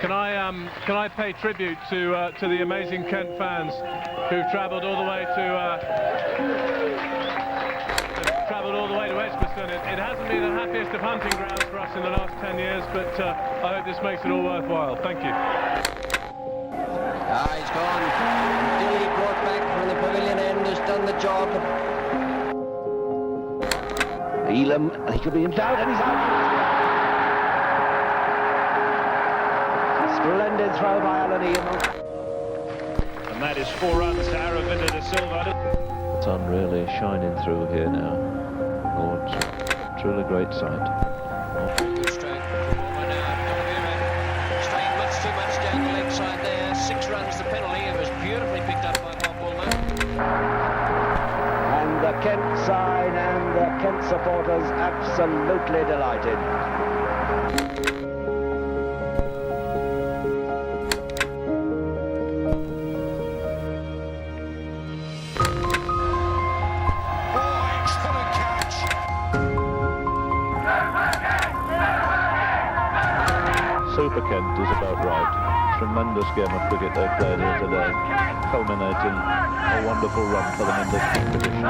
Can I pay tribute to the amazing Kent fans who've travelled all the way to Edgbaston. It hasn't been the happiest of hunting grounds for us in the last 10 years, but I hope this makes it all worthwhile. Thank you. He's gone. Dilly brought back from the pavilion end has done the job. Elam, he could be in doubt, and he's out. Splendid throw by Alan Elam. And that is 4 runs to Aravinda de Silva. The sun really shining through here now. Lord, truly great sight. Good stroke. Staying much too much down the leg side there. 6 runs the penalty. It was beautifully picked up by Bob Woolman. And the Kent side and the Kent supporters absolutely delighted. Super Kent is about right. Tremendous game of cricket they played here today, culminating a wonderful run for them in this competition.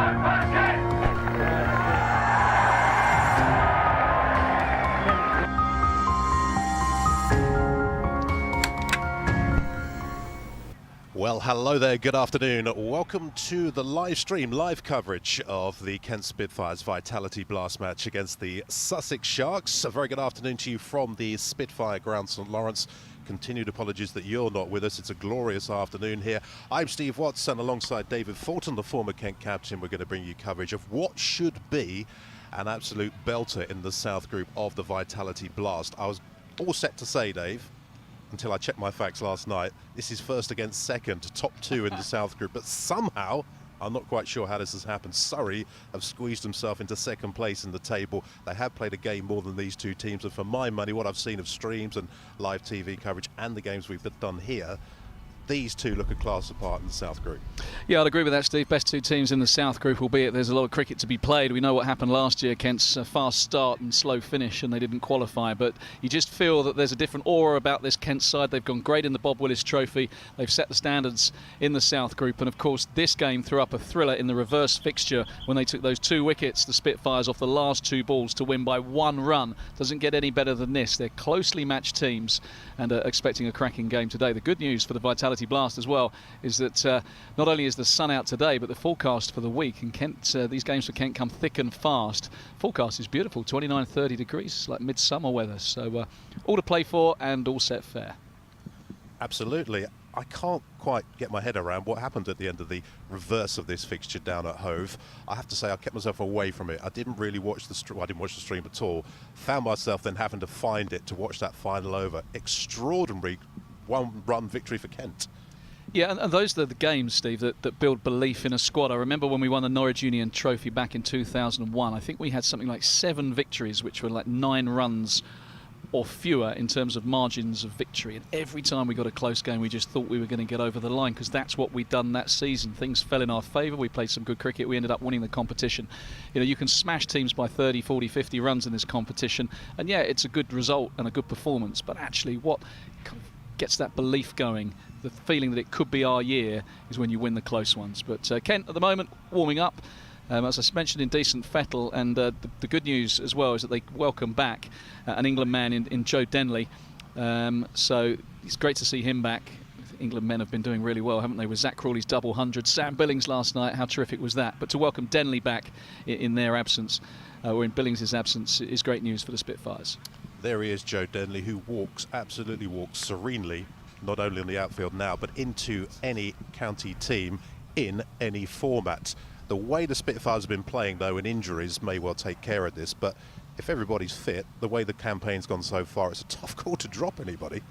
Well, hello there, good afternoon. Welcome to the live stream, live coverage of the Kent Spitfires Vitality Blast match against the Sussex Sharks. A very good afternoon to you from the Spitfire ground, St Lawrence. Continued apologies that you're not with us. It's a glorious afternoon here. I'm Steve Watts, and alongside David Fulton, the former Kent captain, we're going to bring you coverage of what should be an absolute belter in the South Group of the Vitality Blast. I was all set to say, Dave, until I checked my facts last night, this is first against second, top 2 in the South Group, but somehow, I'm not quite sure how this has happened, Surrey have squeezed themselves into second place in the table. They have played a game more than these two teams, and for my money, what I've seen of streams and live TV coverage and the games we've done here, these two look a class apart in the South Group. Yeah, I'd agree with that, Steve. Best 2 teams in the South Group, albeit there's a lot of cricket to be played. We know what happened last year, Kent's fast start and slow finish, and they didn't qualify. But you just feel that there's a different aura about this Kent side. They've gone great in the Bob Willis Trophy. They've set the standards in the South Group. And, of course, this game threw up a thriller in the reverse fixture when they took those 2 wickets, the Spitfires, off the last 2 balls to win by 1 run. Doesn't get any better than this. They're closely matched teams and are expecting a cracking game today. The good news for the Vitality Blast as well is that not only is the sun out today, but the forecast for the week in Kent, these games for Kent come thick and fast. Forecast is beautiful, 29, 30 degrees, like midsummer weather. So all to play for and all set fair. Absolutely. I can't quite get my head around what happened at the end of the reverse of this fixture down at Hove. I have to say I kept myself away from it. I didn't really watch the stream. I didn't watch the stream at all. Found myself then having to find it to watch that final over. Extraordinary 1-run victory for Kent. Yeah, and those are the games, Steve, that build belief in a squad. I remember when we won the Norwich Union Trophy back in 2001, I think we had something like 7 victories, which were like 9 runs or fewer in terms of margins of victory. And every time we got a close game, we just thought we were going to get over the line, because that's what we'd done that season. Things fell in our favour. We played some good cricket. We ended up winning the competition. You know, you can smash teams by 30, 40, 50 runs in this competition. And yeah, it's a good result and a good performance. But actually what kind of gets that belief going, the feeling that it could be our year, is when you win the close ones. But Kent at the moment warming up, as I mentioned, in decent fettle, and the good news as well is that they welcome back an England man in Joe Denley, so it's great to see him back. England men have been doing really well, haven't they, with Zach Crawley's double 100, Sam Billings last night, how terrific was that? But to welcome Denley back in their absence, or in Billings' absence, is great news for the Spitfires. There he is, Joe Denley, who absolutely walks serenely, not only in the outfield now, but into any county team in any format. The way the Spitfires have been playing, though, and injuries may well take care of this, but if everybody's fit, the way the campaign's gone so far, it's a tough call to drop anybody.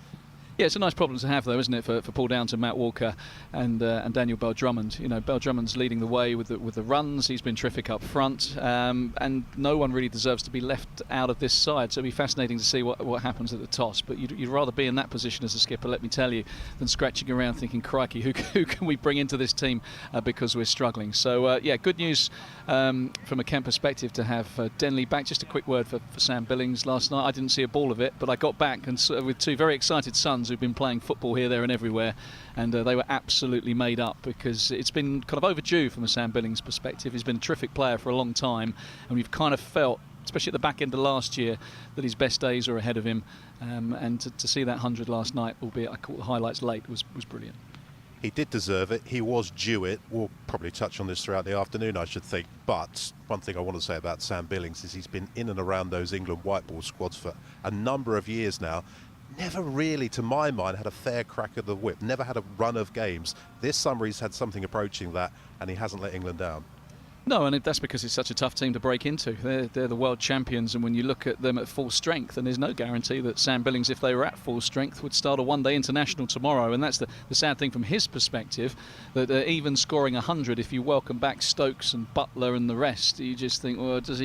Yeah, it's a nice problem to have, though, isn't it, for Paul Downton, Matt Walker, and Daniel Bell Drummond. You know, Bell Drummond's leading the way with the runs. He's been terrific up front, and no one really deserves to be left out of this side. So it'll be fascinating to see what happens at the toss. But you'd rather be in that position as a skipper, let me tell you, than scratching around thinking, crikey, who can we bring into this team because we're struggling. So yeah, good news from a Kent perspective to have Denley back. Just a quick word for Sam Billings last night. I didn't see a ball of it, but I got back and with 2 very excited sons who've been playing football here, there and everywhere, and they were absolutely made up, because it's been kind of overdue from a Sam Billings perspective. He's been a terrific player for a long time, and we've kind of felt, especially at the back end of last year, that his best days are ahead of him, and to see that 100 last night, albeit I caught the highlights late, was brilliant. He did deserve it. He was due it. We'll probably touch on this throughout the afternoon, I should think. But one thing I want to say about Sam Billings is he's been in and around those England white ball squads for a number of years now. Never really, to my mind, had a fair crack at the whip. Never had a run of games. This summer he's had something approaching that, and he hasn't let England down. No, and that's because it's such a tough team to break into. They're the world champions, and when you look at them at full strength, and there's no guarantee that Sam Billings, if they were at full strength, would start a one-day international tomorrow. And that's the sad thing from his perspective, that even scoring 100, if you welcome back Stokes and Butler and the rest, you just think, well, does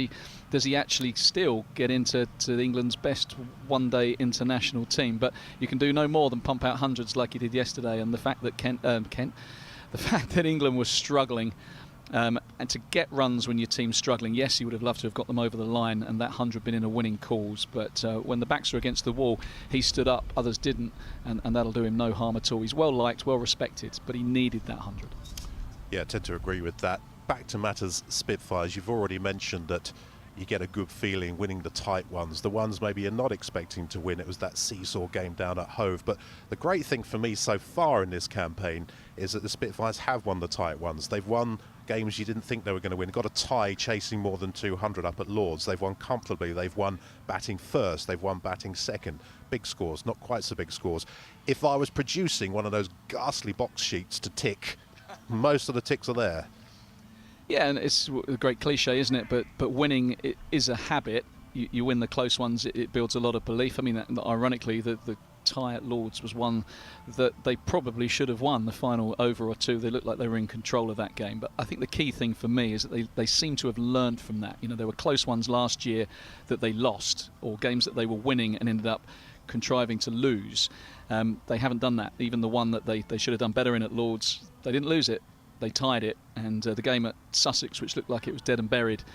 he actually still get into England's best one-day international team? But you can do no more than pump out hundreds like he did yesterday. And the fact that the fact that England was struggling. And to get runs when your team's struggling, yes, you would have loved to have got them over the line and that 100 been in a winning cause. But when the backs were against the wall, he stood up, others didn't, and that'll do him no harm at all. He's well liked, well respected, but he needed that 100. Yeah, I tend to agree with that. Back to matters Spitfires, you've already mentioned that you get a good feeling winning the tight ones. The ones maybe you're not expecting to win. It was that seesaw game down at Hove. But the great thing for me so far in this campaign is that the Spitfires have won the tight ones. They've won games you didn't think they were going to win. Got a tie chasing more than 200 up at Lords. They've won comfortably. They've won batting first. They've won batting second. Big scores, not quite so big scores. If I was producing one of those ghastly box sheets to tick, most of the ticks are there. Yeah, and it's a great cliche, isn't it? But winning is a habit. You win the close ones, it builds a lot of belief. I mean, ironically, the tie at Lords was one that they probably should have won. The final over or two, they looked like they were in control of that game. But I think the key thing for me is that they seem to have learned from that. You know, there were close ones last year that they lost, or games that they were winning and ended up contriving to lose. They haven't done that. Even the one that they should have done better in at Lords, they didn't lose it. They tied it, and the game at Sussex, which looked like it was dead and buried,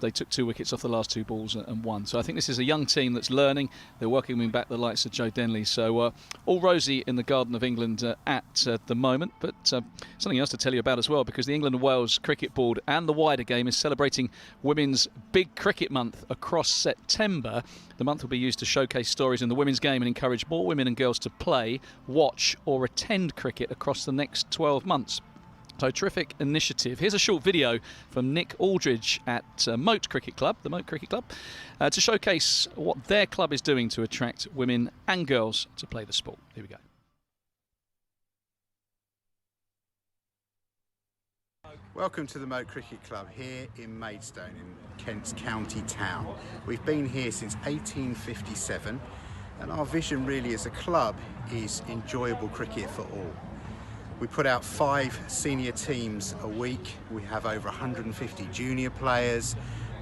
they took 2 wickets off the last 2 balls and won. So I think this is a young team that's learning. They're welcoming back the likes of Joe Denley. So all rosy in the Garden of England at the moment. But something else to tell you about as well, because the England and Wales Cricket Board and the wider game is celebrating Women's Big Cricket Month across September. The month will be used to showcase stories in the women's game and encourage more women and girls to play, watch or attend cricket across the next 12 months. So terrific initiative. Here's a short video from Nick Aldridge at Moat Cricket Club, the Moat Cricket Club, to showcase what their club is doing to attract women and girls to play the sport. Here we go. Welcome to the Moat Cricket Club here in Maidstone in Kent's county town. We've been here since 1857, and our vision really as a club is enjoyable cricket for all. We put out 5 senior teams a week. We have over 150 junior players,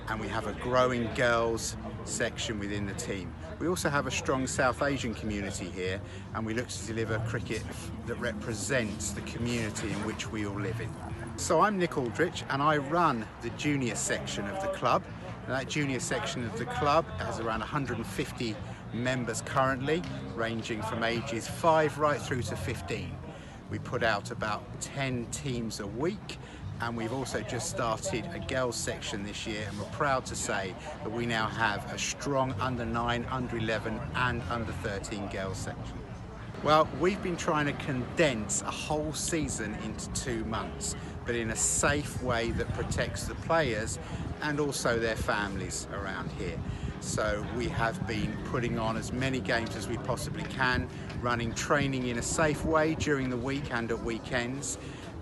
and we have a growing girls section within the team. We also have a strong South Asian community here, and we look to deliver cricket that represents the community in which we all live in. So I'm Nick Aldrich, and I run the junior section of the club. And that junior section of the club has around 150 members currently, ranging from ages 5 right through to 15. We put out about 10 teams a week, and we've also just started a girls section this year, and we're proud to say that we now have a strong under 9, under 11 and under 13 girls section. Well, we've been trying to condense a whole season into 2 months, but in a safe way that protects the players and also their families around here. So we have been putting on as many games as we possibly can, running training in a safe way during the week and at weekends.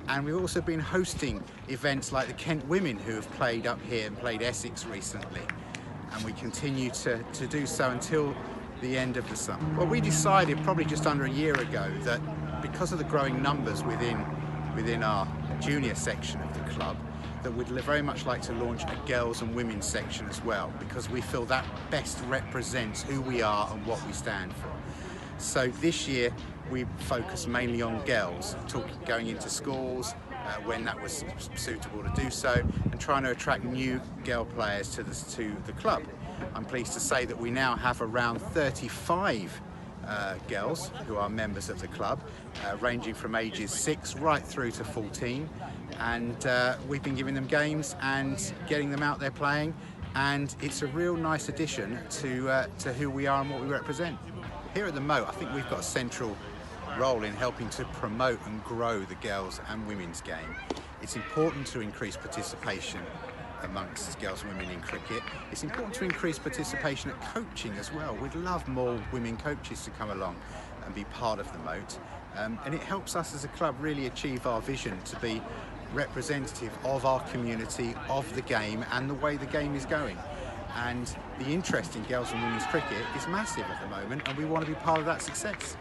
And we've also been hosting events like the Kent Women, who have played up here and played Essex recently. And we continue to do so until the end of the summer. Well, we decided probably just under a year ago that because of the growing numbers within our junior section of the club, that we'd very much like to launch a girls and women's section as well, because we feel that best represents who we are and what we stand for. So this year we focus mainly on girls, going into schools when that was suitable to do so, and trying to attract new girl players to the club. I'm pleased to say that we now have around 35 girls who are members of the club, ranging from ages 6 right through to 14, and we've been giving them games and getting them out there playing, and it's a real nice addition to who we are and what we represent. Here at the Moat, I think we've got a central role in helping to promote and grow the girls and women's game. It's important to increase participation amongst girls and women in cricket. It's important to increase participation at coaching as well. We'd love more women coaches to come along and be part of the Moat. And it helps us as a club really achieve our vision to be representative of our community, of the game and the way the game is going. And the interest in girls and women's cricket is massive at the moment, and we want to be part of that success.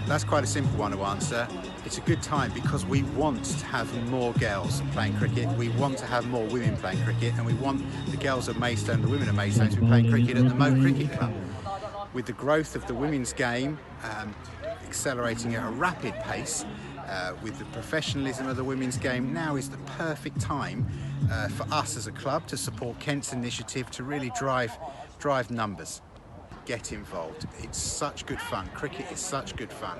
That's quite a simple one to answer. It's a good time because we want to have more girls playing cricket, we want to have more women playing cricket, and we want the girls of Maidstone, the women of Maidstone, to be playing cricket at the Moat Cricket Club. With the growth of the women's game accelerating at a rapid pace, with the professionalism of the women's game, now is the perfect time for us as a club to support Kent's initiative to really drive numbers. Get involved. It's such good fun. Cricket is such good fun,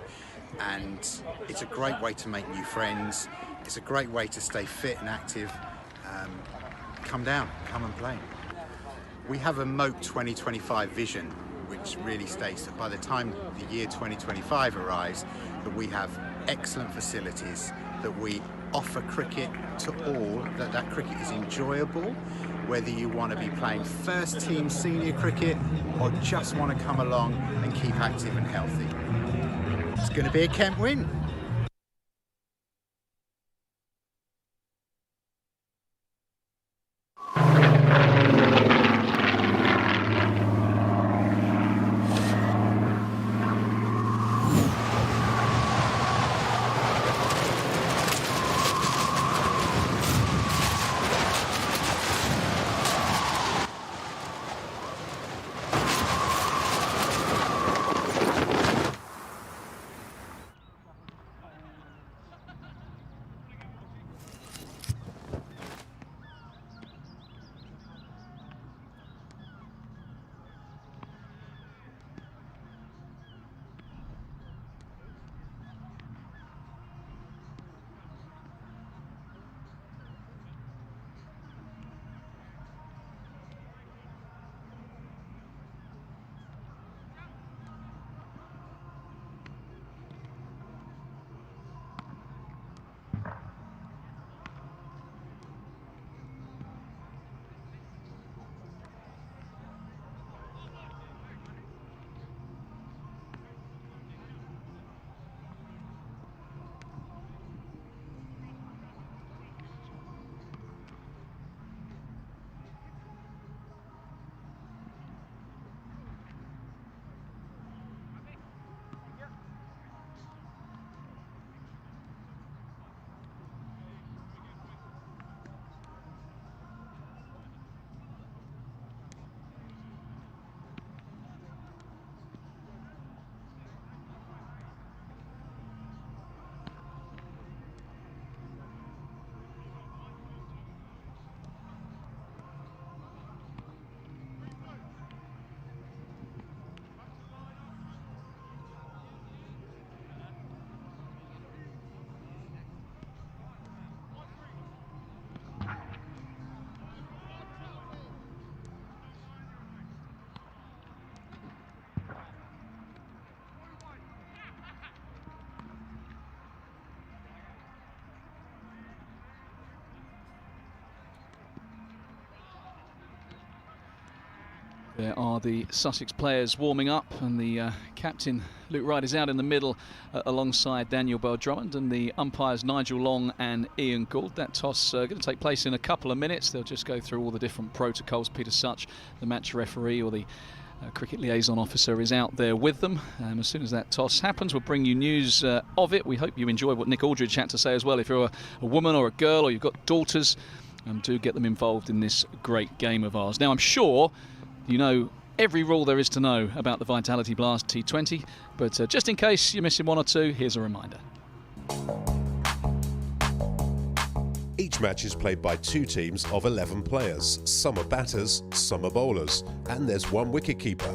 and it's a great way to make new friends. It's a great way to stay fit and active. Come down, come and play. We have a Moat 2025 vision, which really states that by the time the year 2025 arrives, that we have excellent facilities, that we offer cricket to all, that cricket is enjoyable, whether you want to be playing first team senior cricket or just want to come along and keep active and healthy. It's going to be a Kent win. There are the Sussex players warming up, and the captain Luke Wright is out in the middle alongside Daniel Bell-Drummond, and the umpires Nigel Long and Ian Gould. That toss going to take place in a couple of minutes. They'll just go through all the different protocols. Peter Such, the match referee, or the cricket liaison officer, is out there with them. As soon as that toss happens, we'll bring you news of it. We hope you enjoy what Nick Aldridge had to say as well. If you're a woman or a girl, or you've got daughters, do get them involved in this great game of ours. Now, I'm sure you know every rule there is to know about the Vitality Blast T20, but just in case you're missing one or two, here's a reminder. Each match is played by 2 teams of 11 players. Some are batters, some are bowlers, and there's 1 wicketkeeper.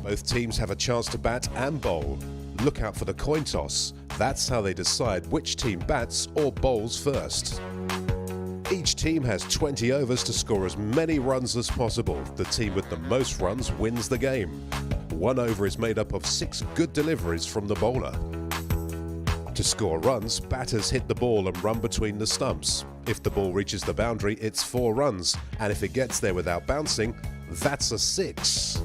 Both teams have a chance to bat and bowl. Look out for the coin toss. That's how they decide which team bats or bowls first. Each team has 20 overs to score as many runs as possible. The team with the most runs wins the game. 1 over is made up of 6 good deliveries from the bowler. To score runs, batters hit the ball and run between the stumps. If the ball reaches the boundary, it's 4 runs, and if it gets there without bouncing, that's a 6.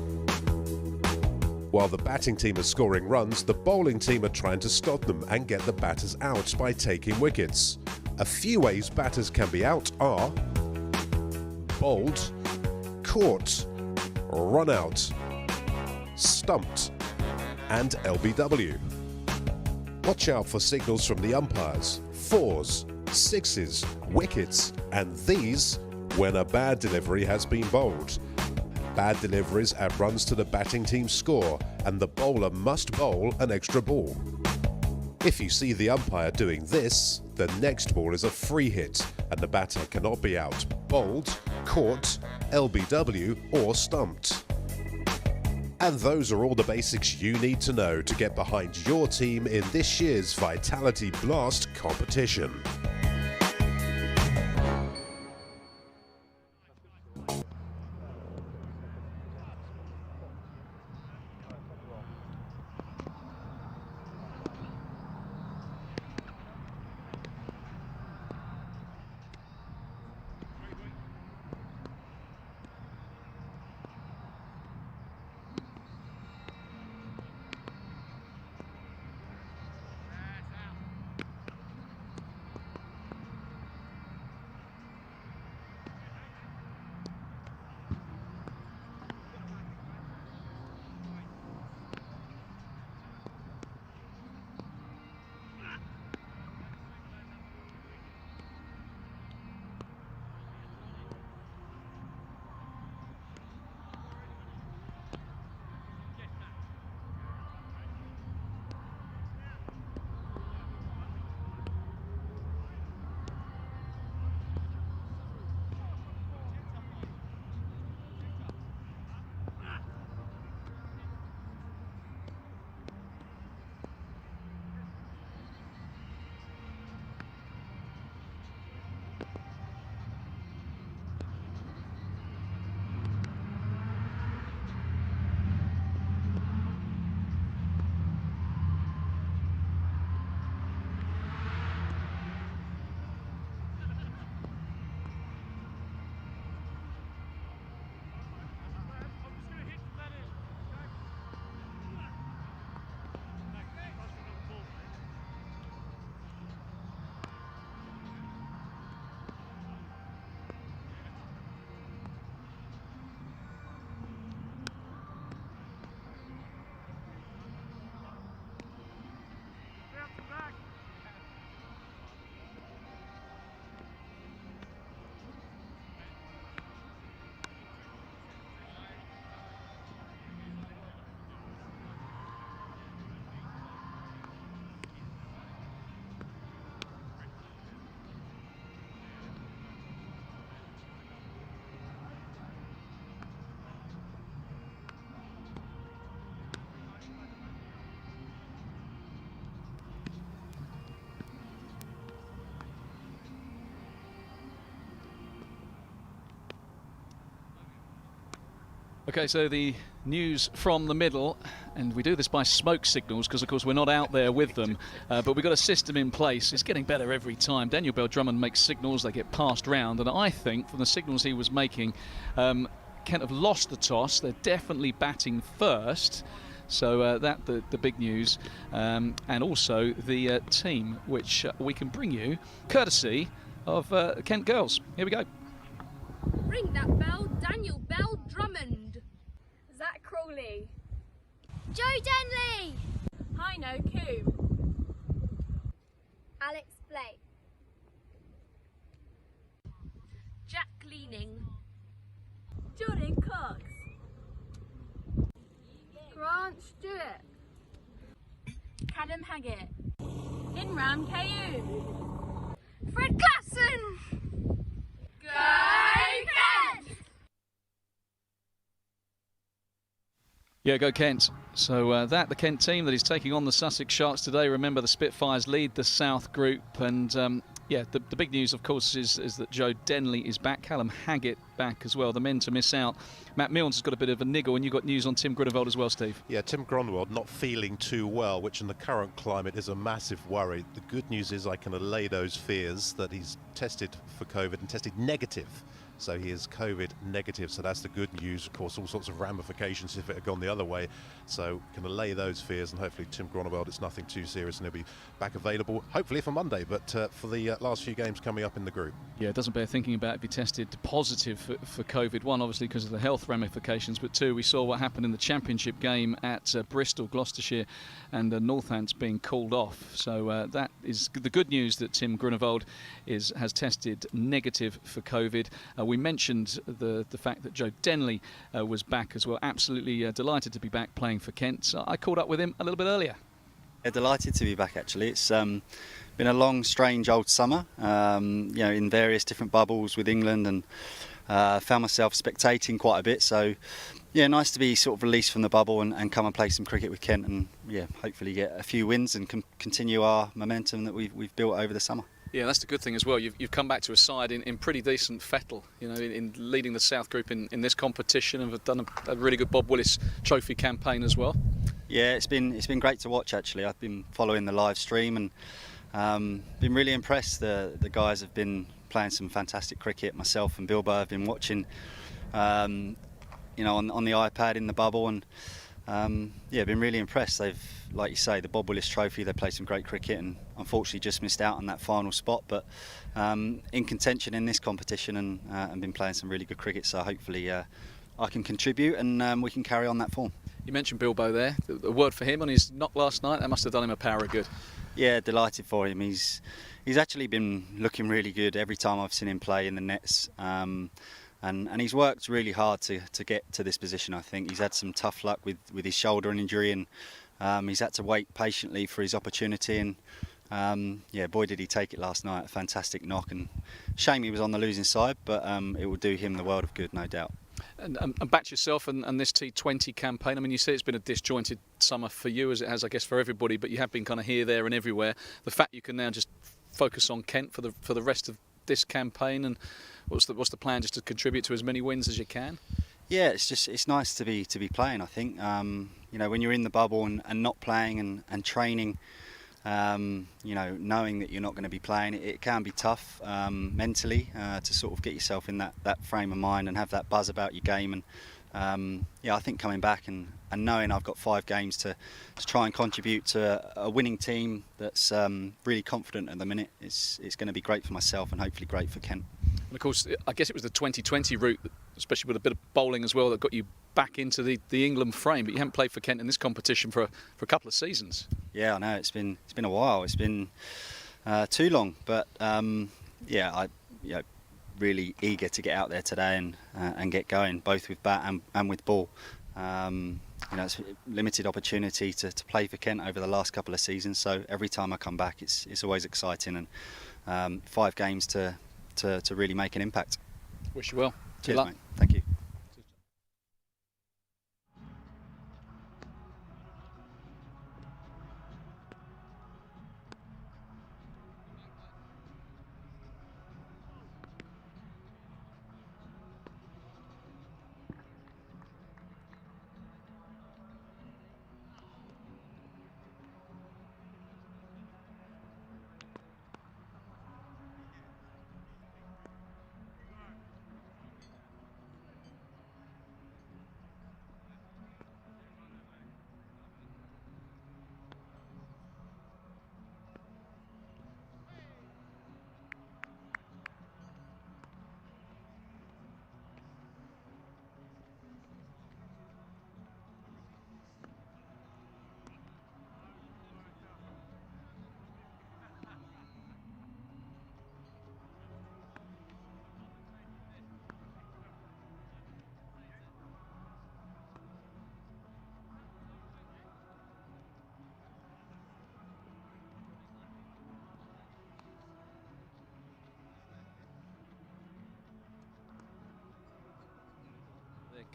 While the batting team is scoring runs, the bowling team are trying to stop them and get the batters out by taking wickets. A few ways batters can be out are bowled, caught, run out, stumped, and LBW. Watch out for signals from the umpires, 4s, 6s, wickets, and these when a bad delivery has been bowled. Bad deliveries add runs to the batting team's score, and the bowler must bowl an extra ball. If you see the umpire doing this, the next ball is a free hit, and the batter cannot be out, bowled, caught, LBW, or stumped. And those are all the basics you need to know to get behind your team in this year's Vitality Blast competition. Okay, so the news from the middle, and we do this by smoke signals because, of course, we're not out there with them, but we've got a system in place. It's getting better every time. Daniel Bell-Drummond makes signals, they get passed round, and I think from the signals he was making, Kent have lost the toss. They're definitely batting first. So that the big news, and also the team, which we can bring you courtesy of Kent Girls. Here we go. Ring that bell, Daniel Bell-Drummond. Zach Crawley. Joe Denley. Heino Coombe. Alex Blake. Jack Leaning. Jordan Cox. Grant Stewart. Cadam Haggett. Imran Kayoum. Fred Glasson. Go Kent! Yeah, go Kent. So the Kent team that is taking on the Sussex Sharks today. Remember, the Spitfires lead the South Group, and yeah, the big news, of course, is that Joe Denley is back, Callum Haggett back as well. The men to miss out. Matt Milnes has got a bit of a niggle, and you've got news on Tim Grunewald as well, Steve. Yeah, Tim Grunewald not feeling too well, which in the current climate is a massive worry. The good news is I can allay those fears that he's tested for COVID and tested negative. So he is COVID negative, so that's the good news. Of course, all sorts of ramifications if it had gone the other way. So can allay those fears, and hopefully Tim Grunewald, it's nothing too serious, and he'll be back available, hopefully for Monday, but for the last few games coming up in the group. Yeah, it doesn't bear thinking about if he tested positive for COVID. One, obviously, because of the health ramifications, but two, we saw what happened in the championship game at Bristol, Gloucestershire, and Northants being called off. So that is the good news, that Tim Grunewald has tested negative for COVID. We mentioned the fact that Joe Denley was back as well. Absolutely delighted to be back playing for Kent. So I caught up with him a little bit earlier. Yeah, delighted to be back, actually. It's been a long, strange old summer, you know, in various different bubbles with England, and found myself spectating quite a bit. So yeah, nice to be sort of released from the bubble and come and play some cricket with Kent, and yeah, hopefully get a few wins and continue our momentum that we've built over the summer. Yeah, that's the good thing as well. You've come back to a side in pretty decent fettle, you know, in leading the South Group in this competition, and have done a really good Bob Willis Trophy campaign as well. Yeah, it's been great to watch, actually. I've been following the live stream and been really impressed. The guys have been playing some fantastic cricket. Myself and Bilbo have been watching, you know, on the iPad in the bubble, and yeah, been really impressed. They've, like you say, the Bob Willis Trophy, they played some great cricket and unfortunately just missed out on that final spot, but in contention in this competition, and been playing some really good cricket, so hopefully I can contribute and we can carry on that form. You mentioned Bilbo there. A word for him on his knock last night. That must have done him a power of good. Yeah, delighted for him. He's actually been looking really good every time I've seen him play in the nets. And he's worked really hard to get to this position. I think he's had some tough luck with his shoulder injury, and he's had to wait patiently for his opportunity, and yeah, boy did he take it last night. A fantastic knock, and shame he was on the losing side, but it will do him the world of good, no doubt. And back to yourself and this T20 campaign. I mean, you say it's been a disjointed summer for you, as it has, I guess, for everybody, but you have been kind of here, there and everywhere. The fact you can now just focus on Kent for the rest of this campaign, and what's the plan, just to contribute to as many wins as you can? Yeah, it's nice to be playing. I think you know, when you're in the bubble and not playing and training, you know, knowing that you're not going to be playing, it can be tough mentally to sort of get yourself in that frame of mind and have that buzz about your game. And yeah, I think coming back and knowing I've got 5 games to try and contribute to a winning team that's really confident at the minute, it's going to be great for myself and hopefully great for Kent. And of course, I guess it was the 2020 route, especially with a bit of bowling as well, that got you back into the England frame. But you haven't played for Kent in this competition for a couple of seasons. Yeah, I know, it's been a while. It's been too long, but yeah, really eager to get out there today and get going, both with bat and with ball. You know, it's a limited opportunity to play for Kent over the last couple of seasons, so every time I come back, it's always exciting, and 5 games to really make an impact. Wish you well. Cheers, mate. Thank you.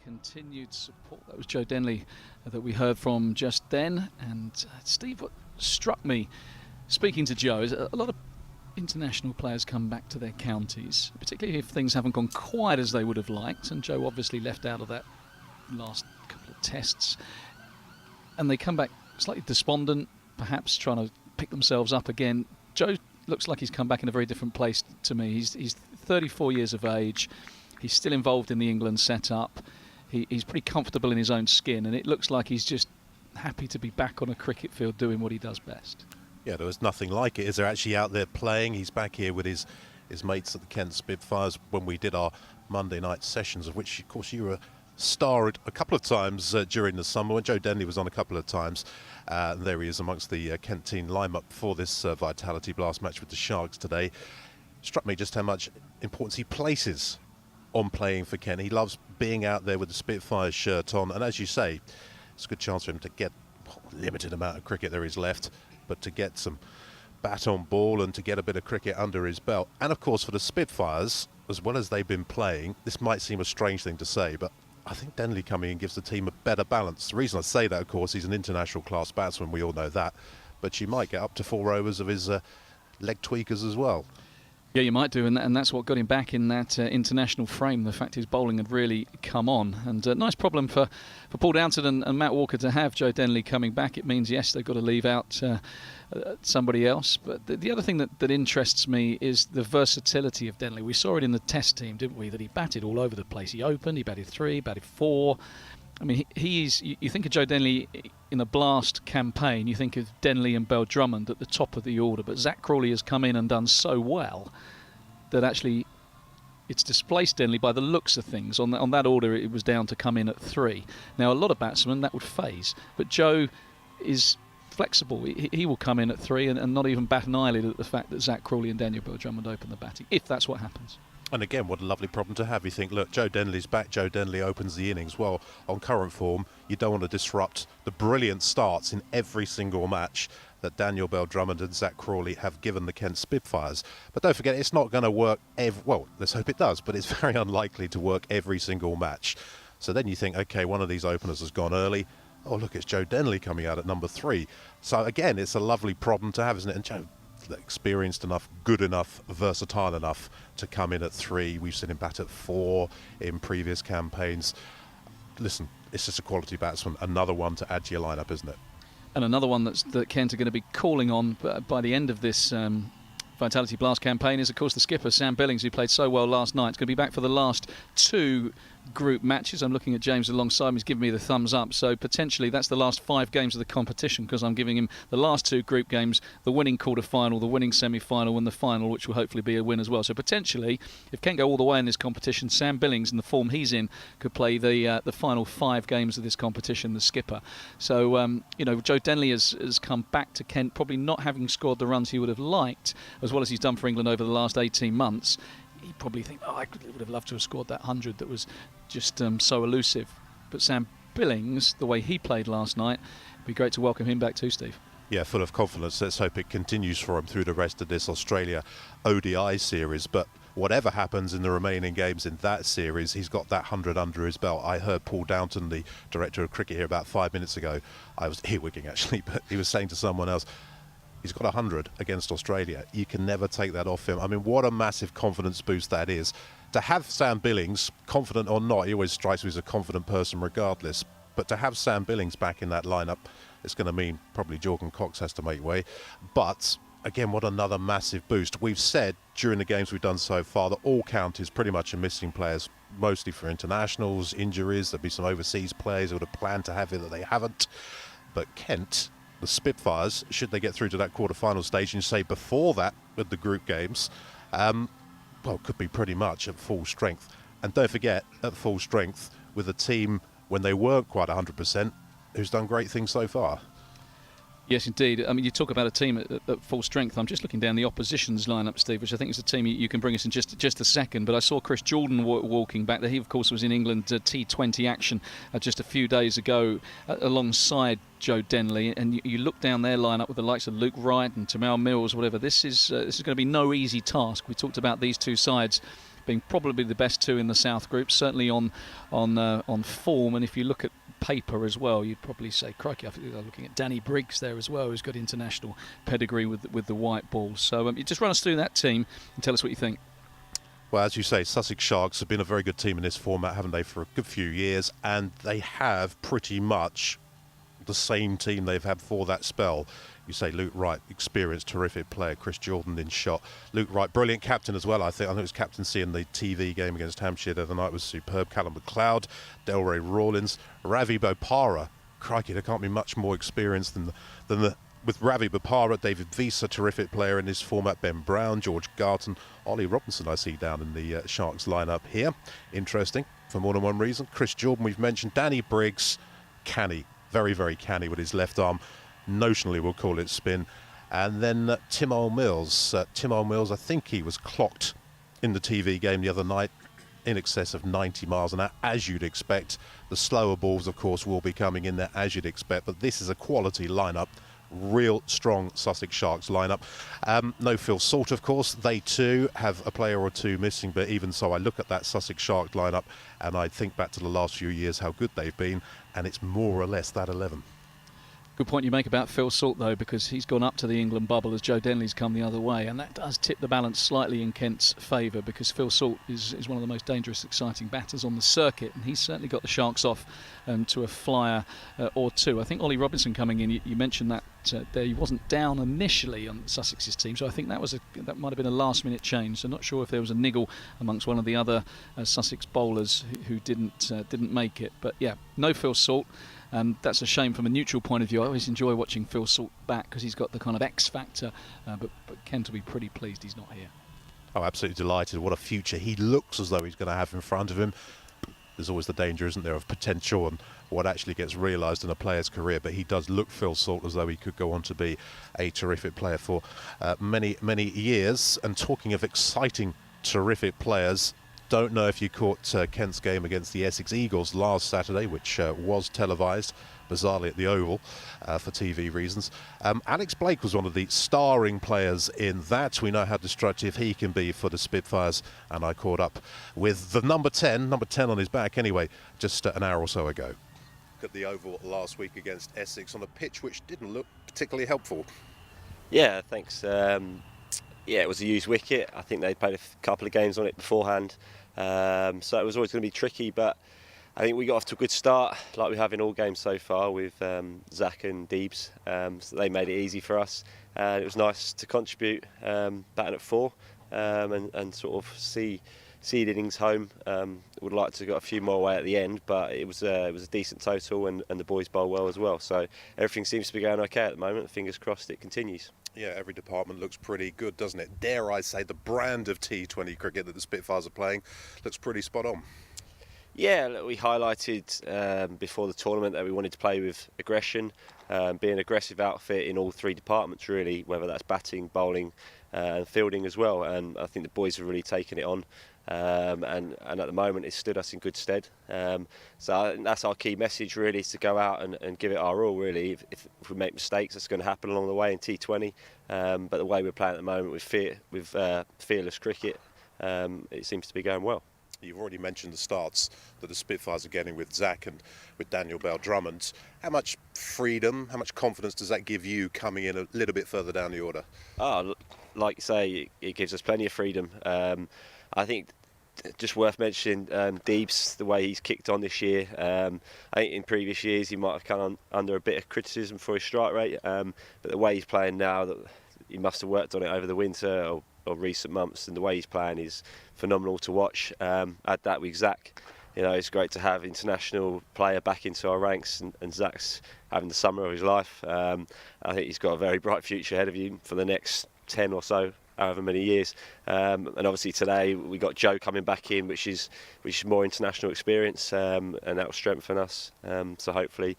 continued support. That was Joe Denley that we heard from just then. And Steve, what struck me speaking to Joe is a lot of international players come back to their counties, particularly if things haven't gone quite as they would have liked, and Joe obviously left out of that last couple of tests, and they come back slightly despondent, perhaps trying to pick themselves up again. Joe looks like he's come back in a very different place to me. He's 34 years of age. He's still involved in the England setup. He's pretty comfortable in his own skin, and it looks like he's just happy to be back on a cricket field doing what he does best. Yeah, there was nothing like it. Is there actually out there playing? He's back here with his mates at the Kent Spitfires when we did our Monday night sessions, of which, of course, you were a star a couple of times during the summer, when Joe Denley was on a couple of times. And there he is amongst the Kent team lineup for this Vitality Blast match with the Sharks today. Struck me just how much importance he places on playing for Kent. He loves being out there with the Spitfires shirt on, and as you say, it's a good chance for him to get limited amount of cricket there is left, but to get some bat on ball and to get a bit of cricket under his belt. And of course for the Spitfires, as well as they've been playing, this might seem a strange thing to say, but I think Denley coming in gives the team a better balance. The reason I say that, of course, he's an international class batsman, we all know that, but you might get up to 4 overs of his leg tweakers as well. Yeah, you might do, and that's what got him back in that international frame, the fact his bowling had really come on. And a nice problem for Paul Downton and Matt Walker to have Joe Denley coming back. It means, yes, they've got to leave out somebody else. But the other thing that interests me is the versatility of Denley. We saw it in the test team, didn't we, that he batted all over the place. He opened, he batted 3, batted 4. I mean, he's. You think of Joe Denley in a Blast campaign, you think of Denley and Bell Drummond at the top of the order, but Zach Crawley has come in and done so well that actually it's displaced Denley by the looks of things. On that order, it was down to come in at 3. Now, a lot of batsmen, that would phase, but Joe is flexible. He will come in at 3 and not even bat an eyelid at the fact that Zach Crawley and Daniel Bell Drummond open the batting, if that's what happens. And again, what a lovely problem to have. You think, look, Joe Denley's back, Joe Denley opens the innings. Well, on current form, you don't want to disrupt the brilliant starts in every single match that Daniel Bell Drummond and Zach Crawley have given the Kent Spitfires. But don't forget, it's not going to work well, let's hope it does, but it's very unlikely to work every single match. So then you think, okay, one of these openers has gone early. Oh, look, it's Joe Denley coming out at number 3. So again, it's a lovely problem to have, isn't it? And Joe, experienced enough, good enough, versatile enough to come in at 3. We've seen him bat at 4 in previous campaigns. Listen, it's just a quality batsman. Another one to add to your lineup, isn't it? And another one that Kent are going to be calling on by the end of this Vitality Blast campaign is, of course, the skipper, Sam Billings, who played so well last night. He's going to be back for the last 2 group matches. I'm looking at James alongside me. He's giving me the thumbs up. So potentially that's the last 5 games of the competition, because I'm giving him the last 2 group games, the winning quarter-final, the winning semi-final, and the final, which will hopefully be a win as well. So potentially, if Kent go all the way in this competition, Sam Billings, in the form he's in, could play the final 5 games of this competition, the skipper. So, Joe Denley has come back to Kent, probably not having scored the runs he would have liked, as well as he's done for England over the last 18 months. He'd probably think, I would have loved to have scored that 100 that was just so elusive. But Sam Billings, the way he played last night, it'd be great to welcome him back too, Steve. Yeah, full of confidence. Let's hope it continues for him through the rest of this Australia ODI series. But whatever happens in the remaining games in that series, he's got that 100 under his belt. I heard Paul Downton, the director of cricket here, about 5 minutes ago. I was earwigging actually, but he was saying to someone else, he's got 100 against Australia. You can never take that off him. I mean, what a massive confidence boost that is. To have Sam Billings, confident or not, he always strikes me as a confident person regardless, but to have Sam Billings back in that lineup, it's going to mean probably Jordan Cox has to make way. But again, what another massive boost. We've said during the games we've done so far that all counties pretty much are missing players, mostly for internationals, injuries. There'll be some overseas players who would have planned to have it that they haven't. But Kent, the Spitfires, should they get through to that quarter-final stage, and say before that with the group games, could be pretty much at full strength. And don't forget, at full strength with a team when they weren't quite 100%, who's done great things so far. Yes, indeed. I mean, you talk about a team at full strength. I'm just looking down the opposition's lineup, Steve, which I think is a team you can bring us in just a second. But I saw Chris Jordan walking back there. He, of course, was in England T20 action just a few days ago alongside Joe Denley. And you look down their lineup with the likes of Luke Wright and Tamal Mills, whatever. This is going to be no easy task. We talked about these two sides being probably the best two in the South Group, certainly on form. And if you look at paper as well, you'd probably say, crikey, I think they're looking at Danny Briggs there as well, who's got international pedigree with the white ball. So you just run us through that team and tell us what you think. Well, as you say, Sussex Sharks have been a very good team in this format, haven't they, for a good few years, and they have pretty much the same team they've had for that spell. You say Luke Wright, experienced, terrific player. Chris Jordan in shot. Luke Wright, brilliant captain as well, I think. I know his captaincy in the TV game against Hampshire the other night was superb. Callum McLeod, Delray Rawlins, Ravi Bopara. Crikey, there can't be much more experience than with Ravi Bopara. David Visa, terrific player in this format. Ben Brown, George Garton, Ollie Robinson I see down in the Sharks lineup here. Interesting for more than one reason. Chris Jordan we've mentioned. Danny Briggs, canny. Very, very canny with his left arm. Notionally, we'll call it spin. And then Timo Mills. Timo Mills, I think he was clocked in the TV game the other night in excess of 90 miles an hour, as you'd expect. The slower balls, of course, will be coming in there, as you'd expect. But this is a quality lineup. Real strong Sussex Sharks lineup. No Phil Salt, of course. They too have a player or two missing, but even so, I look at that Sussex Sharks lineup and I think back to the last few years, how good they've been, and it's more or less that 11. Good point you make about Phil Salt, though, because he's gone up to the England bubble as Joe Denley's come the other way, and that does tip the balance slightly in Kent's favour, because Phil Salt is one of the most dangerous, exciting batters on the circuit, and he's certainly got the Sharks off to a flyer or two. I think Ollie Robinson coming in, you mentioned that there he wasn't down initially on Sussex's team, so I think that might have been a last-minute change. So not sure if there was a niggle amongst one of the other Sussex bowlers who didn't make it, but yeah, no Phil Salt. And that's a shame from a neutral point of view. I always enjoy watching Phil Salt back because he's got the kind of X factor. But Kent will be pretty pleased he's not here. Oh, absolutely delighted. What a future he looks as though he's going to have in front of him. There's always the danger, isn't there, of potential and what actually gets realised in a player's career. But he does look, Phil Salt, as though he could go on to be a terrific player for many, many years. And talking of exciting, terrific players, don't know if you caught Kent's game against the Essex Eagles last Saturday, which was televised, bizarrely at the Oval, for TV reasons. Alex Blake was one of the starring players in that. We know how destructive he can be for the Spitfires, and I caught up with the number 10 on his back anyway, just an hour or so ago. At the Oval last week against Essex on a pitch which didn't look particularly helpful. Yeah, thanks. Yeah, it was a used wicket. I think they played a couple of games on it beforehand. So it was always going to be tricky, but I think we got off to a good start, like we have in all games so far with Zach and Deebs. So they made it easy for us. It was nice to contribute, batting at 4 and sort of see Innings home. Would like to got a few more away at the end, but it was a decent total, and the boys bowl well as well. So everything seems to be going okay at the moment. Fingers crossed it continues. Yeah, every department looks pretty good, doesn't it? Dare I say the brand of T20 cricket that the Spitfires are playing looks pretty spot on. Yeah, look, we highlighted before the tournament that we wanted to play with aggression, be an aggressive outfit in all 3 departments really, whether that's batting, bowling and fielding as well, and I think the boys have really taken it on. And at the moment it's stood us in good stead. So I think that's our key message really, is to go out and give it our all really. If we make mistakes, that's going to happen along the way in T20, but the way we're playing at the moment with fearless cricket, it seems to be going well. You've already mentioned the starts that the Spitfires are getting with Zach and with Daniel Bell-Drummond. How much freedom, how much confidence does that give you coming in a little bit further down the order? Like you say, it gives us plenty of freedom. I think just worth mentioning Deebs, the way he's kicked on this year. I think in previous years he might have come under a bit of criticism for his strike rate, but the way he's playing now, that he must have worked on it over the winter or recent months, and the way he's playing is phenomenal to watch. Add that with Zach, it's great to have international player back into our ranks, and Zach's having the summer of his life. I think he's got a very bright future ahead of him for the next 10 or so, however many years, and obviously today we got Joe coming back in, which is more international experience, and that will strengthen us. So hopefully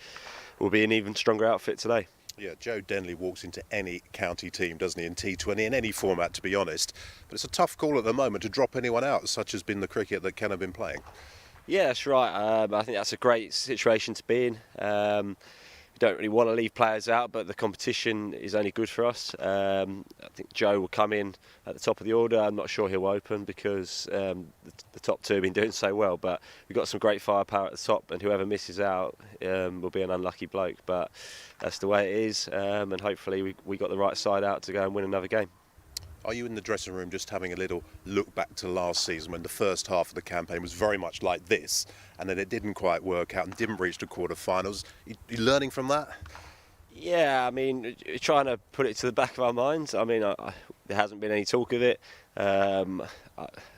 we'll be an even stronger outfit today. Yeah, Joe Denley walks into any county team, doesn't he, in T20, in any format, to be honest. But it's a tough call at the moment to drop anyone out, such has been the cricket that Ken have been playing. Yeah, that's right. I think that's a great situation to be in. don't really want to leave players out, but the competition is only good for us. I think Joe will come in at the top of the order. I'm not sure he'll open because the top two have been doing so well, but we've got some great firepower at the top, and whoever misses out will be an unlucky bloke. But that's the way it is, and hopefully we got the right side out to go and win another game. Are you in the dressing room just having a little look back to last season when the first half of the campaign was very much like this, and then it didn't quite work out and didn't reach the quarterfinals? You learning from that? Yeah, I mean, trying to put it to the back of our minds. I mean, there hasn't been any talk of it.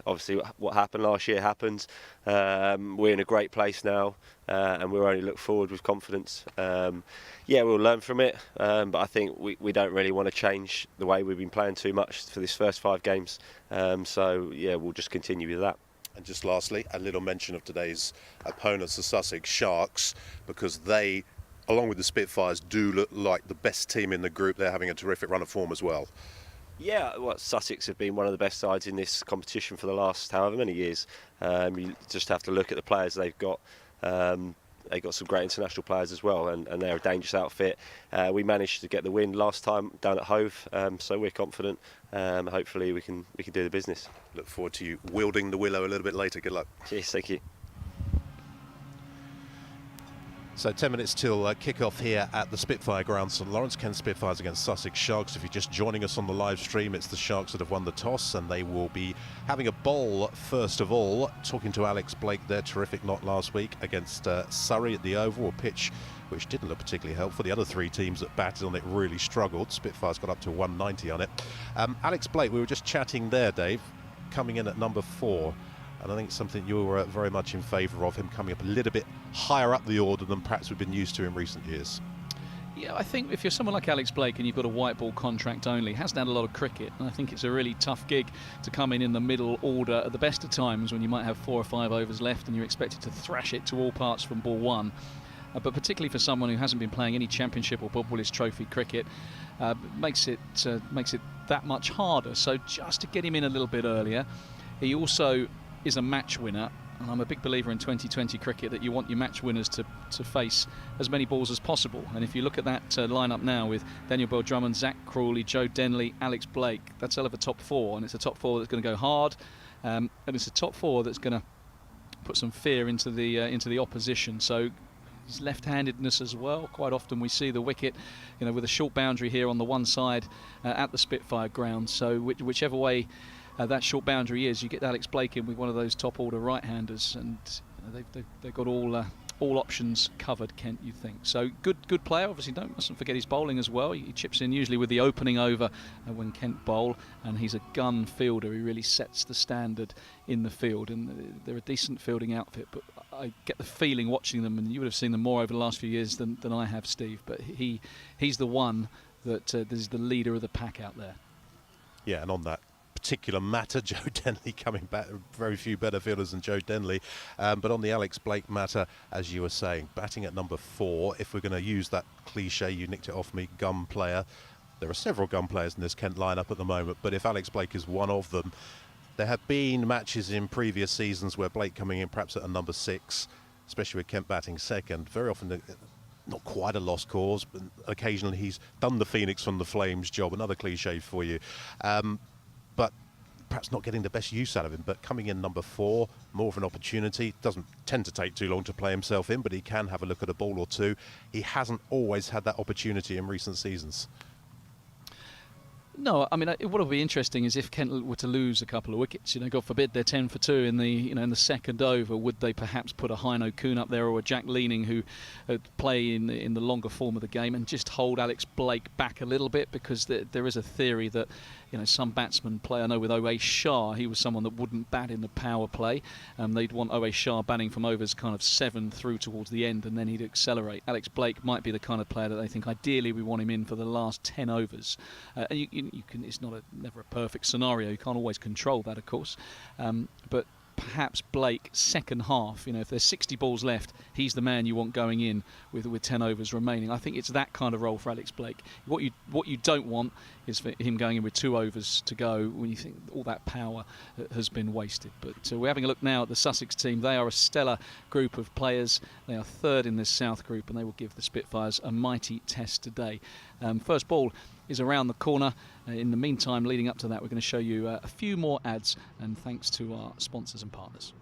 Obviously, what happened last year happened. We're in a great place now, and we'll only look forward with confidence. Yeah, we'll learn from it, but I think we don't really want to change the way we've been playing too much for this first 5 games. So, yeah, we'll just continue with that. And just lastly, a little mention of today's opponents, the Sussex Sharks, because they, along with the Spitfires, do look like the best team in the group. They're having a terrific run of form as well. Yeah, well, Sussex have been one of the best sides in this competition for the last however many years. You just have to look at the players they've got. They've got some great international players as well, and they're a dangerous outfit. We managed to get the win last time down at Hove, so we're confident. Hopefully we can do the business. Look forward to you wielding the willow a little bit later. Good luck. Cheers, thank you. So 10 minutes till kick-off here at the Spitfire ground, St Lawrence. Kent Spitfires against Sussex Sharks. If you're just joining us on the live stream, it's the Sharks that have won the toss, and they will be having a bowl first of all. Talking to Alex Blake, their terrific knock last week against Surrey at the Oval, a pitch which didn't look particularly helpful. The other 3 teams that batted on it really struggled. Spitfires got up to 190 on it. Alex Blake, we were just chatting there, Dave, coming in at number 4. And I think it's something you're very much in favour of, him coming up a little bit higher up the order than perhaps we've been used to in recent years. Yeah, I think if you're someone like Alex Blake and you've got a white ball contract only, hasn't had a lot of cricket, and I think it's a really tough gig to come in the middle order at the best of times when you might have 4 or 5 overs left and you're expected to thrash it to all parts from ball 1. But particularly for someone who hasn't been playing any championship or Bob Willis Trophy cricket, makes it that much harder. So just to get him in a little bit earlier. He also is a match winner, and I'm a big believer in 2020 cricket that you want your match winners to face as many balls as possible. And if you look at that lineup now with Daniel Bell-Drummond, Zach Crawley, Joe Denley, Alex Blake, that's hell of a top 4, and it's a top 4 that's going to go hard, and it's a top 4 that's going to put some fear into the opposition. So his left-handedness as well. Quite often we see the wicket, with a short boundary here on the one side at the Spitfire ground. So whichever way that short boundary is, you get Alex Blake in with one of those top order right-handers, and they've got all options covered, Kent, you think. So good player. Obviously mustn't forget his bowling as well. He chips in usually with the opening over when Kent bowl, and he's a gun fielder. He really sets the standard in the field, and they're a decent fielding outfit, but I get the feeling watching them, and you would have seen them more over the last few years than I have, Steve, but he's the one that is the leader of the pack out there. Yeah, and on that particular matter, Joe Denley coming back, very few better fielders than Joe Denley, but on the Alex Blake matter, as you were saying, batting at number 4, if we're going to use that cliche, you nicked it off me, gun player, there are several gun players in this Kent lineup at the moment, but if Alex Blake is one of them, there have been matches in previous seasons where Blake coming in perhaps at a number 6, especially with Kent batting second, very often not quite a lost cause, but occasionally he's done the Phoenix from the Flames job, another cliche for you. But perhaps not getting the best use out of him. But coming in number 4, more of an opportunity. Doesn't tend to take too long to play himself in, but he can have a look at a ball or 2. He hasn't always had that opportunity in recent seasons. No, I mean, what will be interesting is if Kent were to lose a couple of wickets, God forbid they're 10 for 2 in the second over, would they perhaps put a Hino Kuhn up there or a Jack Leaning who play in the longer form of the game and just hold Alex Blake back a little bit, because there is a theory that some batsmen play. I know with O.A. Shah, he was someone that wouldn't bat in the power play. They'd want O.A. Shah batting from overs kind of 7 through towards the end, and then he'd accelerate. Alex Blake might be the kind of player that they think ideally we want him in for the last 10 overs. And you can. It's never a perfect scenario. You can't always control that, of course. But perhaps Blake second half. You know, if there's 60 balls left, he's the man you want going in with 10 overs remaining. I think it's that kind of role for Alex Blake. What you don't want is for him going in with 2 overs to go when you think all that power has been wasted. But we're having a look now at the Sussex team. They are a stellar group of players. They are third in this South group, and they will give the Spitfires a mighty test today. First ball is around the corner. In the meantime, leading up to that, we're going to show you a few more ads, and thanks to our sponsors and partners.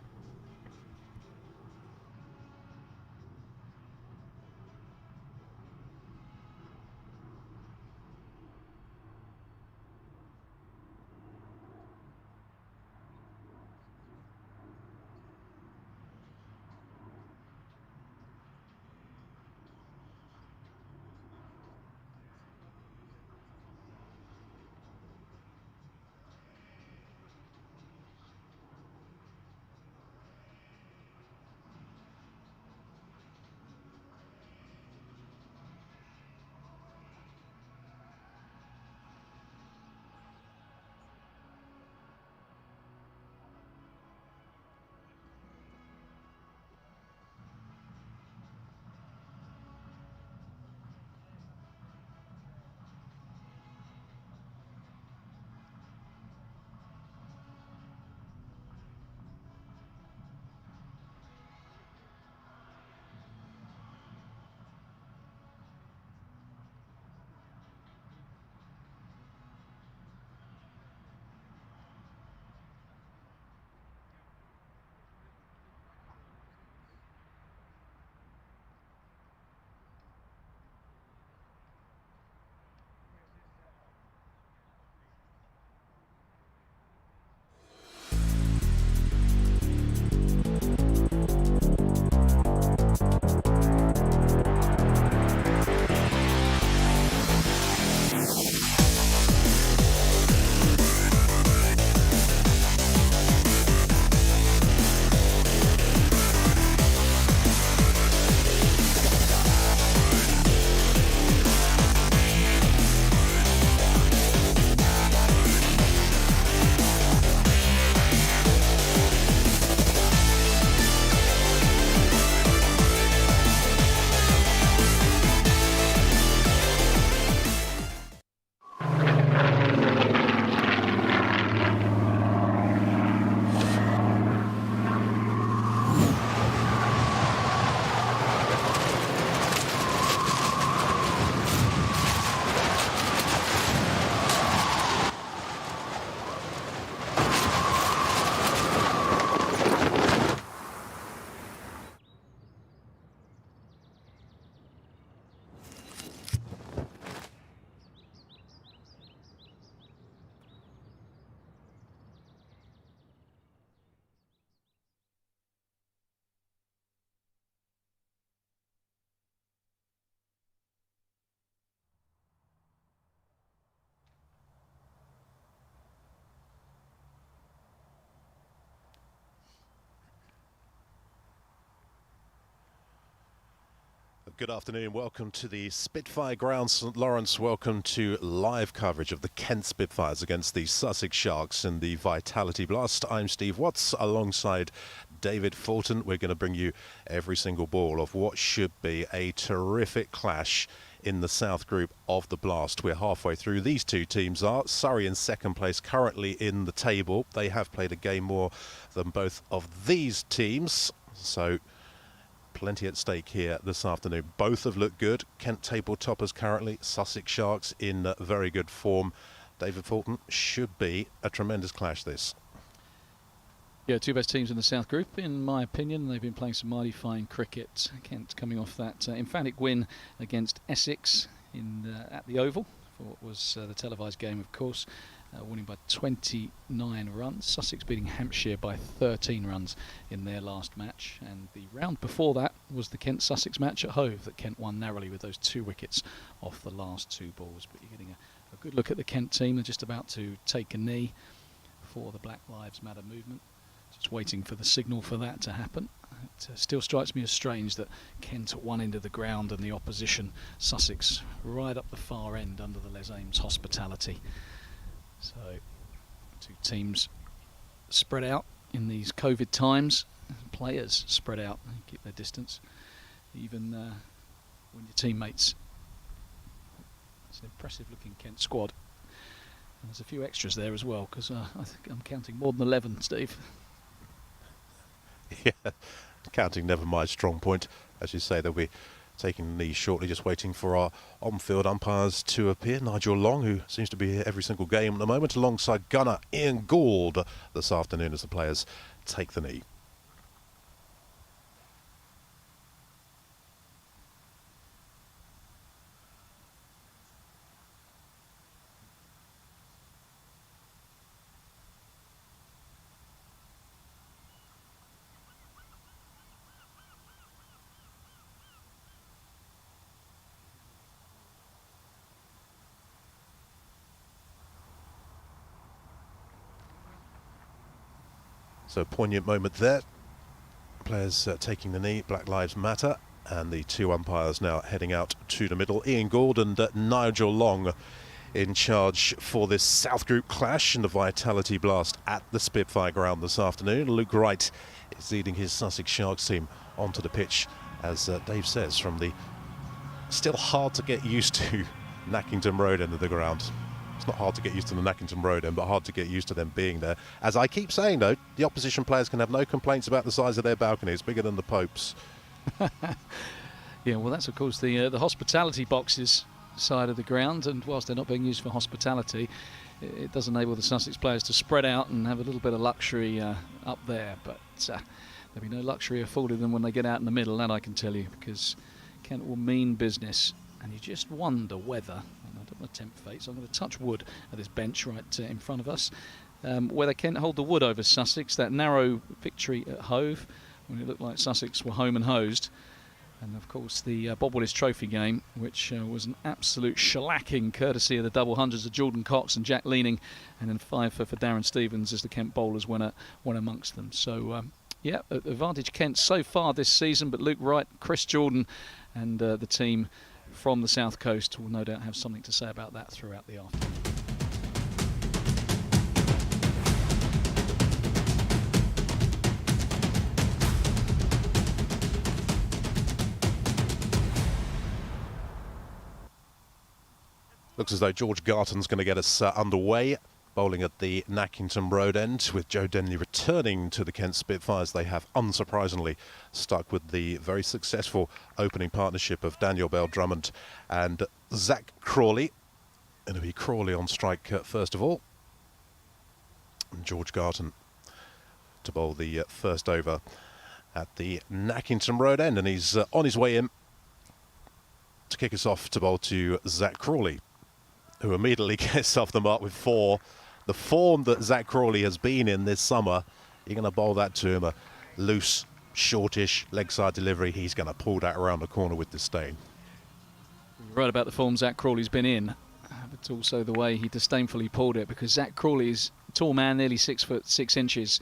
Good afternoon, welcome to the Spitfire Ground St Lawrence. Welcome to live coverage of the Kent Spitfires against the Sussex Sharks in the Vitality Blast. I'm Steve Watts alongside David Fulton. We're going to bring you every single ball of what should be a terrific clash in the South Group of the Blast. We're halfway through. These two teams are Surrey in second place, currently in the table. They have played a game more than both of these teams, so plenty at stake here this afternoon. Both have looked good. Kent table toppers currently, Sussex Sharks in very good form. David Fulton, should be a tremendous clash this. Yeah, two best teams in the South Group, in my opinion. They've been playing some mighty fine cricket. Kent coming off that emphatic win against Essex at the Oval for what was the televised game, of course. Winning by 29 runs. Sussex beating Hampshire by 13 runs in their last match. And the round before that was the Kent-Sussex match at Hove that Kent won narrowly with those 2 wickets off the last 2 balls. But you're getting a good look at the Kent team. They're just about to take a knee for the Black Lives Matter movement. Just waiting for the signal for that to happen. It still strikes me as strange that Kent at one end of the ground and the opposition, Sussex, right up the far end under the Les Ames hospitality. So, 2 teams spread out in these COVID times. Players spread out and keep their distance, even when your teammates. It's an impressive looking Kent squad. And there's a few extras there as well, because I think I'm counting more than 11, Steve. Yeah, counting never my strong point. As you say, they'll be taking the knee shortly, just waiting for our on-field umpires to appear. Nigel Long, who seems to be here every single game at the moment, alongside gunner Ian Gould this afternoon as the players take the knee. So a poignant moment there. Players taking the knee, Black Lives Matter, and the two umpires now heading out to the middle. Ian Gould and Nigel Long in charge for this South Group clash in the Vitality Blast at the Spitfire ground this afternoon. Luke Wright is leading his Sussex Sharks team onto the pitch, as Dave says, from the still hard to get used to Nackington Road end of the ground. It's not hard to get used to the Nackington Road end, but hard to get used to them being there. As I keep saying, though, the opposition players can have no complaints about the size of their balcony. It's bigger than the Pope's. Yeah, well, that's, of course, the hospitality boxes side of the ground, and whilst they're not being used for hospitality, it does enable the Sussex players to spread out and have a little bit of luxury up there. But there'll be no luxury afforded them when they get out in the middle, that I can tell you, because Kent will mean business. And you just wonder whether, and I don't want to tempt fate, so I'm going to touch wood at this bench right in front of us, whether Kent hold the wood over Sussex. That narrow victory at Hove, when it looked like Sussex were home and hosed. And of course the Bob Willis Trophy game, which was an absolute shellacking courtesy of the double hundreds of Jordan Cox and Jack Leaning, and then 5 for Darren Stevens as the Kent bowlers went amongst them. So yeah, advantage Kent so far this season, but Luke Wright, Chris Jordan and the team from the South Coast will no doubt have something to say about that throughout the afternoon. Looks as though George Garton's going to get us underway, bowling at the Nackington Road end, with Joe Denley returning to the Kent Spitfires. They have, unsurprisingly, stuck with the very successful opening partnership of Daniel Bell-Drummond and Zach Crawley. It'll be Crawley on strike first of all, and George Garton to bowl the first over at the Nackington Road end, and he's on his way in to kick us off to bowl to Zach Crawley, who immediately gets off the mark with 4. The form that Zach Crawley has been in this summer, you're going to bowl that to him, a loose, shortish, leg side delivery. He's going to pull that around the corner with disdain. You're right about the form Zach Crawley's been in, but also the way he disdainfully pulled it, because Zach Crawley is a tall man, nearly 6 foot 6 inches,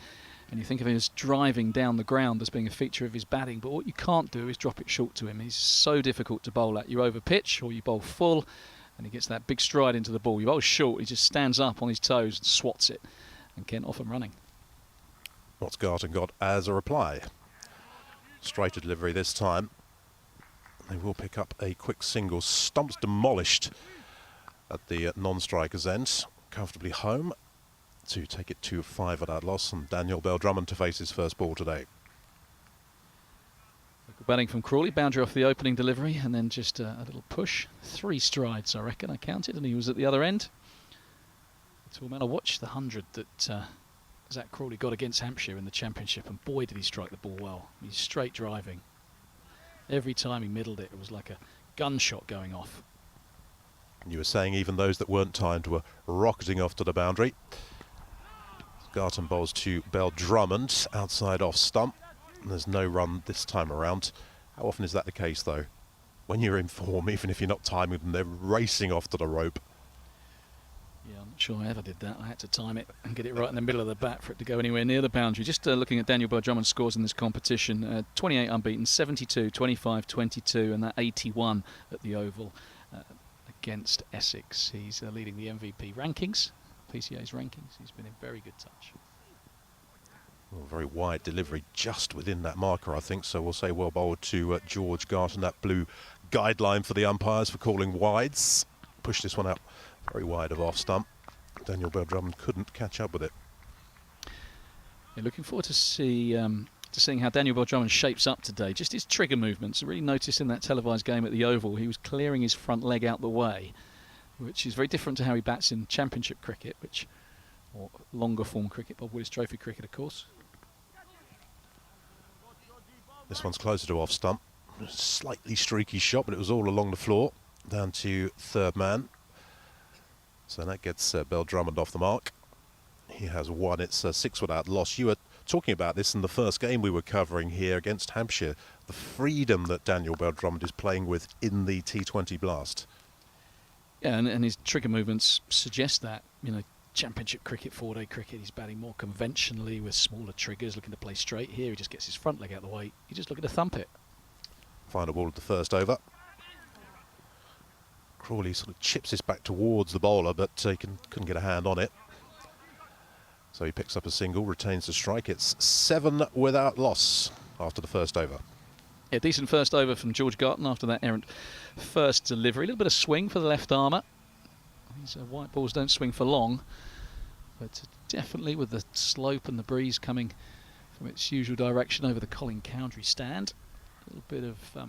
and you think of him as driving down the ground as being a feature of his batting, but what you can't do is drop it short to him. He's so difficult to bowl at. You over pitch or you bowl full, and he gets that big stride into the ball. You bowl short, he just stands up on his toes and swats it, and Kent off and running. What's Garton got as a reply? Straighter delivery this time. They will pick up a quick single. Stumps demolished at the non-striker's end. Comfortably home to take it to 5 at that loss, and Daniel Bell-Drummond to face his first ball today. Good batting from Crawley, boundary off the opening delivery, and then just a little push. 3 strides, I reckon, I counted, and he was at the other end. So man, I watched the 100 that Zach Crawley got against Hampshire in the Championship, and boy did he strike the ball well. He's straight driving. Every time he middled it, it was like a gunshot going off. You were saying even those that weren't timed were rocketing off to the boundary. Garton bowls to Bell-Drummond, outside off stump. And there's no run this time around. How often is that the case, though? When you're in form, even if you're not timing them, they're racing off to the rope. Yeah, I'm not sure I ever did that. I had to time it and get it right in the middle of the bat for it to go anywhere near the boundary. Just looking at Daniel Bell-Drummond's scores in this competition, 28 unbeaten, 72, 25, 22, and that 81 at the Oval against Essex. He's leading the MVP rankings, PCA's rankings. He's been in very good touch. Well, very wide delivery just within that marker, I think. So we'll say well bowled to George Garton. That blue guideline for the umpires for calling wides. Pushed this one out very wide of off stump. Daniel Bell-Drummond couldn't catch up with it. Yeah, looking forward to seeing how Daniel Bell-Drummond shapes up today. Just his trigger movements. I really noticed in that televised game at the Oval, he was clearing his front leg out the way, which is very different to how he bats in Championship cricket, or longer form cricket, Bob Willis Trophy cricket, of course. This one's closer to off stump. Slightly streaky shot, but it was all along the floor. Down to third man. So that gets Bell-Drummond off the mark. He has won. It's 6 without loss. You were talking about this in the first game we were covering here against Hampshire. The freedom that Daniel Bell-Drummond is playing with in the T20 Blast. Yeah, and his trigger movements suggest that. You know, Championship cricket, 4-day cricket, he's batting more conventionally with smaller triggers, looking to play straight. Here he just gets his front leg out of the way. He's just looking to thump it. Final ball of the first over. Crawley sort of chips this back towards the bowler, but he couldn't get a hand on it. So he picks up a single, retains the strike. It's 7 without loss after the first over. Yeah, decent first over from George Garton after that errant first delivery. A little bit of swing for the left armour. These white balls don't swing for long, but definitely with the slope and the breeze coming from its usual direction over the Colin Cowdrey stand. A little bit of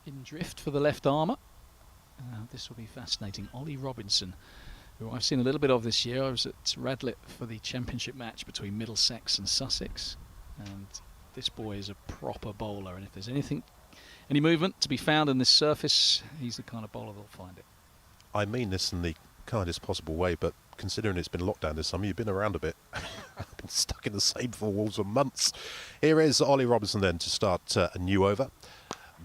in drift for the left armour. This will be fascinating. Ollie Robinson, who I've seen a little bit of this year. I was at Radlett for the championship match between Middlesex and Sussex, and this boy is a proper bowler, and if there's any movement to be found in this surface, he's the kind of bowler that'll find it. I mean this in the kindest possible way, but considering it's been locked down this summer, you've been around a bit. I've been stuck in the same 4 walls for months. Here is Ollie Robinson then to start a new over,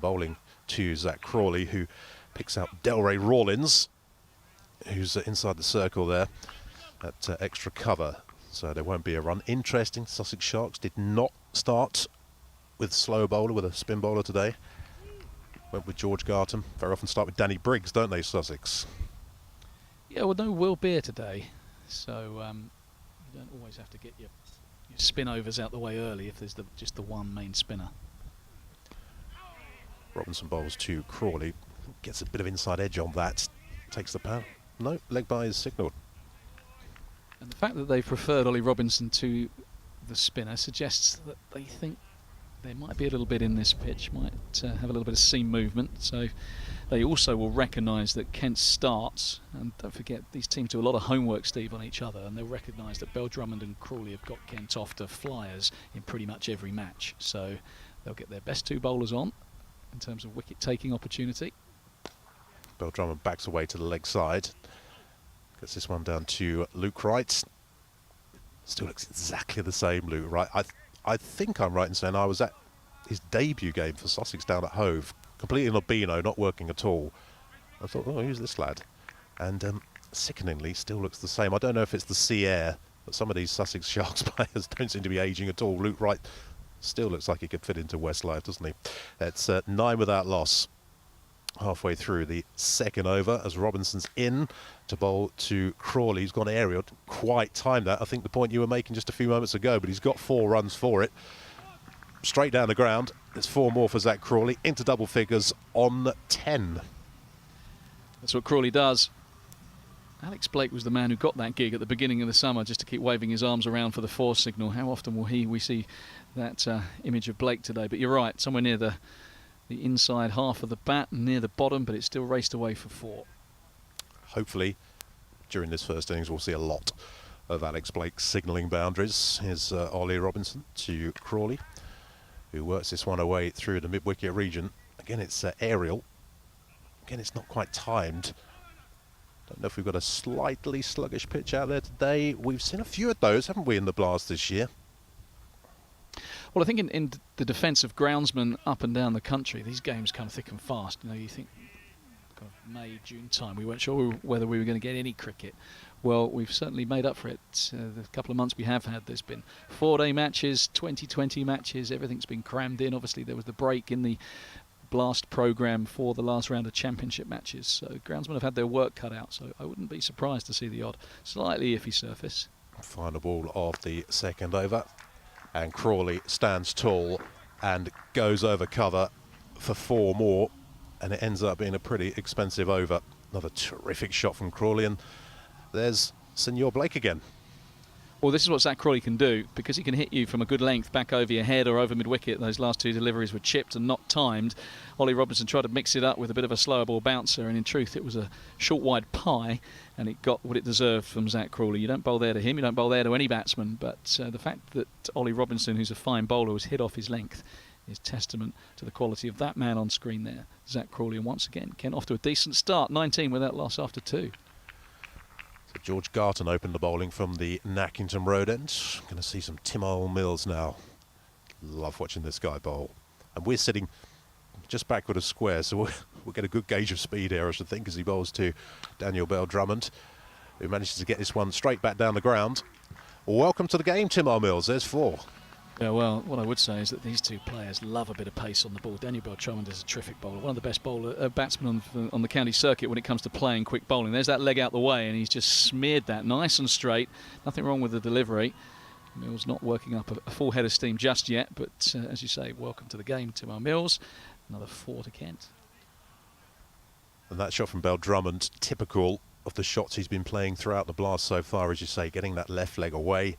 bowling to Zach Crawley, who picks out Delray Rawlins, who's inside the circle there at extra cover, so there won't be a run. Interesting, Sussex Sharks did not start with slow bowler, with a spin bowler today. Went with George Garton. Very often start with Danny Briggs, don't they, Sussex? Yeah, well, no Will Beer today, so you don't always have to get your spin overs out the way early if there's just the one main spinner. Robinson bowls to Crawley, gets a bit of inside edge on that, takes the power. No, leg by is signalled. And the fact that they've preferred Ollie Robinson to the spinner suggests that they think there might be a little bit in this pitch, might have a little bit of seam movement. So they also will recognise that Kent starts, and don't forget these teams do a lot of homework, Steve, on each other, and they'll recognise that Bell-Drummond and Crawley have got Kent off to flyers in pretty much every match. So they'll get their best 2 bowlers on in terms of wicket taking opportunity. Bell-Drummond backs away to the leg side. Gets this one down to Luke Wright. Still looks exactly the same, Luke Wright. I think I'm right in saying I was at his debut game for Sussex down at Hove, completely albino, not working at all. I thought, oh, who's this lad? And sickeningly, still looks the same. I don't know if it's the sea air, but some of these Sussex Sharks players don't seem to be ageing at all. Luke Wright still looks like he could fit into Westlife, doesn't he? It's 9 without loss. Halfway through the second over as Robinson's in to bowl to Crawley. He's gone aerial, quite timed that. I think the point you were making just a few moments ago, but he's got 4 runs for it. Straight down the ground. There's 4 more for Zach Crawley into double figures on 10. That's what Crawley does. Alex Blake was the man who got that gig at the beginning of the summer, just to keep waving his arms around for the 4 signal. How often will we see that image of Blake today? But you're right, somewhere near the inside half of the bat, near the bottom, but it's still raced away for 4. Hopefully, during this first innings, we'll see a lot of Alex Blake signalling boundaries. Here's Ollie Robinson to Crawley, who works this one away through the mid-wicket region. Again, it's aerial. Again, it's not quite timed. Don't know if we've got a slightly sluggish pitch out there today. We've seen a few of those, haven't we, in the Blast this year? Well, I think in the defence of groundsmen up and down the country, these games come thick and fast. You know, you think kind of May, June time, we weren't sure whether we were going to get any cricket. Well, we've certainly made up for it. The couple of months we have had, there's been 4-day matches, 2020 matches, everything's been crammed in. Obviously, there was the break in the Blast programme for the last round of championship matches. So groundsmen have had their work cut out, so I wouldn't be surprised to see the odd slightly iffy surface. Final ball of the second over. And Crawley stands tall and goes over cover for 4 more, and it ends up being a pretty expensive over. Another terrific shot from Crawley, and there's Senor Blake again. Well, this is what Zach Crawley can do, because he can hit you from a good length back over your head or over mid-wicket. Those last 2 deliveries were chipped and not timed. Ollie Robinson tried to mix it up with a bit of a slower ball bouncer, and in truth it was a short wide pie, and it got what it deserved from Zach Crawley. You don't bowl there to him, you don't bowl there to any batsman, but the fact that Ollie Robinson, who's a fine bowler, was hit off his length is testament to the quality of that man on screen there, Zach Crawley. And once again, Kent off to a decent start, 19 without loss after 2. So George Garton opened the bowling from the Nackington Road end. Going to see some Tim Mills now. Love watching this guy bowl. And we're sitting just backward of square, so we'll get a good gauge of speed here, I should think, as he bowls to Daniel Bell-Drummond, who manages to get this one straight back down the ground. Welcome to the game, Tim Mills. There's 4. Yeah, well, what I would say is that these 2 players love a bit of pace on the ball. Daniel Bell-Drummond is a terrific bowler, one of the best batsmen on the county circuit when it comes to playing quick bowling. There's that leg out the way, and he's just smeared that nice and straight. Nothing wrong with the delivery. Mills not working up a full head of steam just yet, but as you say, welcome to the game, Tim Mills. Another 4 to Kent. And that shot from Bell-Drummond, typical of the shots he's been playing throughout the blast so far, as you say, getting that left leg away.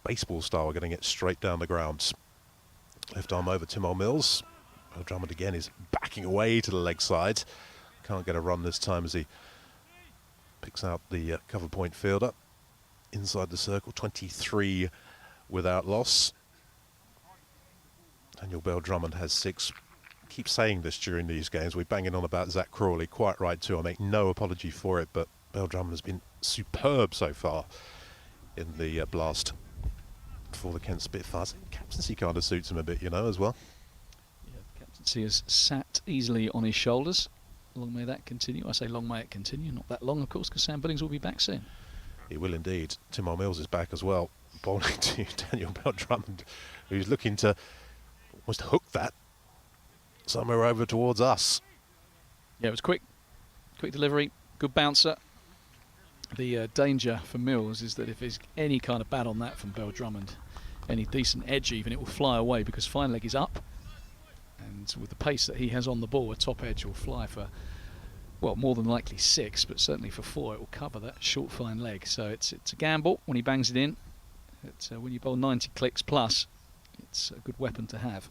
Baseball style, getting it straight down the ground. Left arm over Tim Mills. Bell-Drummond again is backing away to the leg side. Can't get a run this time as he picks out the cover point fielder. Inside the circle, 23 without loss. Daniel Bell-Drummond has 6. Keep saying this during these games. We're banging on about Zach Crawley, quite right too. I make no apology for it, but Bell-Drummond has been superb so far in the blast for the Kent Spitfires. Captaincy kind of suits him a bit, you know, as well. Yeah, the captaincy has sat easily on his shoulders. Long may that continue. I say long may it continue. Not that long, of course, because Sam Billings will be back soon. He will indeed. Tim Mills is back as well, bowling to Daniel Bell-Drummond, who's looking to almost hook that somewhere over towards us. Yeah, it was quick delivery, good bouncer. The danger for Mills is that if there's any kind of bat on that from Bell-Drummond, any decent edge even, it will fly away, because fine leg is up, and with the pace that he has on the ball, a top edge will fly for, well, more than likely 6, but certainly for 4 it will cover that short fine leg. So it's a gamble when he bangs it in. When you bowl 90 clicks plus, it's a good weapon to have.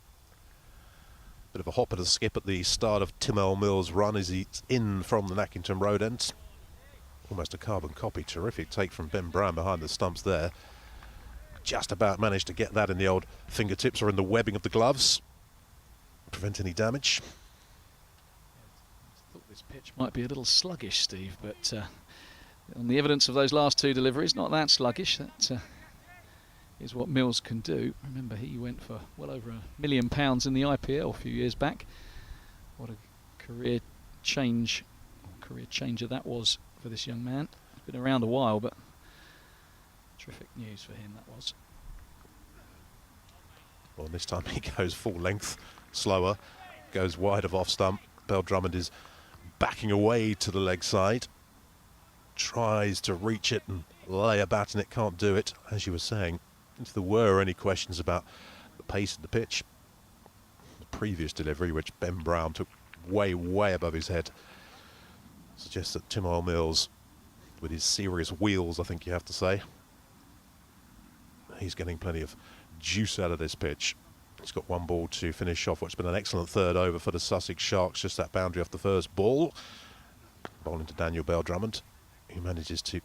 Bit of a hop and a skip at the start of Tim Mills' run as he's in from the Nackington Road end. Almost a carbon copy. Terrific take from Ben Brown behind the stumps there. Just about managed to get that in the old fingertips or in the webbing of the gloves. Prevent any damage. I thought this pitch might be a little sluggish, Steve, but on the evidence of those last 2 deliveries, not that sluggish. That is what Mills can do. Remember, he went for well over £1 million in the IPL a few years back. What a career changer that was for this young man. He's been around a while, but terrific news for him that was. Well, this time he goes full length, slower, goes wide of off stump. Bell-Drummond is backing away to the leg side, tries to reach it and lay a bat, and it can't do it. As you were saying, if there were any questions about the pace of the pitch, the previous delivery, which Ben Brown took way above his head, suggests that Tim Mills, with his serious wheels, I think you have to say, he's getting plenty of juice out of this pitch. He's got 1 ball to finish off what's been an excellent 3rd over for the Sussex Sharks, just that boundary off the first ball. Bowling to Daniel Bell-Drummond, who manages to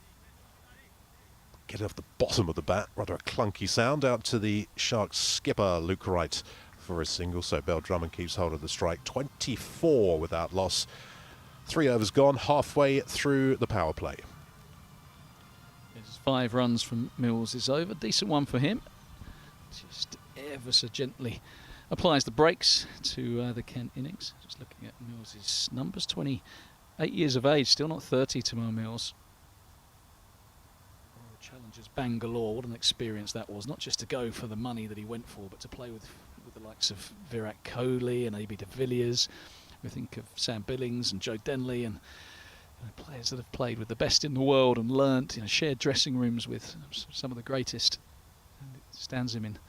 get it off the bottom of the bat, rather a clunky sound, out to the Sharks skipper Luke Wright for a single. So Bell-Drummond keeps hold of the strike. 24 without loss. 3 overs gone, halfway through the power play. There's 5 runs from Mills is over. Decent one for him. Just ever so gently applies the brakes to the Kent innings. Just looking at Mills' numbers, 28 years of age, still not 30 to Mills. Royal Challengers Bangalore, what an experience that was. Not just to go for the money that he went for, but to play with the likes of Virat Kohli and A.B. de Villiers. We think of Sam Billings and Joe Denley, and players that have played with the best in the world and learnt, shared dressing rooms with some of the greatest. And stands him in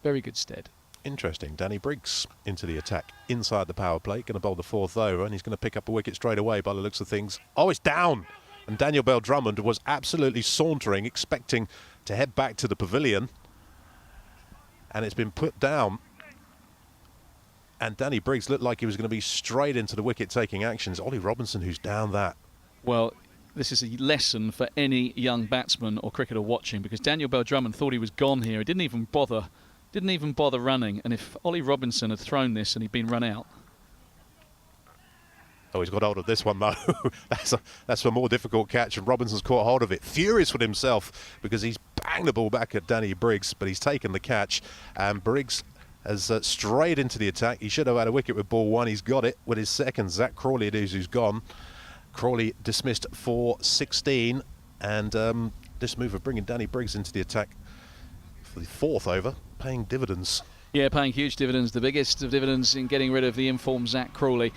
very good stead. Interesting. Danny Briggs into the attack inside the power play. Going to bowl the 4th over, and he's going to pick up a wicket straight away by the looks of things. Oh, it's down! And Daniel Bell-Drummond was absolutely sauntering, expecting to head back to the pavilion. And it's been put down. And Danny Briggs looked like he was going to be straight into the wicket-taking actions. Ollie Robinson, who's down that. Well, this is a lesson for any young batsman or cricketer watching, because Daniel Bell-Drummond thought he was gone here. He didn't even bother running. And if Ollie Robinson had thrown this and he'd been run out. Oh, he's got hold of this one, though. That's a more difficult catch, and Robinson's caught hold of it. Furious with himself because he's banged the ball back at Danny Briggs, but he's taken the catch. And Briggs has strayed into the attack. He should have had a wicket with ball 1. He's got it with his second. Zach Crawley it is who's gone. Crawley dismissed for 16. And this move of bringing Danny Briggs into the attack for the 4th over, paying dividends. Yeah, paying huge dividends. The biggest of dividends in getting rid of the informed Zach Crawley.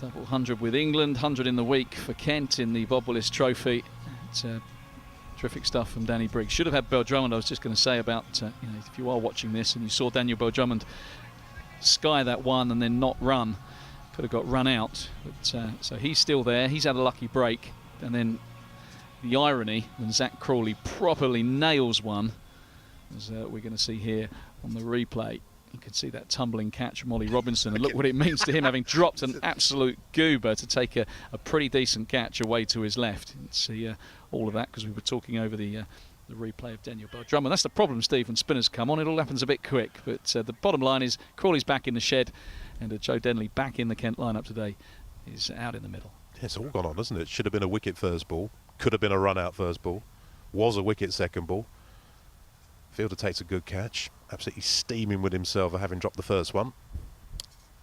Double 100 with England, 100 in the week for Kent in the Bob Willis Trophy. It's terrific stuff from Danny Briggs. Should have had Bell-Drummond. I was just going to say about, if you are watching this and you saw Daniel Bell-Drummond sky that one and then not run, could have got run out. But so he's still there. He's had a lucky break. And then the irony, when Zach Crawley properly nails one, as we're going to see here on the replay. You can see that tumbling catch from Ollie Robinson, and look what it means to him, having dropped an absolute goober, to take a pretty decent catch away to his left. You can see all of that because we were talking over the replay of Daniel Bell-Drummond. That's the problem, Steve, when spinners come on. It all happens a bit quick, but the bottom line is Crawley's back in the shed, and Joe Denley back in the Kent lineup today is out in the middle. Yeah, it's all gone on, hasn't it? Should have been a wicket first ball, could have been a run out first ball, was a wicket second ball. Fielder takes a good catch, absolutely steaming with himself for having dropped the first one.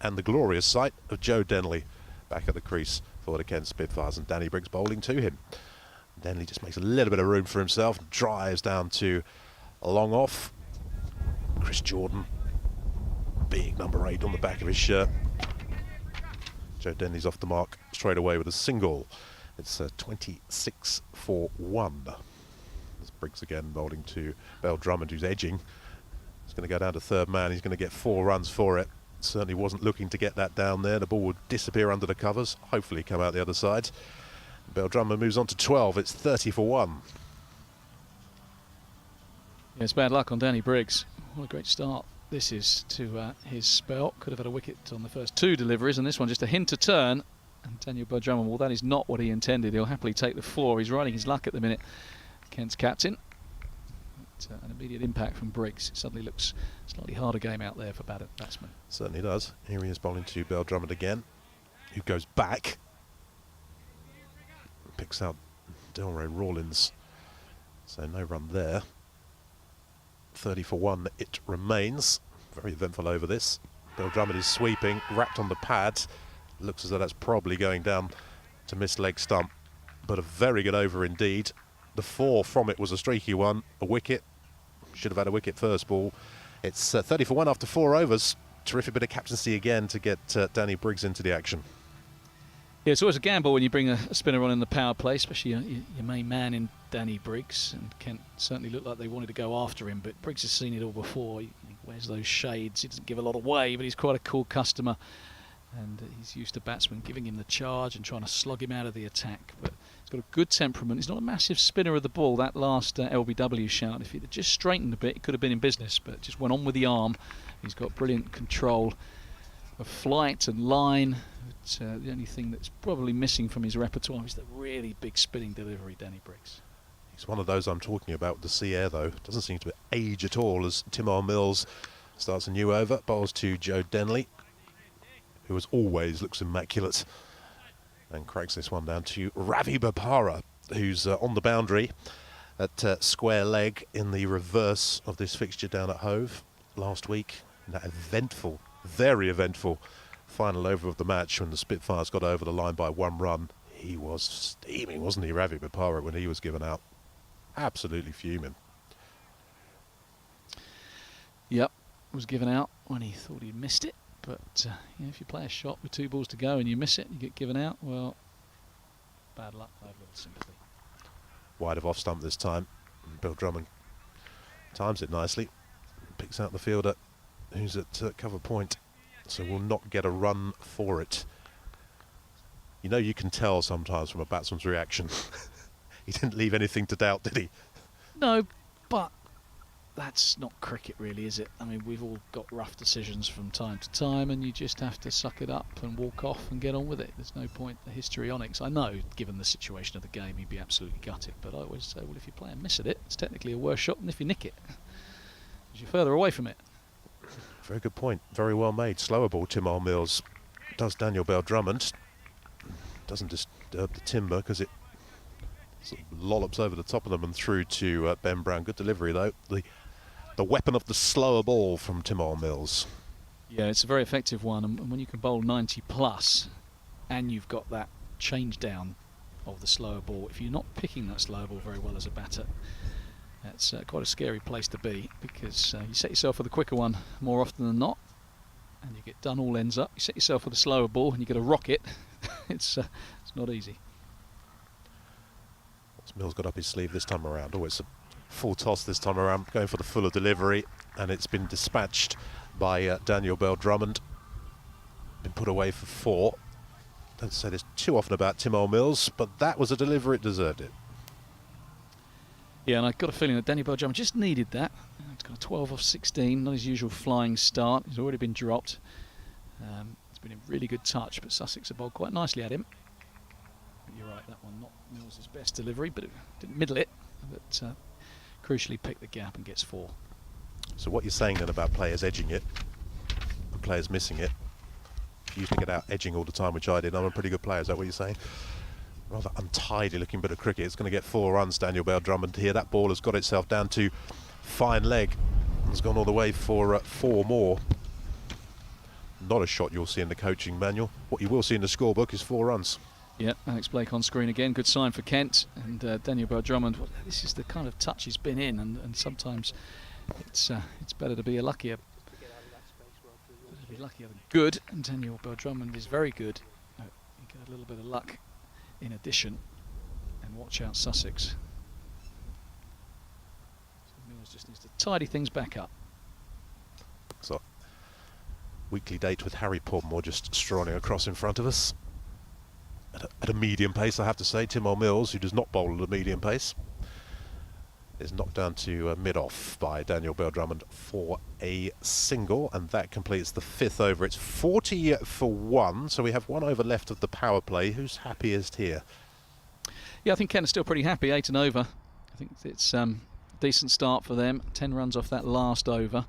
And the glorious sight of Joe Denley back at the crease for the Kent Spitfires, and Danny Briggs bowling to him. Denley just makes a little bit of room for himself, drives down to a long off. Chris Jordan, big number 8 on the back of his shirt. Joe Denley's off the mark straight away with a single. It's 26 for 1. Briggs again bowling to Bell-Drummond, who's edging. He's going to go down to 3rd man. He's going to get 4 runs for it. Certainly wasn't looking to get that down there. The ball would disappear under the covers, hopefully come out the other side. Bell-Drummond moves on to 12. It's 30 for 1. Yeah, it's bad luck on Danny Briggs. What a great start this is to his spell. Could have had a wicket on the first 2 deliveries, and this one just a hint to turn. And Daniel Bell-Drummond, well, that is not what he intended. He'll happily take the 4. He's riding his luck at the minute. Kent's captain. But, an immediate impact from Briggs. It suddenly looks a slightly harder game out there for batsmen. Certainly does. Here he is bowling to Bell-Drummond again, who goes back. Picks out Delray Rawlins. So no run there. 30 for 1 it remains. Very eventful over this. Bell-Drummond is sweeping, wrapped on the pad. Looks as though that's probably going down to miss leg stump. But a very good over indeed. The 4 from it was a streaky one, a wicket. Should have had a wicket first ball. It's 30 for 1 after 4 overs. Terrific bit of captaincy again to get Danny Briggs into the action. Yeah, it's always a gamble when you bring a spinner on in the power play, especially your main man in Danny Briggs. And Kent certainly looked like they wanted to go after him, but Briggs has seen it all before. He wears those shades. He doesn't give a lot away, but he's quite a cool customer. And he's used to batsmen giving him the charge and trying to slog him out of the attack. But he's got a good temperament. He's not a massive spinner of the ball. That last LBW shout, if he'd just straightened a bit, it could have been in business, but just went on with the arm. He's got brilliant control of flight and line. But, the only thing that's probably missing from his repertoire is the really big spinning delivery, Danny Briggs. He's one of those I'm talking about with the sea air, though. Doesn't seem to age at all as Timor Mills starts a new over. Bowls to Joe Denley, who as always looks immaculate, and cracks this one down to Ravi Bopara, who's on the boundary at square leg in the reverse of this fixture down at Hove last week. In that eventful, very eventful final over of the match when the Spitfires got over the line by 1 run. He was steaming, wasn't he, Ravi Bopara, when he was given out? Absolutely fuming. Yep, was given out when he thought he'd missed it. But if you play a shot with 2 balls to go and you miss it, you get given out, well, bad luck. I have little sympathy. Wide of off stump this time. Bell-Drummond Times it nicely. Picks out the fielder who's at cover point, so will not get a run for it. You know, you can tell sometimes from a batsman's reaction. He didn't leave anything to doubt, did he? No, but that's not cricket really, is it? I mean, we've all got rough decisions from time to time, and you just have to suck it up and walk off and get on with it. There's no point in the histrionics. I know, given the situation of the game, he'd be absolutely gutted, but I always say, well, if you play and miss at it, it's technically a worse shot than if you nick it, because you're further away from it. Very good point. Very well made. Slower ball, Timor Mills. Does Daniel Bell Drummond. Doesn't disturb the timber because it sort of lollops over the top of them and through to Ben Brown. Good delivery though. The weapon of the slower ball from Timor Mills. Yeah, it's a very effective one, and when you can bowl 90 plus and you've got that change down of the slower ball, if you're not picking that slower ball very well as a batter, that's quite a scary place to be, because you set yourself for the quicker one more often than not and you get done all ends up. You set yourself for the slower ball and you get a rocket. It's not easy. What's Mills got up his sleeve this time around? Oh, it's a full toss this time around, going for the fuller delivery, and it's been dispatched by Daniel Bell Drummond. Been put away for 4. Don't say this too often about Timor Mills, but that was a delivery, it deserved it. Yeah, and I've got a feeling that Daniel Bell Drummond just needed that. He's got a 12 off 16, not his usual flying start. He's already been dropped. It's been a really good touch, but Sussex have bowled quite nicely at him. But you're right, that one not Mills' best delivery, but it didn't middle it, but crucially picked the gap and gets 4. So what you're saying then about players edging it and players missing it, if you used to get out edging all the time, which I did, I'm a pretty good player, is that what you're saying? Rather untidy looking bit of cricket. It's going to get 4 runs, Daniel Bell Drummond here. That ball has got itself down to fine leg. Has gone all the way for 4 more. Not a shot you'll see in the coaching manual. What you will see in the scorebook is 4 runs. Yeah, Alex Blake on screen again. Good sign for Kent. And Daniel Bell Drummond, well, this is the kind of touch he's been in, and sometimes it's better to be luckier than good. And Daniel Bell Drummond is very good. You get a little bit of luck in addition, and watch out Sussex. So Mills just needs to tidy things back up. So, weekly date with Harry Podmore just strolling across in front of us. At a medium pace, I have to say. Timor Mills, who does not bowl at a medium pace, is knocked down to mid-off by Daniel Bell Drummond for a single, and that completes the 5th over. It's 40 for 1, so we have 1 over left of the power play. Who's happiest here? Yeah, I think Kent is still pretty happy, 8 and over. I think it's a decent start for them. 10 runs off that last over.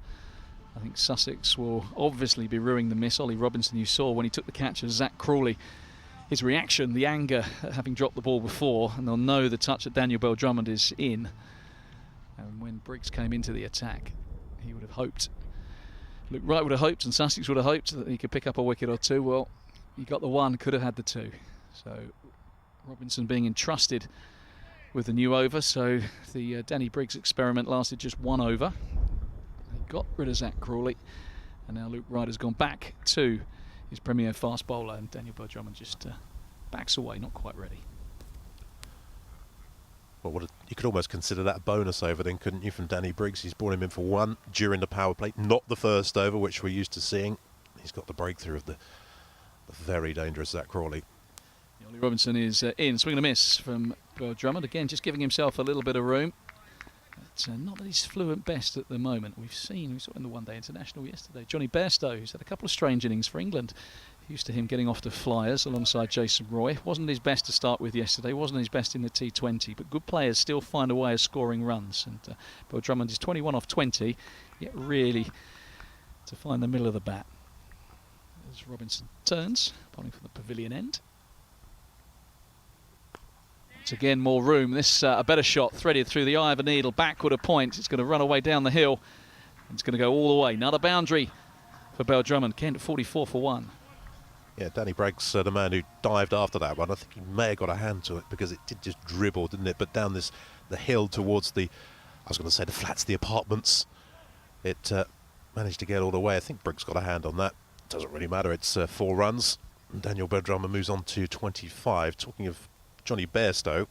I think Sussex will obviously be ruining the miss. Ollie Robinson, you saw when he took the catch of Zach Crawley, his reaction, the anger at having dropped the ball before, and they'll know the touch that Daniel Bell Drummond is in. And when Briggs came into the attack, he would have hoped, Luke Wright would have hoped, and Sussex would have hoped that he could pick up a wicket or 2. Well, he got the 1, could have had the 2. So Robinson being entrusted with the new over. So the Danny Briggs experiment lasted just 1 over. He got rid of Zach Crawley, and now Luke Wright has gone back to his premier fast bowler, and Daniel Bell Drummond just backs away, not quite ready. Well, you could almost consider that a bonus over then, couldn't you, from Danny Briggs? He's brought him in for 1 during the power play, not the first over, which we're used to seeing. He's got the breakthrough of the very dangerous Zach Crawley. Ollie Robinson is in, swing and a miss from Bell Drummond. Again, just giving himself a little bit of room. It's not that he's fluent best at the moment. We saw in the One Day International yesterday, Johnny Bairstow, who's had a couple of strange innings for England. Used to him getting off to flyers alongside Jason Roy. Wasn't his best to start with yesterday, wasn't his best in the T20, but good players still find a way of scoring runs. And Bell Drummond is 21 off 20, yet really to find the middle of the bat. As Robinson turns, bowling from the pavilion end. Once again, more room. This a better shot, threaded through the eye of a needle, backward a point. It's going to run away down the hill. It's going to go all the way. Another boundary for Bell Drummond. Kent 44 for 1. Yeah, Danny Briggs, the man who dived after that one, I think he may have got a hand to it because it did just dribble, didn't it? But down the hill towards the flats, the apartments, it managed to get all the way. I think Briggs got a hand on that. Doesn't really matter. It's 4 runs. And Daniel Bell Drummond moves on to 25. Talking of Johnny Bairstow,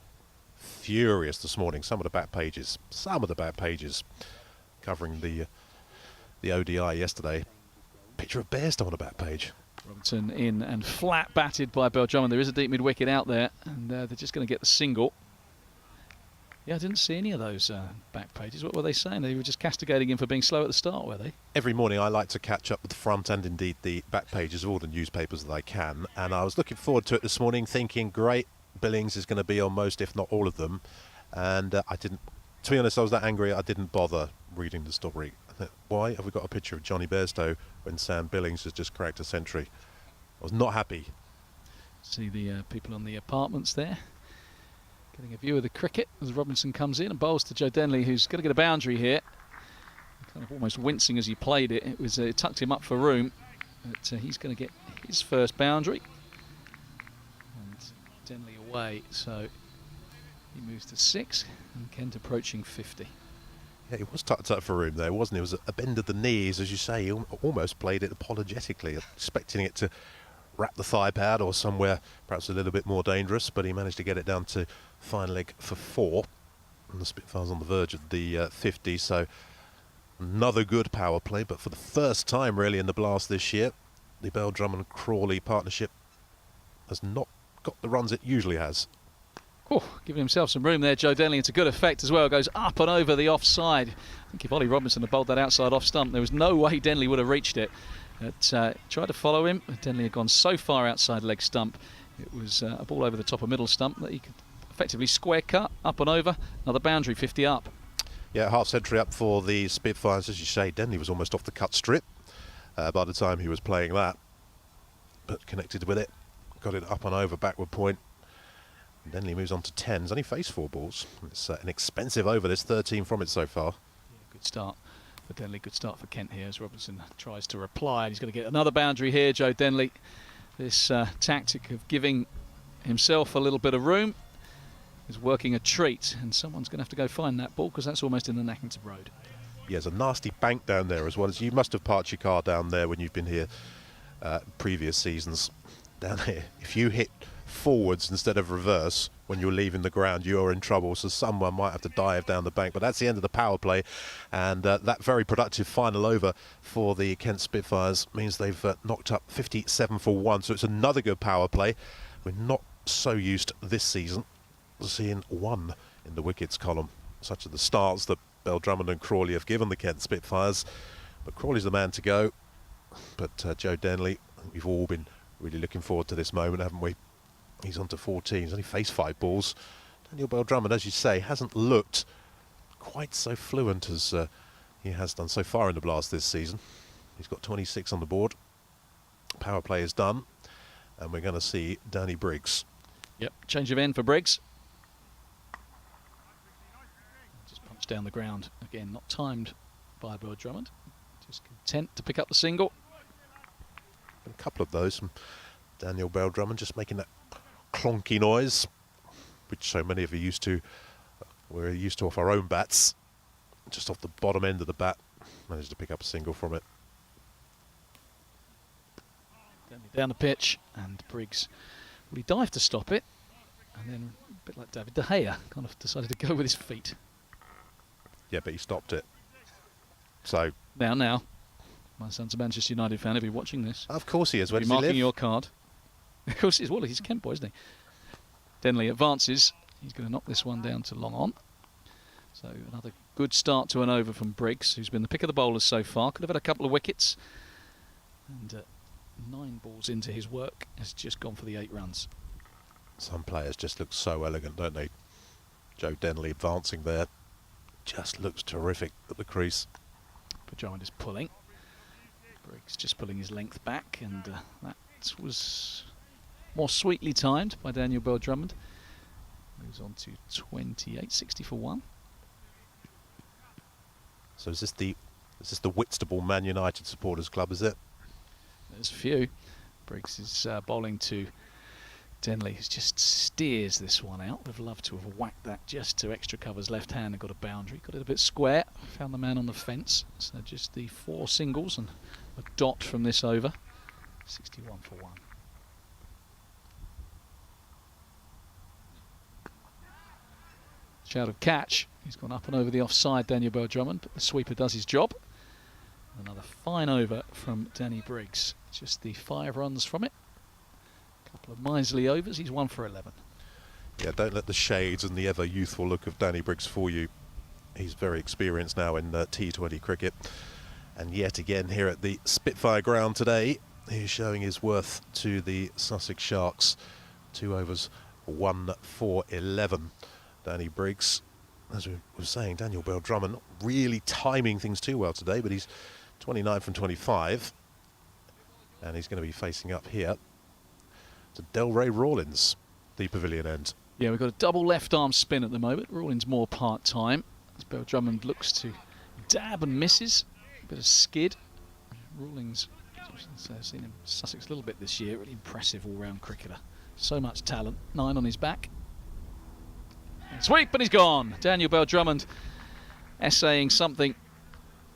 furious this morning. Some of the back pages covering the ODI yesterday. Picture of Bairstow on the back page. Robinson in and flat batted by Belldrummond. There is a deep mid wicket out there, and they're just going to get the single. Yeah, I didn't see any of those back pages. What were they saying? They were just castigating him for being slow at the start, were they? Every morning I like to catch up with the front and indeed the back pages of all the newspapers that I can, and I was looking forward to it this morning, thinking great, Billings is going to be on most if not all of them, and I didn't, to be honest, I was that angry I didn't bother reading the story. I thought, why have we got a picture of Johnny Bairstow when Sam Billings has just cracked a century? I was not happy. See the people on the apartments there getting a view of the cricket as Robinson comes in and bowls to Joe Denley, who's going to get a boundary here. Kind of almost wincing as he played it. It tucked him up for room, but he's going to get his first boundary. And Denley away, so he moves to 6, and Kent approaching 50. Yeah, he was tucked up for room there, wasn't he? It was a bend of the knees, as you say. He almost played it apologetically, expecting it to wrap the thigh pad or somewhere perhaps a little bit more dangerous, but he managed to get it down to fine leg for 4, and the Spitfires on the verge of the 50, so another good power play. But for the first time really in the Blast this year, the Belldrummond-Crawley partnership has not got the runs it usually has. Oh, giving himself some room there, Joe Denley. It's a good effect as well. Goes up and over the offside. I think if Ollie Robinson had bowled that outside off stump, there was no way Denley would have reached it. Tried to follow him. Denley had gone so far outside leg stump. It was a ball over the top of middle stump that he could effectively square cut, up and over. Another boundary, 50 up. Yeah, half century up for the Spitfires. As you say, Denley was almost off the cut strip by the time he was playing that. But connected with it, got it up and over, backward point. Denley moves on to 10. He's only faced 4 balls. It's an expensive over, this 13 from it so far. Yeah, good start for Denley, good start for Kent here as Robinson tries to reply. He's going to get another boundary here, Joe Denley. This tactic of giving himself a little bit of room is working a treat, and someone's going to have to go find that ball because that's almost in the Nackington Road. Yeah, there's a nasty bank down there as well. As you must have parked your car down there when you've been here previous seasons. Down here, if you hit forwards instead of reverse when you're leaving the ground, you're in trouble, so someone might have to dive down the bank. But that's the end of the power play, and that very productive final over for the Kent Spitfires means they've knocked up 57 for 1, so it's another good power play. We're not so used this season to seeing 1 in the wickets column. Such are the starts that Belldrummond and Crawley have given the Kent Spitfires, but Crawley's the man to go. But Joe Denley, we've all been really looking forward to this moment, haven't we? He's on to 14. He's only faced 5 balls. Daniel Belldrummond, as you say, hasn't looked quite so fluent as he has done so far in the Blast this season. He's got 26 on the board. Power play is done, and we're going to see Danny Briggs. Yep, change of end for Briggs. Just punched down the ground again, not timed by Belldrummond. Just content to pick up the single. A couple of those from Daniel Belldrummond, just making that clonky noise, which so many of you used to. We're used to off our own bats. Just off the bottom end of the bat, managed to pick up a single from it. Down the pitch, and Briggs, well, he dived to stop it, and then a bit like David De Gea, kind of decided to go with his feet. Yeah, but he stopped it. So now. My son's a Manchester United fan. If you're watching this, of course he is. Where does he marking live? your card. Of course he is. Well, he's a Kent boy, isn't he? Denley advances. He's going to knock this one down to long on. So another good start to an over from Briggs, who's been the pick of the bowlers so far. Could have had a couple of wickets. And 9 balls into his work, has just gone for the 8 runs. Some players just look so elegant, don't they? Joe Denley advancing there. Just looks terrific at the crease. Belldrummond is pulling. Briggs just pulling his length back, and that was more sweetly timed by Daniel Belldrummond. Moves on to 28, 60 for 1. So is this the Whitstable Man United supporters club, is it? There's a few. Briggs is bowling to Denley, who just steers this one out. Would have loved to have whacked that just to extra covers left hand and got a boundary. Got it a bit square. Found the man on the fence. So just the 4 singles and a dot from this over. 61 for 1. Pitch out of catch. He's gone up and over the offside, Daniel Bell-Drummond, but the sweeper does his job. Another fine over from Danny Briggs. Just the 5 runs from it. A couple of miserly overs. He's 1 for 11. Yeah, don't let the shades and the ever youthful look of Danny Briggs fool you. He's very experienced now in T20 cricket. And yet again here at the Spitfire ground today, he's showing his worth to the Sussex Sharks. 2 overs, 1 for 11. Danny Briggs, as we were saying, Daniel Bell-Drummond, not really timing things too well today, but he's 29 from 25. And he's going to be facing up here to Delray Rawlins, the pavilion end. Yeah, we've got a double left arm spin at the moment. Rawlins more part-time. As Bell-Drummond looks to dab and misses. A bit of skid. Rawlins, I've seen him Sussex a little bit this year. Really impressive all-round cricketer. So much talent. 9 on his back. Sweep, and he's gone. Daniel Bell-Drummond essaying something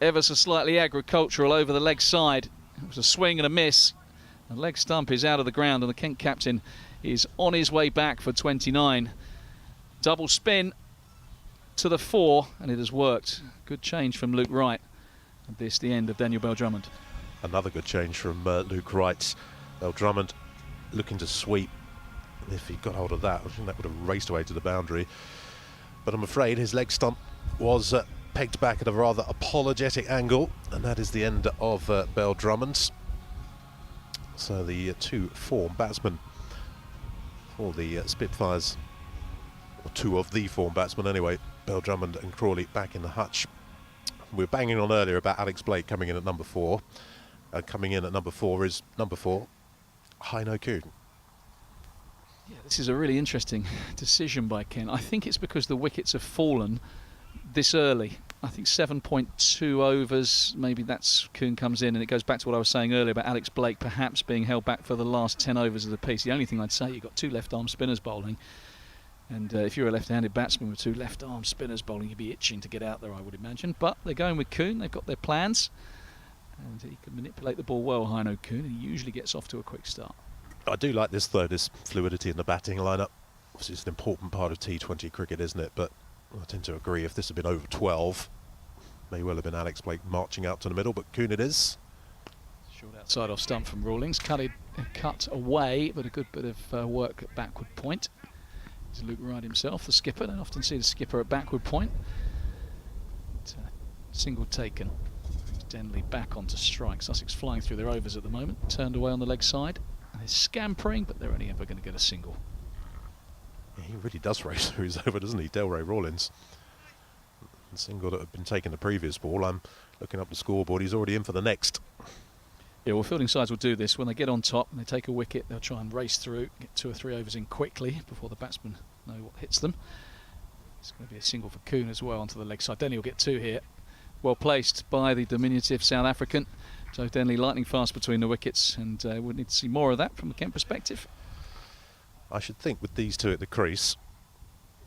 ever so slightly agricultural over the leg side. It was a swing and a miss. The leg stump is out of the ground, and the Kent captain is on his way back for 29. Double spin to the 4, and it has worked. Good change from Luke Wright. And this the end of Daniel Bell-Drummond. Another good change from Luke Wright. Bell-Drummond looking to sweep. If he got hold of that, I think that would have raced away to the boundary. But I'm afraid his leg stump was pegged back at a rather apologetic angle, and that is the end of Bell-Drummond. So the 2 form batsmen for the Spitfires, or 2 of the form batsmen anyway, Bell-Drummond and Crawley back in the hutch. We were banging on earlier about Alex Blake coming in at number 4. Coming in at number 4 is number 4, Heino Kuhn. Yeah, this is a really interesting decision by Ken. I think it's because the wickets have fallen this early. I think 7.2 overs, maybe that's Kuhn comes in, and it goes back to what I was saying earlier about Alex Blake perhaps being held back for the last 10 overs of the piece. The only thing I'd say, you've got 2 left-arm spinners bowling, and if you're a left-handed batsman with 2 left-arm spinners bowling, you'd be itching to get out there, I would imagine. But they're going with Kuhn, they've got their plans, and he can manipulate the ball well, Heino Kuhn, and he usually gets off to a quick start. I do like this though, this fluidity in the batting lineup. Obviously it's an important part of T20 cricket, isn't it? But I tend to agree, if this had been over 12, may well have been Alex Blake marching out to the middle, but Kuhn it is. Short outside off stump from Rawlings, cut away, but a good bit of work at backward point. It's Luke Wright himself, the skipper. I don't often see the skipper at backward point. But, single taken. Denley back onto strike. Sussex flying through their overs at the moment, turned away on the leg side. And they're scampering, but they're only ever going to get a single. Yeah, he really does race through his over, doesn't he, Delray Rawlins? The single that had been taken the previous ball, I'm looking up the scoreboard, he's already in for the next. Yeah, well, fielding sides will do this. When they get on top and they take a wicket, they'll try and race through, get 2 or 3 overs in quickly before the batsmen know what hits them. It's going to be a single for Kuhn as well onto the leg side. Denley will get 2 here. Well placed by the diminutive South African. Joe Denley lightning fast between the wickets, and we'll need to see more of that from the Kent perspective. I should think with these 2 at the crease,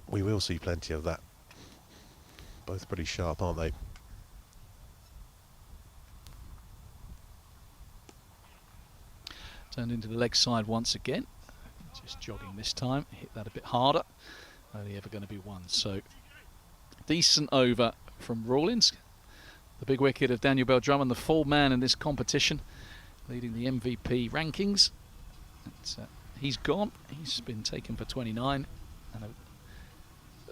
we will see plenty of that. Both pretty sharp, aren't they? Turned into the leg side once again. Just jogging this time. Hit that a bit harder. Only ever going to be 1. So decent over from Rawlins. The big wicket of Daniel Bell-Drummond, the full man in this competition, leading the MVP rankings. He's gone. He's been taken for 29. And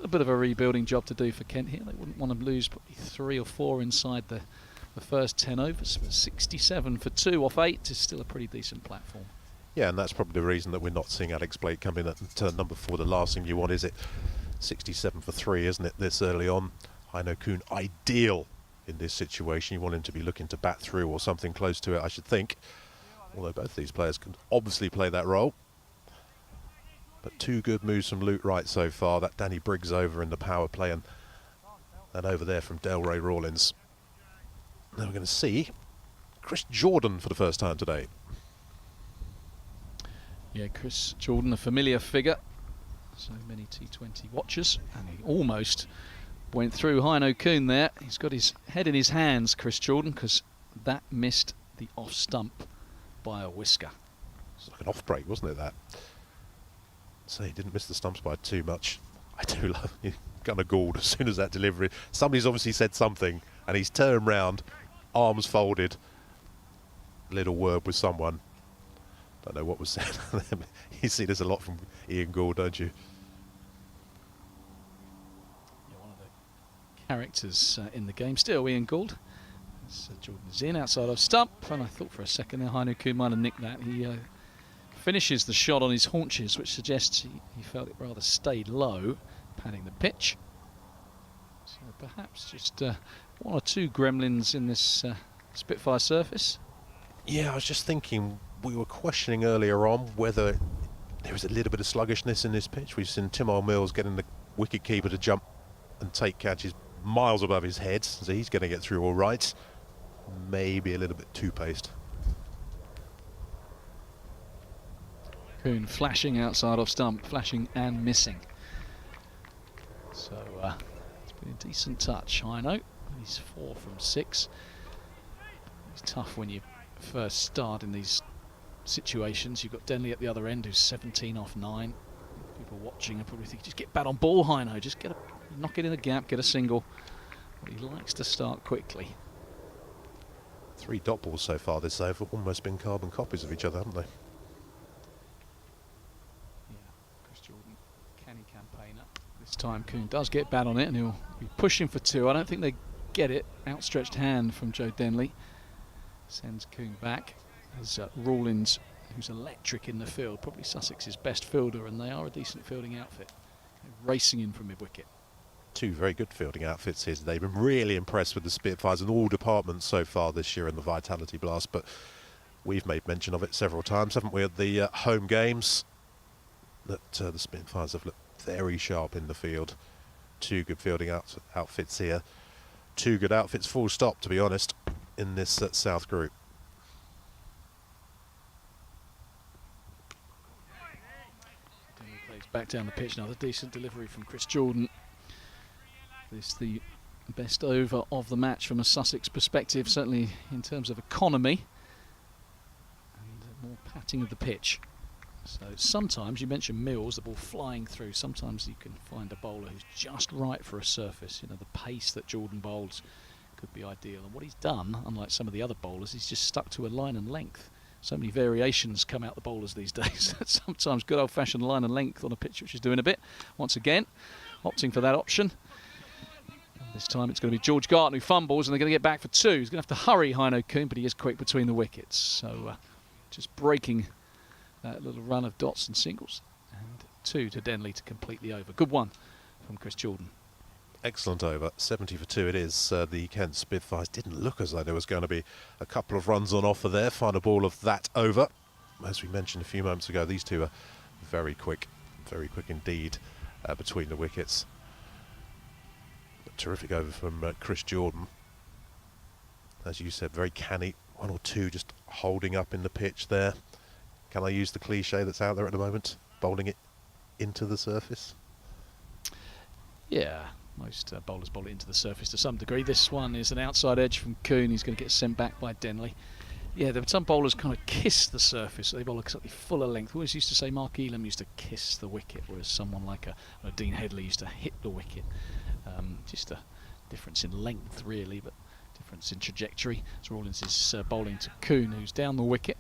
a bit of a rebuilding job to do for Kent here. They wouldn't want to lose probably 3 or 4 inside the first 10 overs. But 67 for 2 off 8 is still a pretty decent platform. Yeah, and that's probably the reason that we're not seeing Alex Blake come in at number 4. The last thing you want, is it? 67 for 3, isn't it, this early on? Heino Kuhn, ideal in this situation. You want him to be looking to bat through or something close to it, I should think. Although both these players can obviously play that role. But 2 good moves from Luke Wright so far. That Danny Briggs over in the power play, and that over there from Delray Rawlins. Now we're going to see Chris Jordan for the first time today. Yeah, Chris Jordan, a familiar figure. So many T20 watchers, and he almost went through Heino Kuhn there. He's got his head in his hands, Chris Jordan, because that missed the off stump by a whisker. It's like an off break, wasn't it, that? So he didn't miss the stumps by too much. I do love, you kind of galled as soon as that delivery. Somebody's obviously said something, and he's turned round, arms folded, little word with someone. Don't know what was said. You see this a lot from Ian Gould, don't you? Yeah, one of the characters in the game still, Ian Gould. Jordan's in outside of stump, and I thought for a second there Heino Kuhn might have nicked that. He finishes the shot on his haunches, which suggests he felt it rather stayed low, padding the pitch. So perhaps just one or two gremlins in this Spitfire surface. Yeah, I was just thinking, we were questioning earlier on whether there was a little bit of sluggishness in this pitch. We've seen Tim O'Mills getting the wicket-keeper to jump and take catches miles above his head, so he's going to get through all right. Maybe a little bit too paced. Kuhn flashing outside off stump, flashing and missing. So it's been a decent touch, Heino. He's 4 from 6. It's tough when you first start in these situations. You've got Denley at the other end who's 17 off 9. People watching are probably thinking, just get bat on ball, Heino. Just knock it in the gap, get a single. But he likes to start quickly. 3 dot balls so far this over, almost been carbon copies of each other, haven't they? Yeah, Chris Jordan, canny campaigner. This time Kuhn does get bat on it, and he'll be pushing for 2. I don't think they get it. Outstretched hand from Joe Denley sends Kuhn back. There's Rawlins, who's electric in the field, probably Sussex's best fielder, and they are a decent fielding outfit. They're racing in from mid-wicket. 2 very good fielding outfits here today. Been really impressed with the Spitfires in all departments so far this year in the Vitality Blast, but we've made mention of it several times, haven't we, at the home games, that the Spitfires have looked very sharp in the field. 2 good fielding outfits here. 2 good outfits, full stop, to be honest, in this South group. Denley plays back down the pitch. Another decent delivery from Chris Jordan. This the best over of the match from a Sussex perspective, certainly in terms of economy and more patting of the pitch. So sometimes, you mentioned Mills, the ball flying through, sometimes you can find a bowler who's just right for a surface. You know, the pace that Jordan bowls could be ideal, and what he's done, unlike some of the other bowlers, he's just stuck to a line and length. So many variations come out the bowlers these days. Sometimes good old-fashioned line and length on a pitch which is doing a bit. Once again, opting for that option. This time it's going to be George Garton who fumbles, and they're going to get back for 2. He's going to have to hurry, Heino Kuhn, but he is quick between the wickets. So just breaking that little run of dots and singles. And 2 to Denley to complete the over. Good one from Chris Jordan. Excellent over. 70 for 2 it is. The Kent Spitfires didn't look as though there was going to be a couple of runs on offer there. Final ball of that over. As we mentioned a few moments ago, these 2 are very quick indeed between the wickets. Terrific over from Chris Jordan. As you said, very canny. 1 or 2 just holding up in the pitch there. Can I use the cliche that's out there at the moment? Bowling it into the surface? Yeah, most bowlers bowl it into the surface to some degree. This one is an outside edge from Kuhn. He's going to get sent back by Denley. Yeah, there were some bowlers kind of kiss the surface. They bowl a slightly fuller length. We always used to say Mark Elam used to kiss the wicket, whereas someone like a Dean Headley used to hit the wicket. Just a difference in length, really, but difference in trajectory. So Rawlins is bowling to Kuhn, who's down the wicket.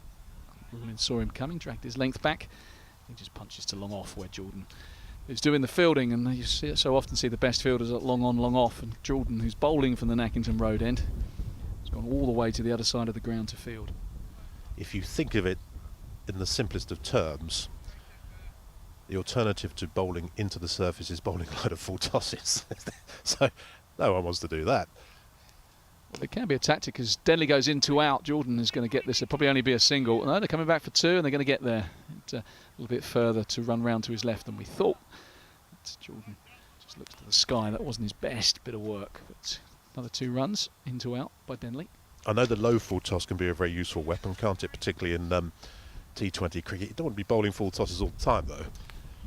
Rawlins saw him coming, dragged his length back. He just punches to long off, where Jordan is doing the fielding, and you so often see the best fielders at long on, long off, and Jordan, who's bowling from the Nackington Road end, has gone all the way to the other side of the ground to field. If you think of it in the simplest of terms, the alternative to bowling into the surface is bowling a load of full tosses. So no one wants to do that. Well, it can be a tactic, as Denley goes in to out. Jordan is going to get this. It'll probably only be a single. No, they're coming back for 2, and they're going to get there. A little bit further to run round to his left than we thought. But Jordan just looks to the sky. That wasn't his best bit of work. But another 2 runs in to out by Denley. I know the low full toss can be a very useful weapon, can't it? Particularly in T20 cricket. You don't want to be bowling full tosses all the time, though.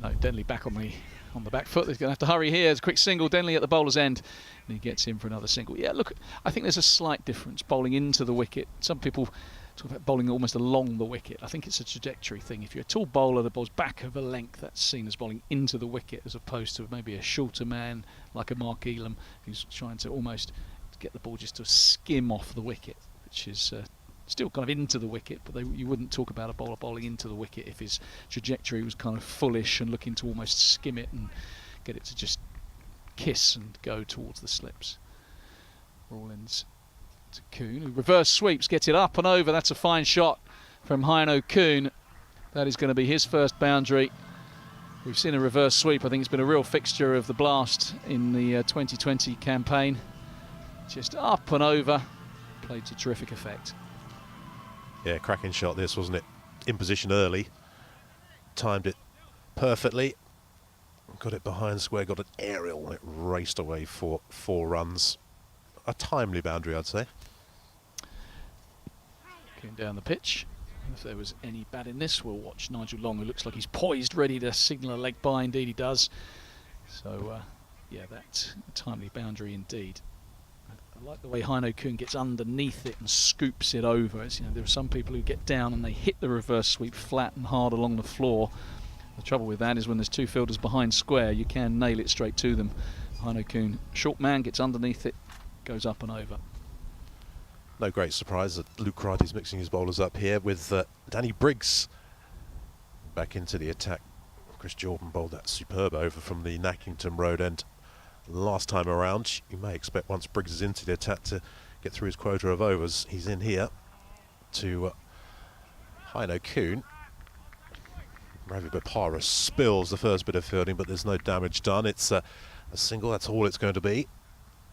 No, Denley back on the back foot. He's going to have to hurry here. It's a quick single. Denley at the bowler's end, and he gets in for another single. Yeah, look, I think there's a slight difference bowling into the wicket. Some people talk about bowling almost along the wicket. I think it's a trajectory thing. If you're a tall bowler, the ball's back of a length, that's seen as bowling into the wicket, as opposed to maybe a shorter man like a Mark Elam who's trying to almost get the ball just to skim off the wicket, which is still kind of into the wicket, but you wouldn't talk about a bowler bowling into the wicket if his trajectory was kind of fullish and looking to almost skim it and get it to just kiss and go towards the slips. Rawlins to Kuhn, who reverse sweeps, gets it up and over. That's a fine shot from Heino Kuhn. That is going to be his first boundary. We've seen a reverse sweep. I think it's been a real fixture of the Blast in the 2020 campaign. Just up and over, played to terrific effect. Yeah, cracking shot this, wasn't it? In position early, timed it perfectly, got it behind square, got an aerial, and it raced away for 4 runs. A timely boundary, I'd say. Going down the pitch. If there was any bat in this, we'll watch Nigel Long, who looks like he's poised, ready to signal a leg by. Indeed he does. So, yeah, that's a timely boundary indeed. I like the way Heino Kuhn gets underneath it and scoops it over. It's, you know, there are some people who get down and they hit the reverse sweep flat and hard along the floor. The trouble with that is when there's 2 fielders behind square, you can nail it straight to them. Heino Kuhn, short man, gets underneath it, goes up and over. No great surprise that Luke Crichton's mixing his bowlers up here with Danny Briggs back into the attack. Chris Jordan bowled that superb over from the Nackington Road end last time around. You may expect once Briggs is into the attack to get through his quota of overs. He's in here to Heino Kuhn. Ravi Bopara spills the first bit of fielding, but there's no damage done. It's a single, that's all it's going to be.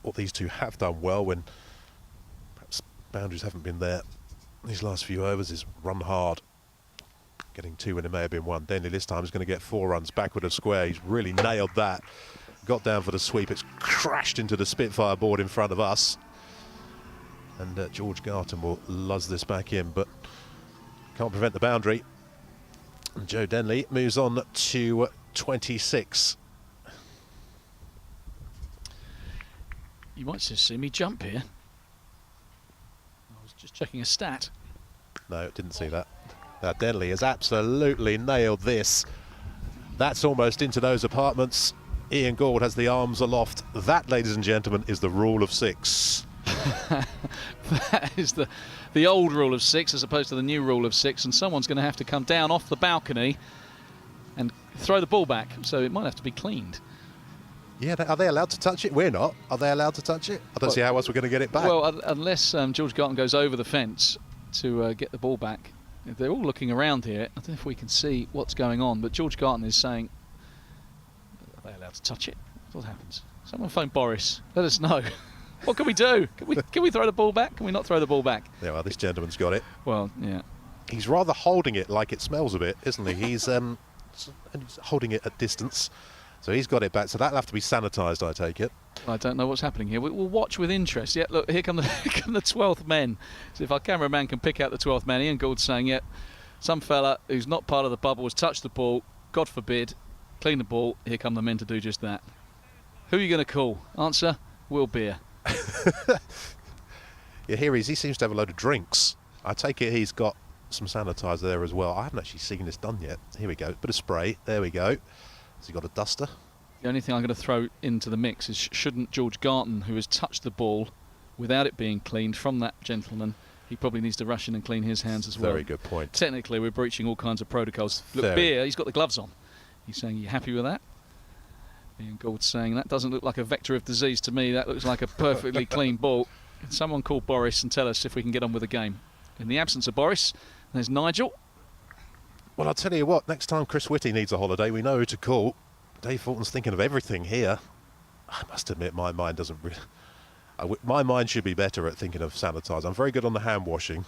What these two have done well when perhaps boundaries haven't been there these last few overs is run hard. Getting 2 when it may have been 1. Denley this time is going to get 4 runs backward of square. He's really nailed that. Got down for the sweep. It's crashed into the Spitfire board in front of us. And George Garton will luzz this back in, but can't prevent the boundary. And Joe Denley moves on to 26. You might just see me jump here. I was just checking a stat. No, didn't see that. Now Denley has absolutely nailed this. That's almost into those apartments. Ian Gould has the arms aloft. That, ladies and gentlemen, is the rule of 6. That is the old rule of 6 as opposed to the new rule of 6, and someone's going to have to come down off the balcony and throw the ball back, so it might have to be cleaned. Yeah, are they allowed to touch it? We're not. Are they allowed to touch it? I don't see how else we're going to get it back. Well, unless George Garton goes over the fence to get the ball back. They're all looking around here. I don't know if we can see what's going on, but George Garton is saying, are they allowed to touch it? What happens? Someone phone Boris. Let us know. What can we do? Can we throw the ball back? Can we not throw the ball back? Yeah, well, this gentleman's got it. Well, yeah. He's rather holding it like it smells a bit, isn't he? He's holding it at distance. So he's got it back. So that'll have to be sanitised, I take it. I don't know what's happening here. We'll watch with interest. Yeah, look, here come the 12th men. So if our cameraman can pick out the 12th man, Ian Gould's saying, yeah, some fella who's not part of the bubble has touched the ball, God forbid, clean the ball. Here come the men to do just that. Who are you going to call? Answer, Will Beer. Yeah, here he is. He seems to have a load of drinks. I take it he's got some sanitizer there as well. I haven't actually seen this done yet. Here we go. Bit of spray. There we go. Has he got a duster? The only thing I'm going to throw into the mix is shouldn't George Garton, who has touched the ball without it being cleaned from that gentleman, he probably needs to rush in and clean his hands as well. Very good point. Technically, we're breaching all kinds of protocols. Look, Beer, he's got the gloves on. He's saying, you happy with that? Ian Gould's saying, that doesn't look like a vector of disease to me. That looks like a perfectly clean ball. Can someone call Boris and tell us if we can get on with the game? In the absence of Boris, there's Nigel. Well, I'll tell you what, next time Chris Whitty needs a holiday, we know who to call. Dave Fulton's thinking of everything here. I must admit, my mind doesn't really... my mind should be better at thinking of sanitizer. I'm very good on the hand washing.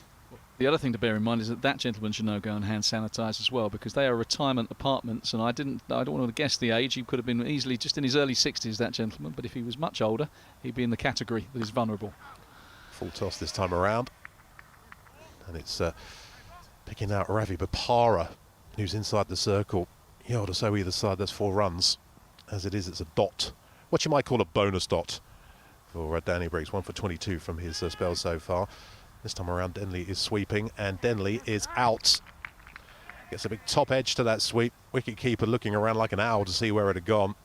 The other thing to bear in mind is that gentleman should now go and hand sanitise as well, because they are retirement apartments, and I don't want to guess the age. He could have been easily just in his early 60s, that gentleman, but if he was much older, he'd be in the category that is vulnerable. Full toss this time around. And it's picking out Ravi Bopara, who's inside the circle. Yeah, to so either side, there's 4 runs. As it is, it's a dot. What you might call a bonus dot for Danny Briggs. 1 for 22 from his spell so far. This time around, Denley is sweeping, and Denley is out. Gets a big top edge to that sweep. Wicket keeper looking around like an owl to see where it had gone.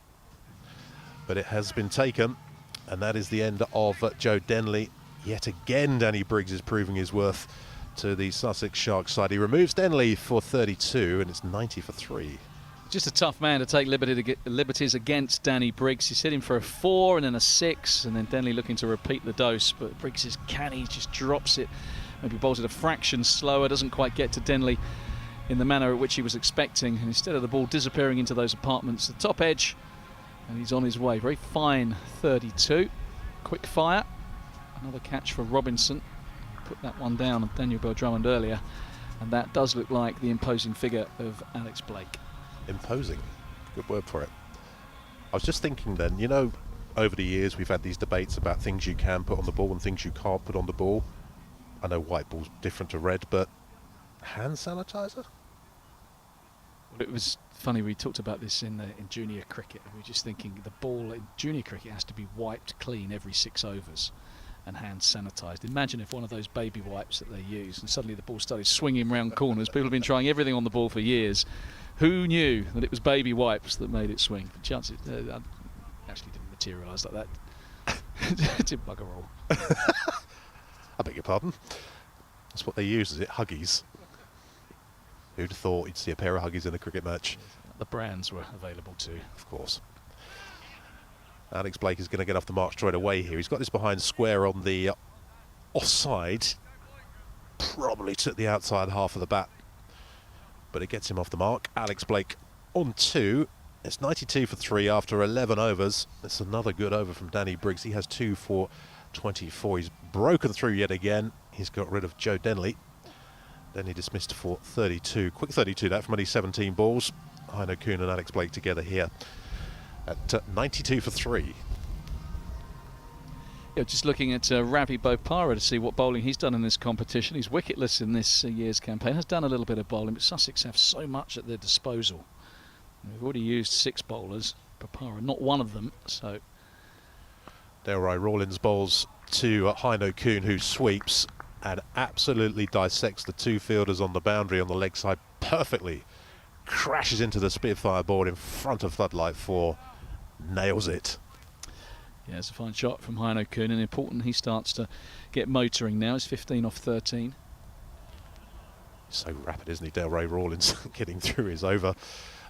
But it has been taken, and that is the end of Joe Denley. Yet again, Danny Briggs is proving his worth to the Sussex Sharks side. He removes Denley for 32, and it's 90 for 3. Just a tough man to take liberties against Danny Briggs. He's hitting for a 4 and then a 6, and then Denley looking to repeat the dose. But Briggs is canny, just drops it. Maybe bowls it a fraction slower, doesn't quite get to Denley in the manner at which he was expecting. And instead of the ball disappearing into those apartments, the top edge, and he's on his way. Very fine 32. Quick fire. Another catch for Robinson. Put that one down on Daniel Bell Drummond earlier. And that does look like the imposing figure of Alex Blake. Imposing, good word for it. I was just thinking then, you know, over the years we've had these debates about things you can put on the ball and things you can't put on the ball. I know white ball's different to red, but hand sanitizer? Well, it was funny, we talked about this in junior cricket. We were just thinking the ball in junior cricket has to be wiped clean every 6 overs and hand sanitised. Imagine if one of those baby wipes that they use and suddenly the ball started swinging round corners. People have been trying everything on the ball for years. Who knew that it was baby wipes that made it swing? The chances actually didn't materialise like that. It didn't bugger all. I beg your pardon. That's what they use, is it? Huggies. Who'd have thought you'd see a pair of Huggies in a cricket match? The brands were available too. Of course. Alex Blake is going to get off the mark straight away here. He's got this behind square on the offside. Probably took the outside half of the bat, but it gets him off the mark. Alex Blake on 2. It's 92 for 3 after 11 overs. It's another good over from Danny Briggs. He has 2 for 24. He's broken through yet again. He's got rid of Joe Denley. Denley dismissed for 32. Quick 32 that from only 17 balls. Heino Kuhn and Alex Blake together here at 92 for 3. Yeah, just looking at Ravi Bopara to see what bowling he's done in this competition. He's wicketless in this year's campaign. Has done a little bit of bowling, but Sussex have so much at their disposal. We've already used 6 bowlers. Bopara not one of them. So Delroy Rawlins bowls to Heino Kuhn, who sweeps and absolutely dissects the 2 fielders on the boundary on the leg side perfectly. Crashes into the Spitfire board in front of Floodlight 4. Nails it. Yeah, it's a fine shot from Heino Kuhn, and important he starts to get motoring now. He's 15 off 13. So rapid, isn't he? Delroy Rawlins getting through his over.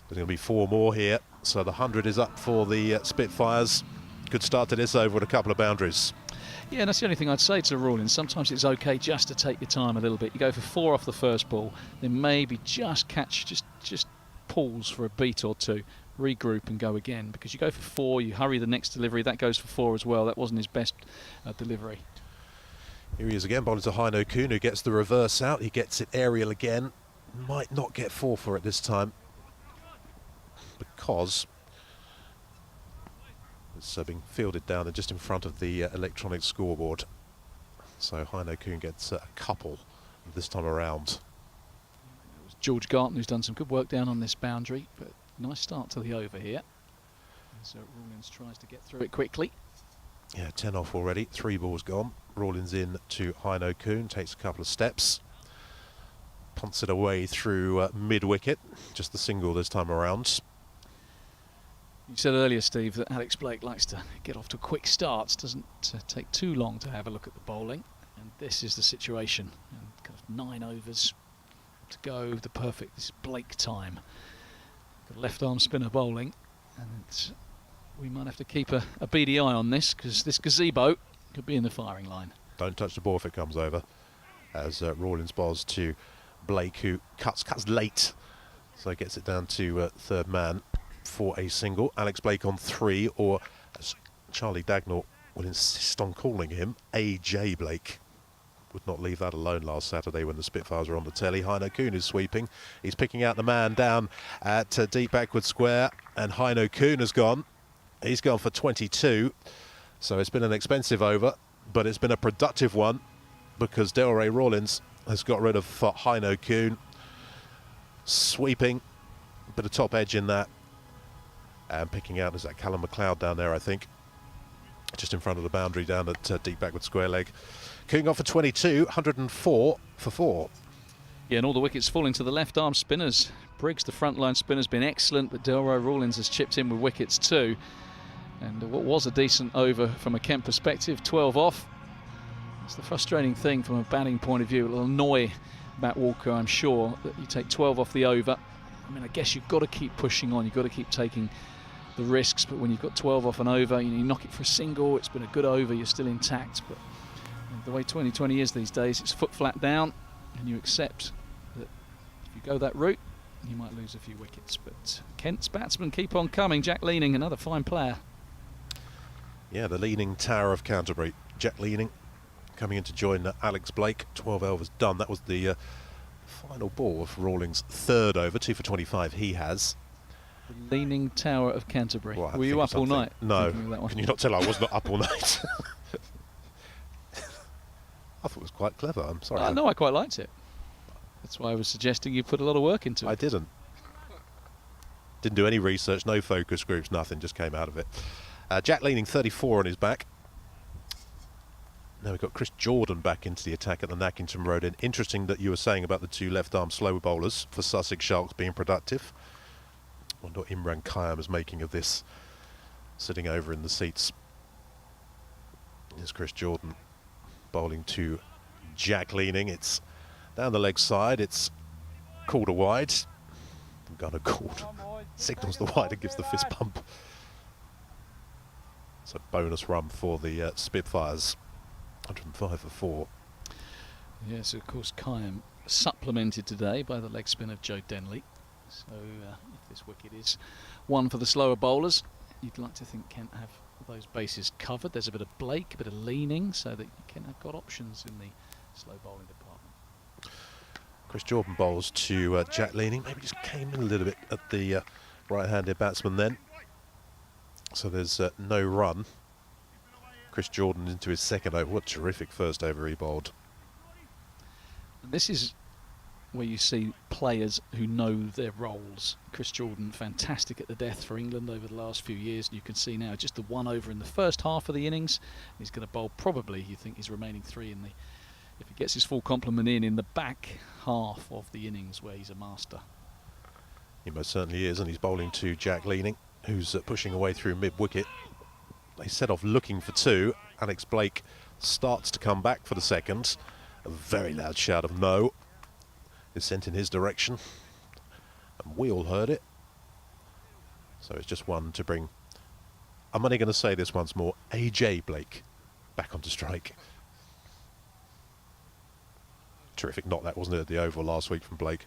There's going to be 4 more here. So the 100 is up for the Spitfires. Good start to this over with a couple of boundaries. Yeah, and that's the only thing I'd say to Rawlins. Sometimes it's okay just to take your time a little bit. You go for 4 off the first ball, then maybe just catch, just pause for a beat or 2. Regroup and go again, because you go for 4, you hurry the next delivery, that goes for 4 as well. That wasn't his best delivery. Here he is again, bowling to Heino Kuhn, who gets the reverse out. He gets it aerial again. Might not get 4 for it this time, because it's being fielded down and just in front of the electronic scoreboard. So Heino Kuhn gets a couple this time around. It was George Garton who's done some good work down on this boundary, but nice start to the over here. So Rawlins tries to get through it quickly. Yeah, 10 off already, 3 balls gone. Rawlins in to Heino Kuhn, takes a couple of steps. Punts it away through mid-wicket, just the single this time around. You said earlier, Steve, that Alex Blake likes to get off to quick starts, doesn't take too long to have a look at the bowling. And this is the situation. And kind of 9 overs to go, the perfect, this is Blake time. Got left arm spinner bowling, and we might have to keep a beady eye on this, because this gazebo could be in the firing line. Don't touch the ball if it comes over, as Rawlins bowls to Blake, who cuts late, so gets it down to third man for a single. Alex Blake on 3, or as Charlie Dagnall will insist on calling him, AJ Blake. Would not leave that alone last Saturday when the Spitfires were on the telly. Heino Kuhn is sweeping. He's picking out the man down at deep backward square, and Heino Kuhn has gone. He's gone for 22. So it's been an expensive over, but it's been a productive one, because Delroy Rawlins has got rid of Heino Kuhn. Sweeping, bit of top edge in that. And picking out, is that Callum McLeod down there, I think. just in front of the boundary down at deep backward square leg. Kicking off for 22, 104 for 4. Yeah, and all the wickets falling to the left arm spinners. Briggs, the front line spinner, has been excellent, but Delroy Rawlins has chipped in with wickets too. And what was a decent over from a Kent perspective, 12 off. It's the frustrating thing from a batting point of view. It'll annoy Matt Walker, I'm sure, that you take 12 off the over. I mean, I guess you've got to keep pushing on. You've got to keep taking the risks, but when you've got 12 off an over, you knock it for a single, it's been a good over, you're still intact. But the way 2020 is these days, it's foot flat down, and you accept that if you go that route, you might lose a few wickets. But Kent's batsmen keep on coming. Jack Leaning, another fine player. Yeah, the leaning tower of Canterbury. Jack Leaning coming in to join Alex Blake. 12 overs done. That was the final ball of Rawlings' third over. 2 for 25 he has. The Leaning Tower of Canterbury. Well, were you up all night? No. Can you not tell I was not up all night? I thought it was quite clever. I'm sorry. No, I quite liked it. That's why I was suggesting you put a lot of work into it. I didn't. Didn't do any research, no focus groups, nothing, just came out of it. Jack Leaning, 34 on his back. Now we've got Chris Jordan back into the attack at the Nackington Road. And interesting that you were saying about the two left-arm slow bowlers for Sussex Sharks being productive. I wonder what Imran Khayyam is making of this, sitting over in the seats. Here's Chris Jordan bowling to Jack Leaning. It's down the leg side, it's called a wide. The gunner called, signals the wide and gives the fist bump. So bonus run for the Spitfires, 105 for 4. Yes, of course, Khayyam supplemented today by the leg spin of Joe Denley. So if this wicket is one for the slower bowlers, you'd like to think Kent have those bases covered. There's a bit of Blake, a bit of Leaning, so that Kent have got options in the slow bowling department. Chris Jordan bowls to Jack Leaning. Maybe just came in a little bit at the right-handed batsman then. So there's no run. Chris Jordan into his second over. What a terrific first over he bowled. And this is where you see players who know their roles. Chris Jordan, fantastic at the death for England over the last few years. You can see now just the one over in the first half of the innings. He's going to bowl probably, you think, his remaining 3 in the, if he gets his full complement in the back half of the innings where he's a master. He most certainly is, and he's bowling to Jack Leaning, who's pushing away through mid-wicket. They set off looking for 2. Alex Blake starts to come back for the second. A very loud shout of no is sent in his direction, and we all heard it. So it's just one to bring, I'm only going to say this once more, AJ Blake back onto strike. Terrific knock that, wasn't it, at the Oval last week from Blake?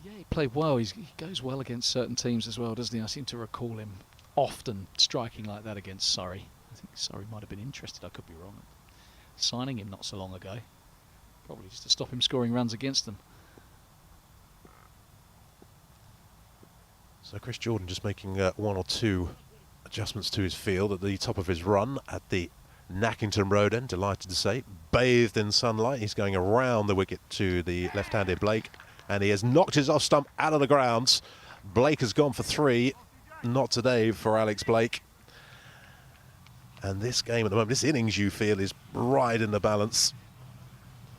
Yeah, he played well. He goes well against certain teams as well, doesn't he? I seem to recall him often striking like that against Surrey. I think Surrey might have been interested, I could be wrong, signing him not so long ago. Probably just to stop him scoring runs against them. So Chris Jordan just making 1 or 2 adjustments to his field at the top of his run at the Nackington Road end, delighted to say. Bathed in sunlight, he's going around the wicket to the left-handed Blake, and he has knocked his off stump out of the grounds. Blake has gone for 3, not today for Alex Blake. And this game at the moment, this innings you feel is right in the balance.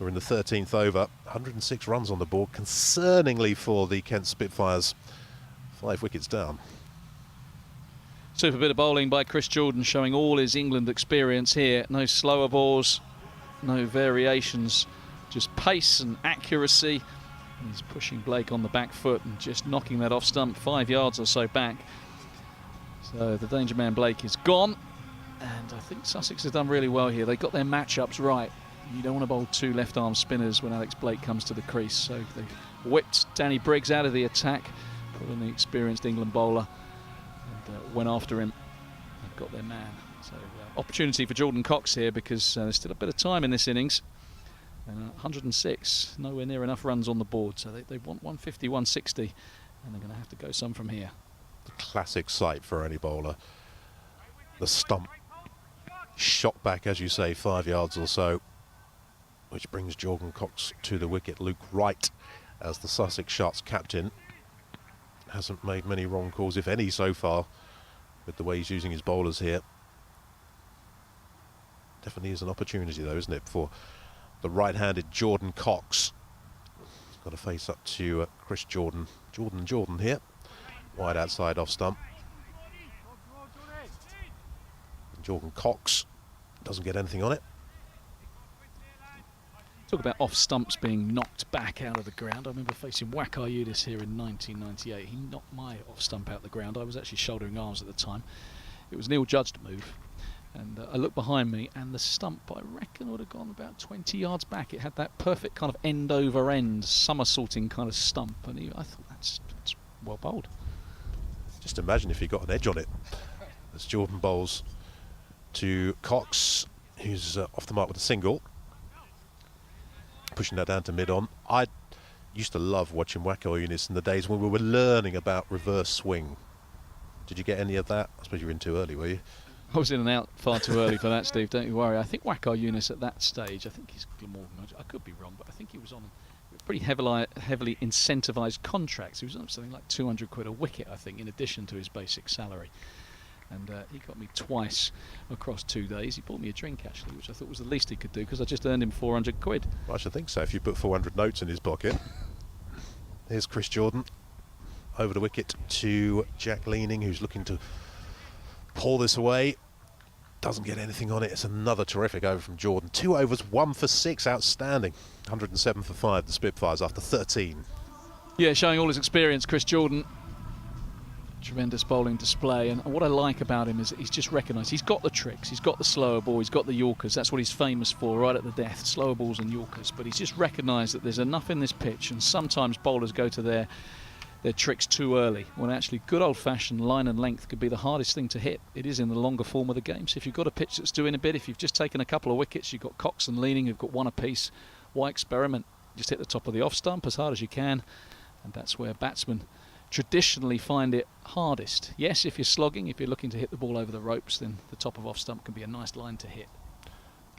We're in the 13th over, 106 runs on the board, concerningly for the Kent Spitfires. 5 wickets down. Super bit of bowling by Chris Jordan, showing all his England experience here. No slower balls, no variations, just pace and accuracy. He's pushing Blake on the back foot and just knocking that off stump 5 yards or so back. So the danger man Blake is gone, and I think Sussex has done really well here. They got their matchups right. You don't want to bowl 2 left-arm spinners when Alex Blake comes to the crease. So they whipped Danny Briggs out of the attack, put in the experienced England bowler, and went after him and got their man. So opportunity for Jordan Cox here, because there's still a bit of time in this innings. 106, nowhere near enough runs on the board, so they want 150, 160, and they're going to have to go some from here. The classic sight for any bowler. The stump shot back, as you say, 5 yards or so, which brings Jordan Cox to the wicket. Luke Wright, as the Sussex Sharks captain, hasn't made many wrong calls, if any, so far, with the way he's using his bowlers here. Definitely is an opportunity though, isn't it, for the right-handed Jordan Cox. He's got to face up to Chris Jordan. Jordan here. Wide outside off stump. And Jordan Cox doesn't get anything on it. Talk about off stumps being knocked back out of the ground. I remember facing Wakar Yudis here in 1998. He knocked my off stump out of the ground. I was actually shouldering arms at the time. It was an ill-judged move. And I looked behind me, and the stump, I reckon, would have gone about 20 yards back. It had that perfect kind of end-over-end, somersaulting kind of stump. And I thought, that's well bowled. Just imagine if he got an edge on it. As Jordan bowls to Cox, who's off the mark with a single. Pushing that down to mid-on. I used to love watching Wakar Yudis in the days when we were learning about reverse swing. Did you get any of that? I suppose you were in too early, were you? I was in and out far too early for that, Steve. Don't you worry. I think Wakar Yudis at that stage, I think he's more. I could be wrong, but I think he was on pretty heavily incentivised contracts. He was on something like 200 quid a wicket, I think, in addition to his basic salary. And he got me twice across 2 days. He bought me a drink, actually, which I thought was the least he could do, because I just earned him 400 quid. Well, I should think so, if you put 400 notes in his pocket. Here's Chris Jordan over the wicket to Jack Leaning, who's looking to pull this away. Doesn't get anything on it. It's another terrific over from Jordan. 2 overs, 1 for 6. Outstanding. 107 for 5, the Spitfires, after 13. Yeah, showing all his experience, Chris Jordan. Tremendous bowling display, and what I like about him is that he's just recognised he's got the tricks, he's got the slower ball, he's got the Yorkers. That's what he's famous for, right at the death, slower balls and Yorkers. But he's just recognised that there's enough in this pitch, and sometimes bowlers go to their tricks too early, when actually good old-fashioned line and length could be the hardest thing to hit. It is in the longer form of the game. So if you've got a pitch that's doing a bit, if you've just taken a couple of wickets, you've got Cox and Leaning who've got 1 apiece, why experiment? Just hit the top of the off stump as hard as you can, and that's where batsmen traditionally find it hardest. Yes, if you're slogging, if you're looking to hit the ball over the ropes, then the top of off stump can be a nice line to hit.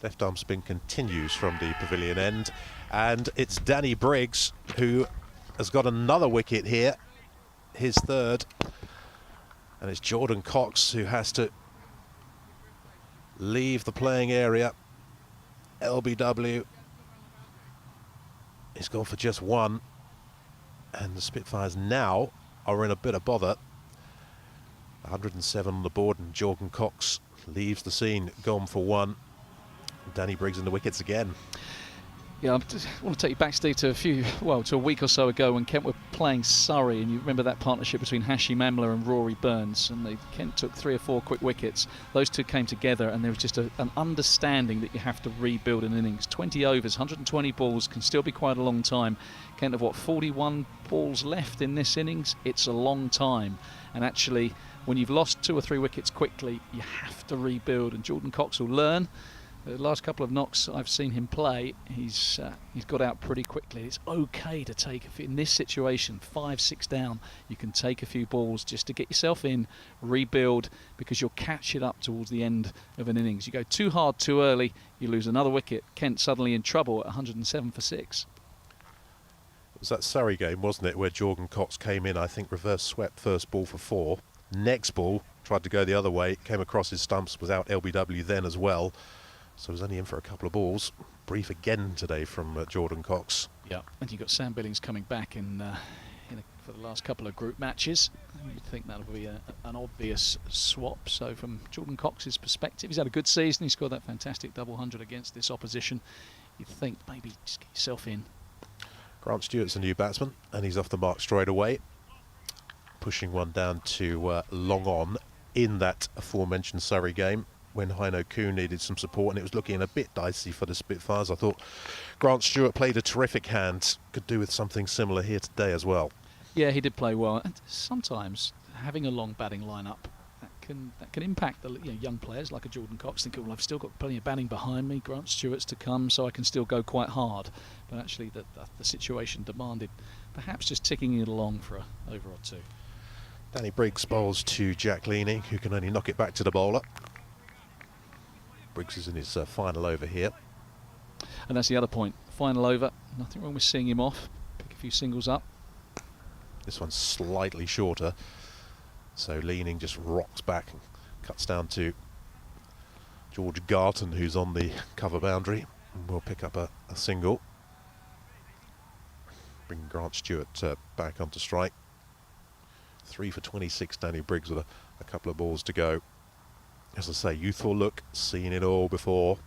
Left arm spin continues from the pavilion end, and it's Danny Briggs who has got another wicket here, his third, and it's Jordan Cox who has to leave the playing area. LBW, he's gone for just 1, and the Spitfires now are in a bit of bother. 107 on the board, and Jordan Cox leaves the scene, gone for 1. Danny Briggs in the wickets again. Yeah, I just want to take you back, Steve, to a week or so ago when Kent were playing Surrey, and you remember that partnership between Hashim Amla and Rory Burns, and Kent took 3 or 4 quick wickets. Those two came together, and there was just an understanding that you have to rebuild an innings. 20 overs, 120 balls can still be quite a long time. Kent have 41 balls left in this innings. It's a long time, and actually, when you've lost 2 or 3 wickets quickly, you have to rebuild. And Jordan Cox will learn. The last couple of knocks I've seen him play, he's got out pretty quickly. It's okay to take, in this situation, 5-6 down, you can take a few balls just to get yourself in, rebuild, because you'll catch it up towards the end of an innings. You go too hard too early, you lose another wicket. Kent suddenly in trouble at 107 for 6. It was that Surrey game, wasn't it, where Jordan Cox came in, I think reverse swept first ball for 4. Next ball, tried to go the other way, came across his stumps, was out LBW then as well. So was only in for a couple of balls. Brief again today from Jordan Cox. Yeah, and you've got Sam Billings coming back for the last couple of group matches. You'd think that'll be an obvious swap. So from Jordan Cox's perspective, he's had a good season. He scored that fantastic double 100 against this opposition. You'd think maybe just get yourself in. Grant Stewart's a new batsman, and he's off the mark straight away. Pushing one down to long on in that aforementioned Surrey game, when Heino Kuhn needed some support, and it was looking a bit dicey for the Spitfires. I thought Grant Stewart played a terrific hand, could do with something similar here today as well. Yeah, he did play well, and sometimes having a long batting lineup that can impact the young players like a Jordan Cox, thinking, well, I've still got plenty of batting behind me, Grant Stewart's to come, so I can still go quite hard. But actually the situation demanded perhaps just ticking it along for an over or 2. Danny Briggs bowls to Jack Leaning, who can only knock it back to the bowler. Briggs is in his final over here. And that's the other point. Final over. Nothing wrong with seeing him off. Pick a few singles up. This one's slightly shorter. So Leaning just rocks back and cuts down to George Garton, who's on the cover boundary, will pick up a single. Bring Grant Stewart back onto strike. 3 for 26, Danny Briggs with a couple of balls to go. As I say, youthful look, seen it all before,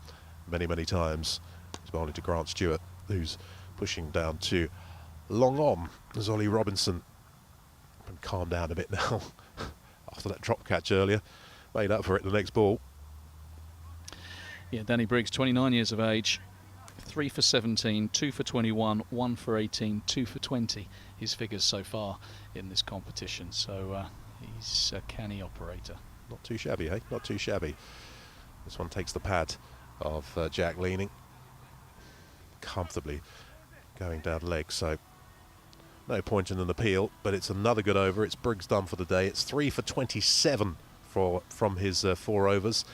many, many times. He's bowling to Grant Stewart, who's pushing down to long on as Ollie Robinson. And calm down a bit now after that drop catch earlier. Made up for it the next ball. Yeah, Danny Briggs, 29 years of age. 3 for 17, 2 for 21, 1 for 18, 2 for 20. His figures so far in this competition. So he's a canny operator. Not too shabby, eh? Not too shabby. This one takes the pad of Jack Leaning. Comfortably going down leg, so no point in an appeal, but it's another good over. It's Briggs done for the day. It's 3 for 27 from his 4 overs,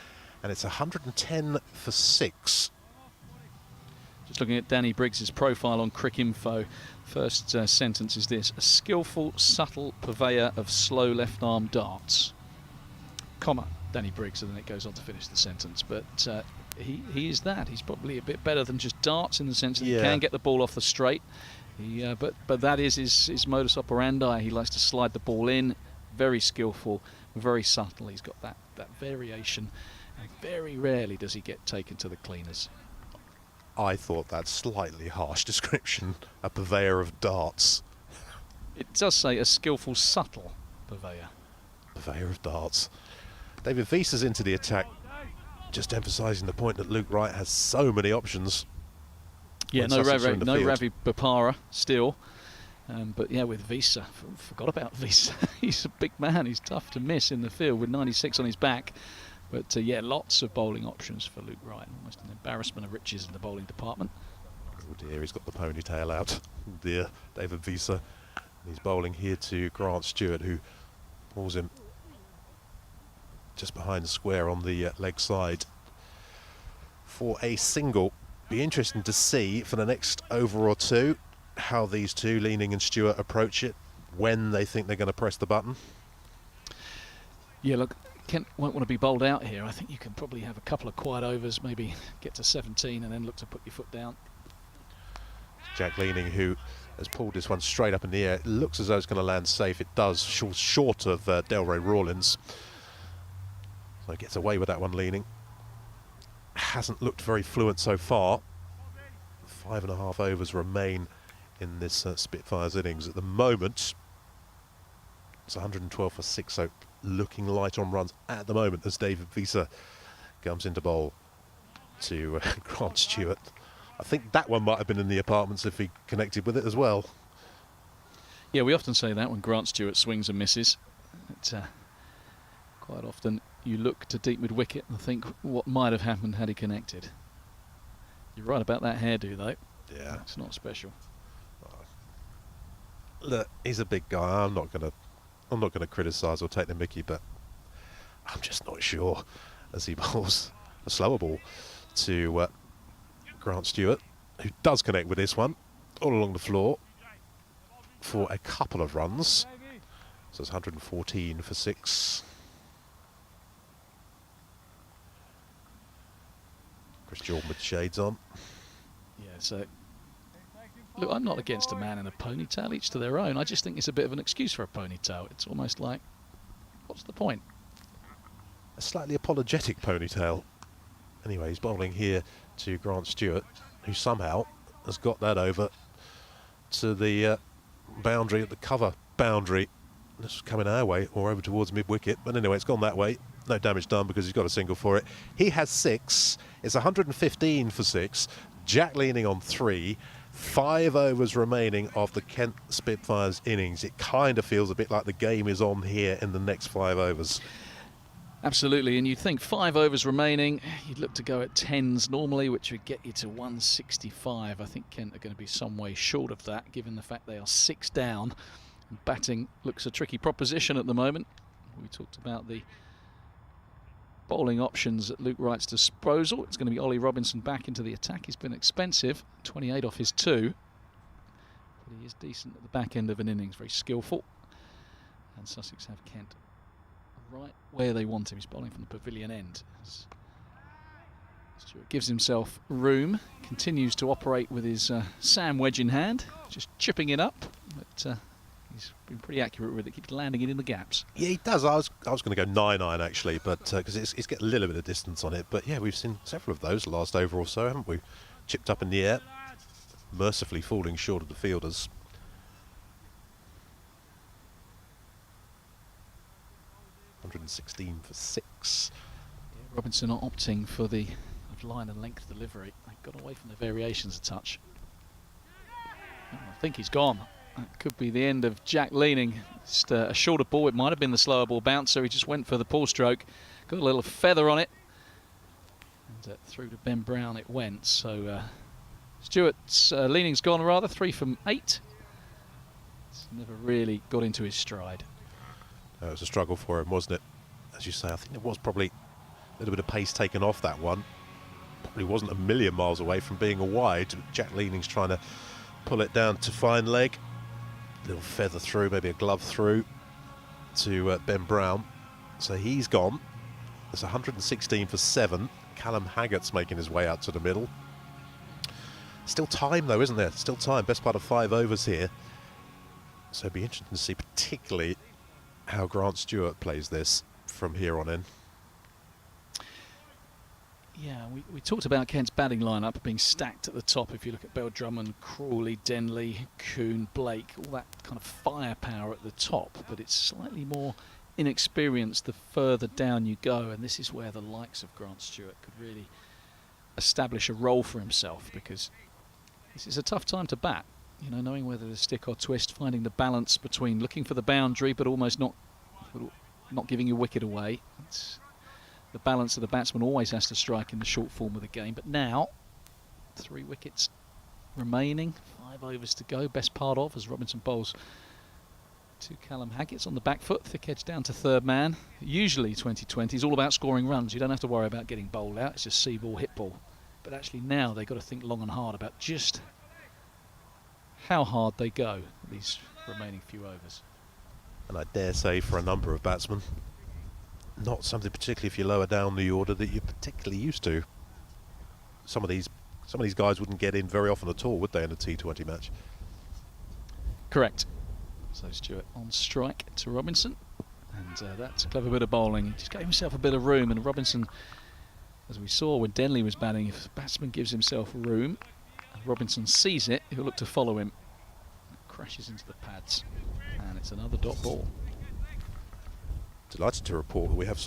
and it's 110 for 6. Just looking at Danny Briggs' profile on Cricinfo. First sentence is this: a skillful, subtle purveyor of slow left-arm darts. Comma, Danny Briggs, and then it goes on to finish the sentence. But he is that. He's probably a bit better than just darts in the sense that he can get the ball off the straight. But that is his modus operandi. He likes to slide the ball in. Very skillful, very subtle. He's got that variation, and very rarely does he get taken to the cleaners. I thought that's slightly harsh description. A purveyor of darts. It does say a skillful, subtle purveyor. Purveyor of darts. David Visa's into the attack, just emphasising the point that Luke Wright has so many options. Yeah, no Ravi Bopara still. But yeah, with Visa, forgot about Visa. He's a big man. He's tough to miss in the field with 96 on his back. But yeah, lots of bowling options for Luke Wright. Almost an embarrassment of riches in the bowling department. Oh dear, he's got the ponytail out. Oh dear, David Visa. He's bowling here to Grant Stewart, who pulls him just behind the square on the leg side for a single. Be interesting to see for the next over or two how these two, Leaning and Stewart, approach it, when they think they're going to press the button. Yeah, look, Kent won't want to be bowled out here. I think you can probably have a couple of quiet overs, maybe get to 17 and then look to put your foot down. Jack Leaning, who has pulled this one straight up in the air. It looks as though it's going to land safe. It does, short of Delray Rawlins. So he gets away with that one, Leaning. Hasn't looked very fluent so far. 5.5 overs remain in this Spitfires innings. At the moment, it's 112 for 6, so looking light on runs at the moment as David Visa comes into bowl to Grant Stewart. I think that one might have been in the apartments if he connected with it as well. Yeah, we often say that when Grant Stewart swings and misses. Quite often you look to deep mid wicket and think what might have happened had he connected. You're right about that hairdo though. Yeah, it's not special. Look, he's a big guy. I'm not gonna criticise or take the mickey, but I'm just not sure as he bowls a slower ball to Grant Stewart, who does connect with this one all along the floor for a couple of runs. So it's 114 for 6. Chris Jordan with shades on. Yeah, so look, I'm not against a man in a ponytail, each to their own. I just think it's a bit of an excuse for a ponytail. It's almost like, what's the point? A slightly apologetic ponytail. Anyway, he's bowling here to Grant Stewart, who somehow has got that over to the boundary, at the cover boundary. This is coming our way or over towards mid-wicket, but anyway, it's gone that way. No damage done because he's got a single for it. He has 6. It's 115 for 6. Jack Leaning on 3. 5 overs remaining of the Kent Spitfires innings. It kind of feels a bit like the game is on here in the next 5 overs. Absolutely, and you'd think 5 overs remaining, you'd look to go at 10s normally, which would get you to 165. I think Kent are going to be some way short of that, given the fact they are 6 down. Batting looks a tricky proposition at the moment. We talked about the bowling options at Luke Wright's disposal. It's going to be Ollie Robinson back into the attack. He's been expensive, 28 off his 2. But he is decent at the back end of an innings, very skillful. And Sussex have Kent right where they want him. He's bowling from the pavilion end. As Stewart gives himself room, continues to operate with his Sam wedge in hand, just chipping it up, but he's been pretty accurate with it, keeps landing it in the gaps. Yeah, he does. I was going to go 9-iron actually, but because it's getting a little bit of distance on it. But yeah, we've seen several of those the last over or so, haven't we? Chipped up in the air, mercifully falling short of the fielders. $116 for 6. Yeah, Robinson not opting for the line and length delivery. They got away from the variations a touch. Oh, I think he's gone. That could be the end of Jack Leaning. Just a shorter ball. It might have been the slower ball bouncer. He just went for the pull stroke. Got a little feather on it. And through to Ben Brown it went. So Stewart's Leaning's gone rather. 3 from 8. It's never really got into his stride. It was a struggle for him, wasn't it? As you say, I think there was probably a little bit of pace taken off that one. Probably wasn't a million miles away from being a wide. Jack Leaning's trying to pull it down to fine leg. Little feather through, maybe a glove through to Ben Brown. So he's gone. It's 116 for 7. Callum Haggart's making his way out to the middle. Still time though, isn't there? Still time. Best part of 5 overs here. So it'd be interesting to see particularly how Grant Stewart plays this from here on in. Yeah, we talked about Kent's batting lineup being stacked at the top. If you look at Bell Drummond, Crawley, Denley, Kuhn, Blake, all that kind of firepower at the top, but it's slightly more inexperienced the further down you go, and this is where the likes of Grant Stewart could really establish a role for himself, because this is a tough time to bat. You know, knowing whether to stick or twist, finding the balance between looking for the boundary but almost not giving your wicket away. It's the balance of the batsman always has to strike in the short form of the game. But now, 3 wickets remaining, 5 overs to go. Best part of as Robinson bowls to Callum Haggart's on the back foot, thick edge down to third man. Usually 2020 is all about scoring runs. You don't have to worry about getting bowled out. It's just see ball, hit ball. But actually now they've got to think long and hard about just how hard they go these remaining few overs. And I dare say for a number of batsmen, not something particularly if you lower down the order that you're particularly used to. Some of these guys wouldn't get in very often at all, would they, in a T20 match? Correct. So Stewart on strike to Robinson, and that's a clever bit of bowling. He just gave himself a bit of room, and Robinson, as we saw when Denley was batting, if the batsman gives himself room, and Robinson sees it, he'll look to follow him. Crashes into the pads, and it's another dot ball. Delighted to report that we have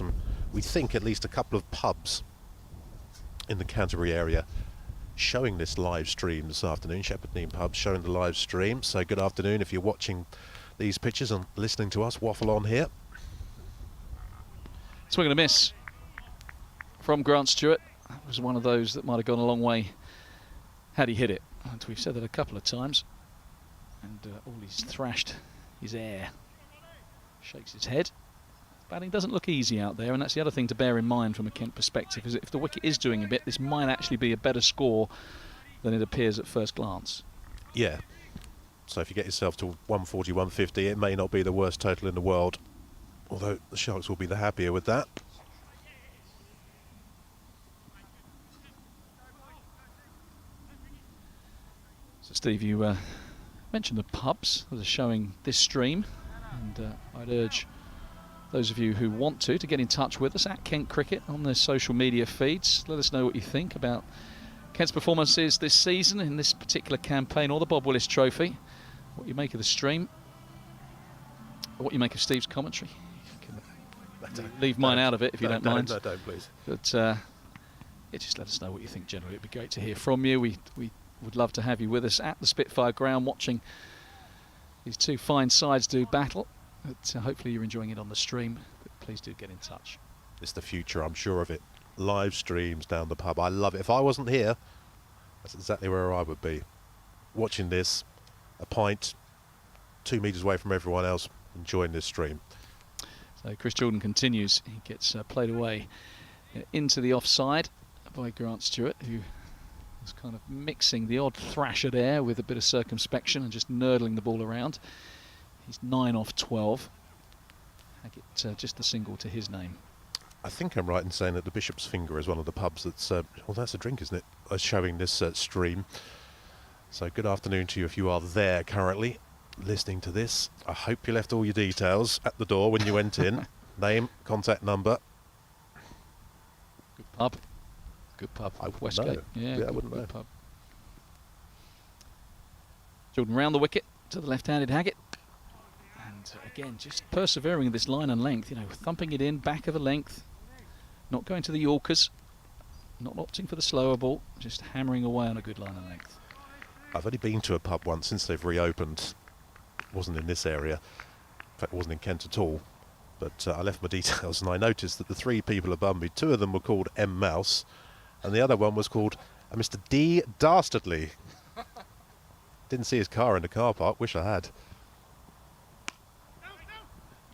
we think at least a couple of pubs in the Canterbury area showing this live stream this afternoon. Shepherd Neame pubs showing the live stream. So good afternoon if you're watching these pictures and listening to us waffle on here. Swing and a miss from Grant Stewart. That was one of those that might have gone a long way had he hit it. And we've said that a couple of times. And all he's thrashed is air. Shakes his head. Batting doesn't look easy out there, and that's the other thing to bear in mind from a Kent perspective, is that if the wicket is doing a bit, this might actually be a better score than it appears at first glance. Yeah. So if you get yourself to 140, 150, it may not be the worst total in the world, although the Sharks will be the happier with that. So Steve, you mentioned the pubs that are showing this stream, and I'd urge those of you who want to get in touch with us at Kent Cricket on the social media feeds. Let us know what you think about Kent's performances this season in this particular campaign, or the Bob Willis Trophy. What you make of the stream, or what you make of Steve's commentary. You can leave mine out of it if you don't mind. No, don't, please. But yeah, just let us know what you think generally. It'd be great to hear from you. We would love to have you with us at the Spitfire ground watching these two fine sides do battle. But hopefully you're enjoying it on the stream. But please do get in touch. It's the future, I'm sure of it. Live streams down the pub. I love it. If I wasn't here, that's exactly where I would be. Watching this, a pint, 2 metres away from everyone else, enjoying this stream. So Chris Jordan continues. He gets played away into the offside by Grant Stewart, who was kind of mixing the odd thrash at air with a bit of circumspection and just nurdling the ball around. He's 9 off 12. Haggett just a single to his name. I think I'm right in saying that the Bishop's Finger is one of the pubs that's, well, that's a drink, isn't it, showing this stream. So good afternoon to you if you are there currently listening to this. I hope you left all your details at the door when you went in. Name, contact number. Good pub. Good pub. Westgate. Yeah, I wouldn't know. Good pub. Jordan round the wicket to the left-handed Haggett. And again, just persevering with this line and length, you know, thumping it in, back of a length, not going to the Yorkers, not opting for the slower ball, just hammering away on a good line and length. I've only been to a pub once since they've reopened. It wasn't in this area. In fact, it wasn't in Kent at all. But I left my details and I noticed that the 3 people above me, 2 of them were called M. Mouse and the other one was called Mr. D. Dastardly. Didn't see his car in the car park, wish I had.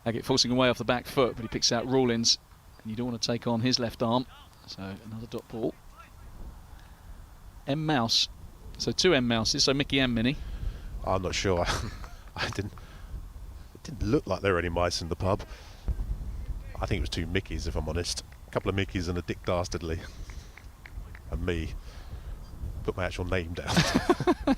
Haggett forcing away off the back foot, but he picks out Rawlins. And you don't want to take on his left arm. So another dot ball. M. Mouse. So 2 M. Mouses, so Mickey and Minnie. I'm not sure. It didn't look like there were any mice in the pub. I think it was 2 Mickeys, if I'm honest. A couple of Mickeys and a Dick Dastardly. And me. Put my actual name down.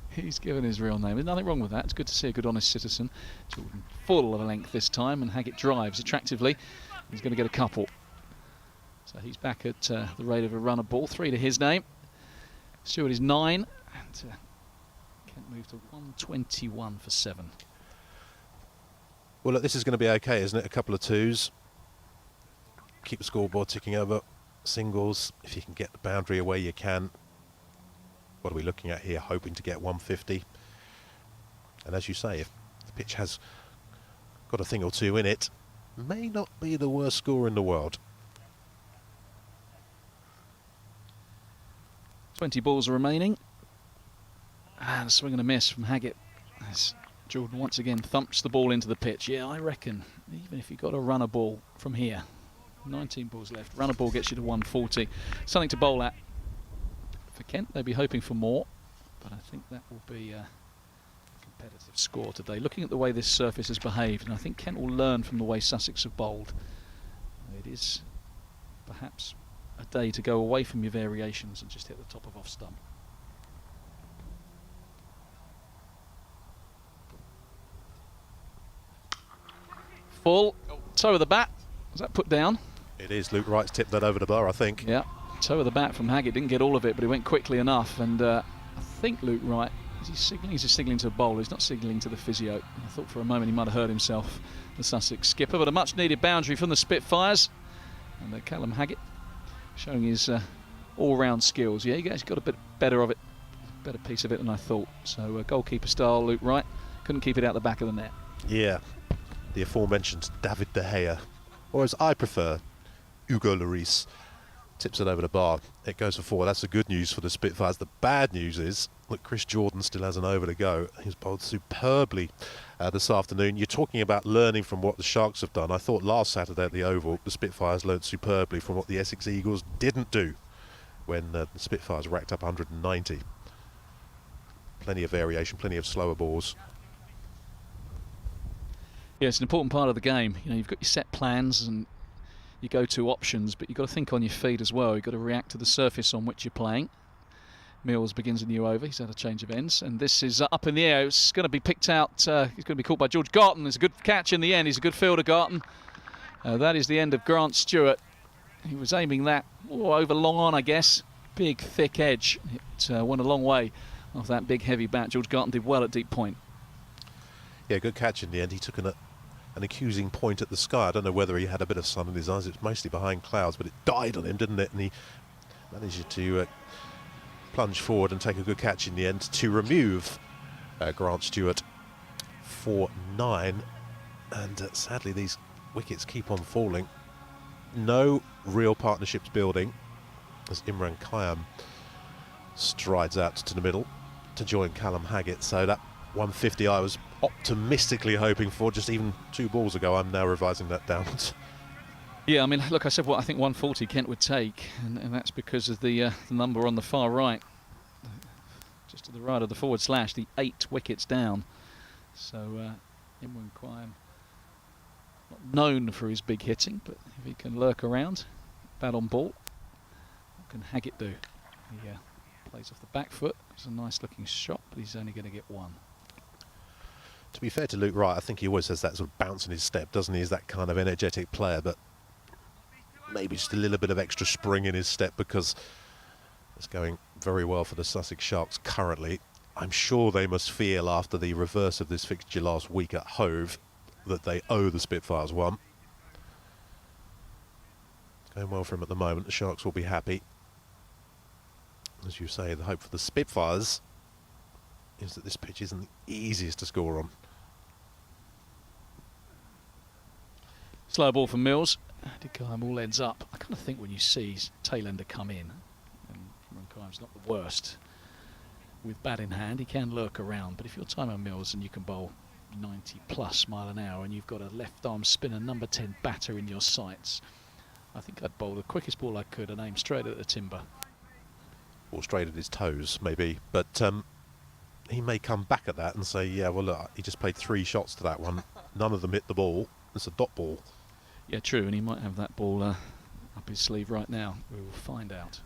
He's given his real name. There's nothing wrong with that. It's good to see a good, honest citizen. Jordan full of a length this time, and Haggett drives attractively. He's going to get a couple. So he's back at the rate of a run a ball. 3 to his name. Stewart is 9. And Kent move to 121 for 7. Well, look, this is going to be okay, isn't it? A couple of 2s. Keep the scoreboard ticking over. Singles, if you can get the boundary away, you can. What are we looking at here? Hoping to get 150. And as you say, if the pitch has got a thing or 2 in it, may not be the worst score in the world. 20 balls remaining. And a swing and a miss from Haggett as Jordan once again thumps the ball into the pitch. Yeah, I reckon even if you got a runner ball from here, 19 balls left, runner ball gets you to 140. Something to bowl at for Kent. They'll be hoping for more, but I think that will be a competitive score today. Looking at the way this surface has behaved, and I think Kent will learn from the way Sussex have bowled. It is perhaps a day to go away from your variations and just hit the top of off stump. Full toe of the bat. Was that put down? It is. Luke Wright's tipped that over the bar, I think. Yeah. Toe of the bat from Haggett. Didn't get all of it, but he went quickly enough. And I think Luke Wright, is he signalling? He's just signalling to a bowler. He's not signalling to the physio. I thought for a moment he might have hurt himself, the Sussex skipper. But a much needed boundary from the Spitfires. And Callum Haggett showing his all-round skills. Yeah, he's got a bit better of it, better piece of it than I thought. So goalkeeper style, Luke Wright couldn't keep it out the back of the net. Yeah, the aforementioned David De Gea, or as I prefer, Hugo Lloris, tips it over the bar. It goes for 4. That's the good news for the Spitfires. The bad news is, look, Chris Jordan still has an over to go. He's bowled superbly this afternoon. You're talking about learning from what the Sharks have done. I thought last Saturday at the Oval, the Spitfires learned superbly from what the Essex Eagles didn't do when the Spitfires racked up 190. Plenty of variation, plenty of slower balls. Yeah, it's an important part of the game. You know, you've got your set plans and you go to options, but you've got to think on your feet as well. You've got to react to the surface on which you're playing. Mills begins a new over. He's had a change of ends, and this is up in the air. It's going to be picked out. He's going to be caught by George Garton. It's a good catch in the end. He's a good fielder, Garton. That is the end of Grant Stewart. He was aiming that over long on, I guess. Big, thick edge. It went a long way off that big, heavy bat. George Garton did well at deep point. Yeah, good catch in the end. He took an accusing point at the sky. I don't know whether he had a bit of sun in his eyes. It's mostly behind clouds, but it died on him, didn't it? And he managed to plunge forward and take a good catch in the end to remove Grant Stewart for 9. And sadly, these wickets keep on falling. No real partnerships building as Imran Khayyam strides out to the middle to join Callum Haggett. So that 150 I was optimistically hoping for just even 2 balls ago. I'm now revising that downwards. Yeah, I mean, look, I said what I think 140 Kent would take, and that's because of the number on the far right, just to the right of the forward slash, the 8 wickets down. So Imran Khayyam Not known for his big hitting, but if he can lurk around, bat on ball, what can Haggett do? He plays off the back foot. It's a nice looking shot, but he's only going to get one. To be fair to Luke Wright, I think he always has that sort of bounce in his step, doesn't he? He's that kind of energetic player, but maybe just a little bit of extra spring in his step, because it's going very well for the Sussex Sharks currently. I'm sure they must feel, after the reverse of this fixture last week at Hove, that they owe the Spitfires one. It's going well for him at the moment. The Sharks will be happy. As you say, the hope for the Spitfires is that this pitch isn't the easiest to score on. Slow ball from Mills. Kime all ends up. I kind of think when you see his tail ender come in, and Kime's not the worst with bat in hand, he can lurk around. But if you're Timo Mills and you can bowl 90 plus mile an hour and you've got a left arm spinner, number 10 batter in your sights, I think I'd bowl the quickest ball I could and aim straight at the timber. Or straight at his toes, maybe. But he may come back at that and say, yeah, well, look, he just played 3 shots to that one. None of them hit the ball. It's a dot ball. Yeah, true, and he might have that ball up his sleeve right now. We will find out.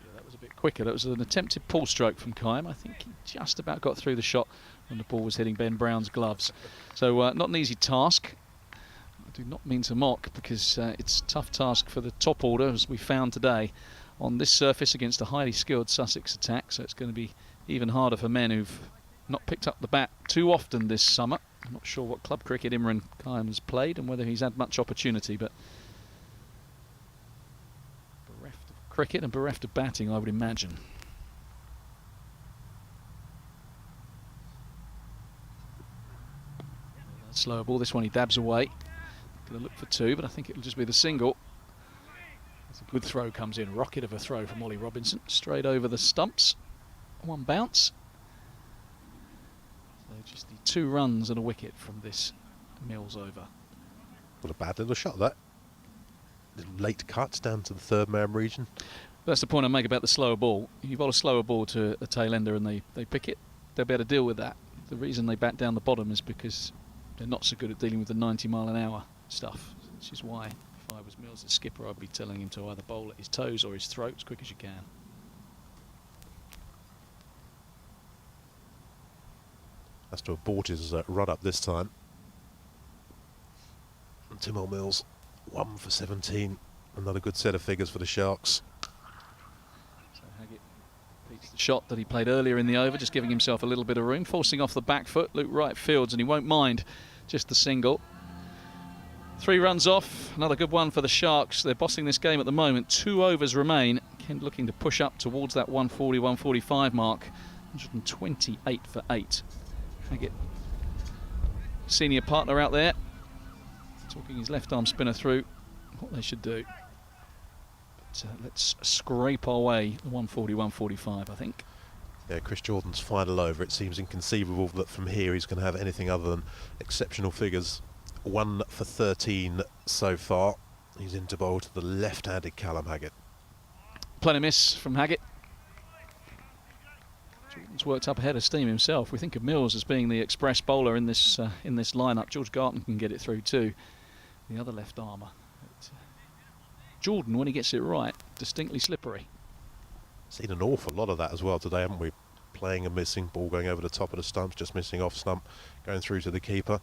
Yeah, that was a bit quicker. That was an attempted pull stroke from Kime. I think he just about got through the shot when the ball was hitting Ben Brown's gloves. So not an easy task. I do not mean to mock, because it's a tough task for the top order, as we found today, on this surface against a highly skilled Sussex attack. So it's going to be even harder for men who've not picked up the bat too often this summer. I'm not sure what club cricket Imran Kime has played and whether he's had much opportunity, but bereft of cricket and bereft of batting, I would imagine. Slower ball, this one he dabs away. Going to look for 2, but I think it'll just be the single. As a good throw comes in, rocket of a throw from Ollie Robinson, straight over the stumps. One bounce. So just need 2 runs and a wicket from this Mills over. What a bad little shot, that. Late cuts down to the third man region. That's the point I make about the slower ball. You bowl a slower ball to a tail ender and they pick it, they'll be able to deal with that. The reason they bat down the bottom is because they're not so good at dealing with the 90 mile an hour stuff, which is why if I was Mills, the skipper, I'd be telling him to either bowl at his toes or his throat as quick as you can. Has to abort his run up this time. And Timo Mills, 1 for 17. Another good set of figures for the Sharks. So Haggett beats the shot that he played earlier in the over, just giving himself a little bit of room, forcing off the back foot. Luke Wright fields, and he won't mind just the single. 3 runs off, another good one for the Sharks. They're bossing this game at the moment. 2 overs remain. Kent looking to push up towards that 140, 145 mark. 128 for 8. Haggett, senior partner out there, talking his left arm spinner through what they should do. But let's scrape our way 140, 145, I think. Yeah, Chris Jordan's final over. It seems inconceivable that from here he's going to have anything other than exceptional figures. 1 for 13 so far. He's into bowl to the left-handed Callum Haggett. Plenty miss from Haggett. Jordan's worked up a head of steam himself. We think of Mills as being the express bowler in this lineup. George Garton can get it through too, the other left armour. But, Jordan, when he gets it right, distinctly slippery. Seen an awful lot of that as well today, haven't we? Playing and missing, ball going over the top of the stumps, just missing off stump, going through to the keeper.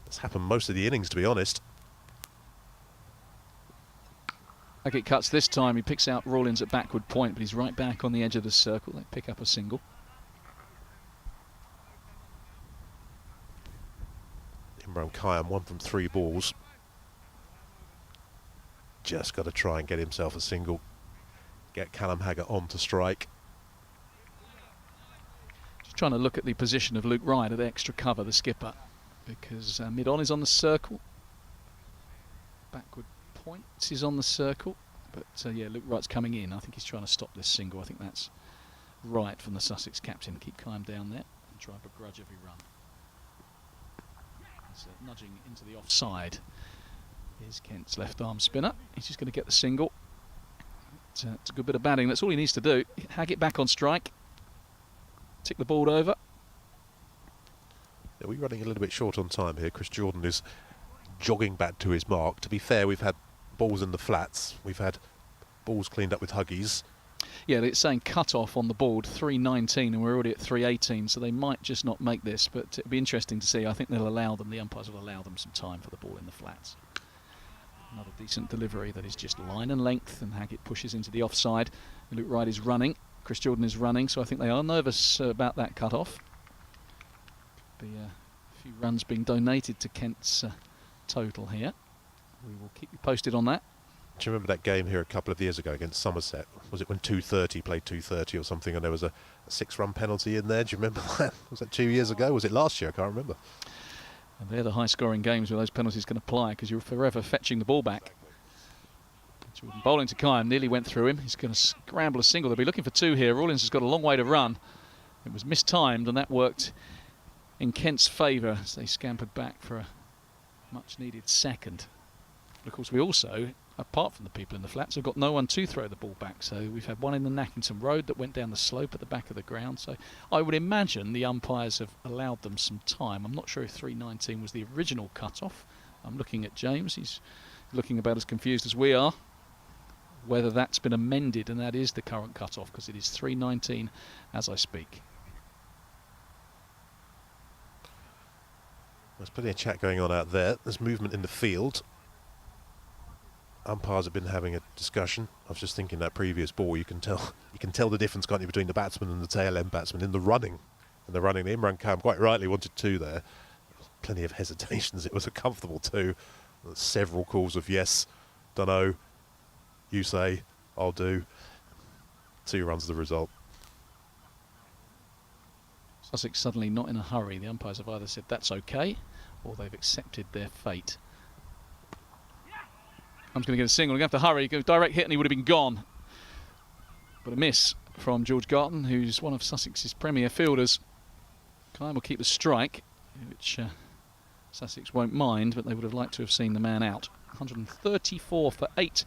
It's happened most of the innings, to be honest. Haggett cuts this time. He picks out Rawlins at backward point, but he's right back on the edge of the circle. They pick up a single. Imran Kime, 1 from 3 balls. Just got to try and get himself a single. Get Callum Haggett on to strike. Just trying to look at the position of Luke Wright at extra cover, the skipper, because mid-on is on the circle. Backward point is on the circle, but yeah, Luke Wright's coming in. I think he's trying to stop this single. I think that's right from the Sussex captain. Keep Kime down there and try and begrudge every run. He's nudging into the offside. Here's Kent's left arm spinner. He's just going to get the single. It's a good bit of batting. That's all he needs to do. Haggett back on strike. Tick the ball over. Are we running a little bit short on time here? Chris Jordan is jogging back to his mark. To be fair, we've had balls in the flats. We've had balls cleaned up with huggies. Yeah, it's saying cut-off on the board, 3:19, and we're already at 3:18, so they might just not make this, but it'll be interesting to see. I think they'll allow them, the umpires will allow them some time for the ball in the flats. Another decent delivery that is just line and length, and Haggett pushes into the offside. Luke Wright is running, Chris Jordan is running, so I think they are nervous about that cut-off. Could be a few runs being donated to Kent's total here. We will keep you posted on that. Do you remember that game here a couple of years ago against Somerset? Was it when 230 played 230 or something, and there was a 6-run penalty in there? Do you remember that? Was that 2 years ago? Was it last year? I can't remember. And they're the high-scoring games where those penalties can apply, because you're forever fetching the ball back. Jordan bowling to Kime, nearly went through him. He's going to scramble a single. They'll be looking for 2 here. Rawlins has got a long way to run. It was mistimed, and that worked in Kent's favour as they scampered back for a much-needed second. But of course, we also, apart from the people in the flats, have got no one to throw the ball back. So we've had one in the Nackington Road that went down the slope at the back of the ground. So I would imagine the umpires have allowed them some time. I'm not sure if 3:19 was the original cut-off. I'm looking at James. He's looking about as confused as we are. Whether that's been amended, and that is the current cut-off, because it is 3:19 as I speak. There's plenty of chat going on out there. There's movement in the field. Umpires have been having a discussion. I was just thinking that previous ball, you can tell the difference, can't you, between the batsman and the tail end batsman in the running. And the running, Imran Khan quite rightly wanted 2 there. Plenty of hesitations. It was a comfortable 2. Several calls of yes, dunno, you say, I'll do. 2 runs the result. Sussex suddenly not in a hurry. The umpires have either said that's okay, or they've accepted their fate. I'm going to get a single. I'm going to have to hurry. Go direct hit and he would have been gone. But a miss from George Garton, who's one of Sussex's premier fielders. Kime will keep the strike, which Sussex won't mind, but they would have liked to have seen the man out. 134 for 8.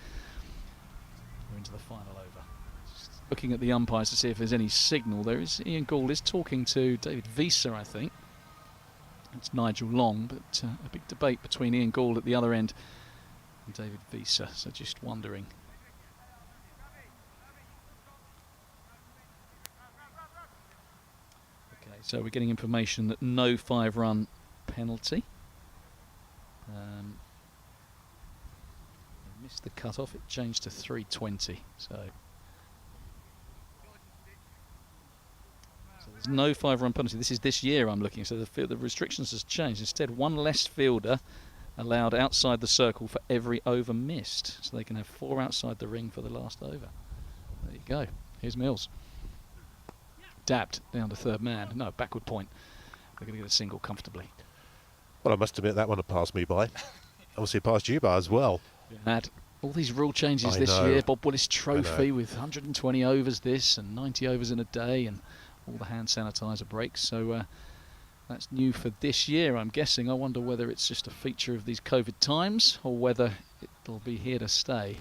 We're into the final over. Just looking at the umpires to see if there's any signal. There is. Ian Gould is talking to David Visa, I think. It's Nigel Long, but a big debate between Ian Gould at the other end and David Visa, so just wondering. Okay, so we're getting information that no 5-run penalty. Missed the cut-off, it changed to 320, so there's no 5-run penalty. This is this year I'm looking, so the restrictions has changed. Instead, 1 less fielder allowed outside the circle for every over missed, so they can have 4 outside the ring for the last over. There you go. Here's Mills. Dabbed down to 3rd man. No, backward point. They're going to get a single comfortably. Well, I must admit that one had passed me by. Obviously it passed you by as well. Had all these rule changes this year. Bob Willis Trophy with 120 overs this and 90 overs in a day and all the hand sanitizer breaks. So that's new for this year, I'm guessing. I wonder whether it's just a feature of these COVID times or whether it'll be here to stay.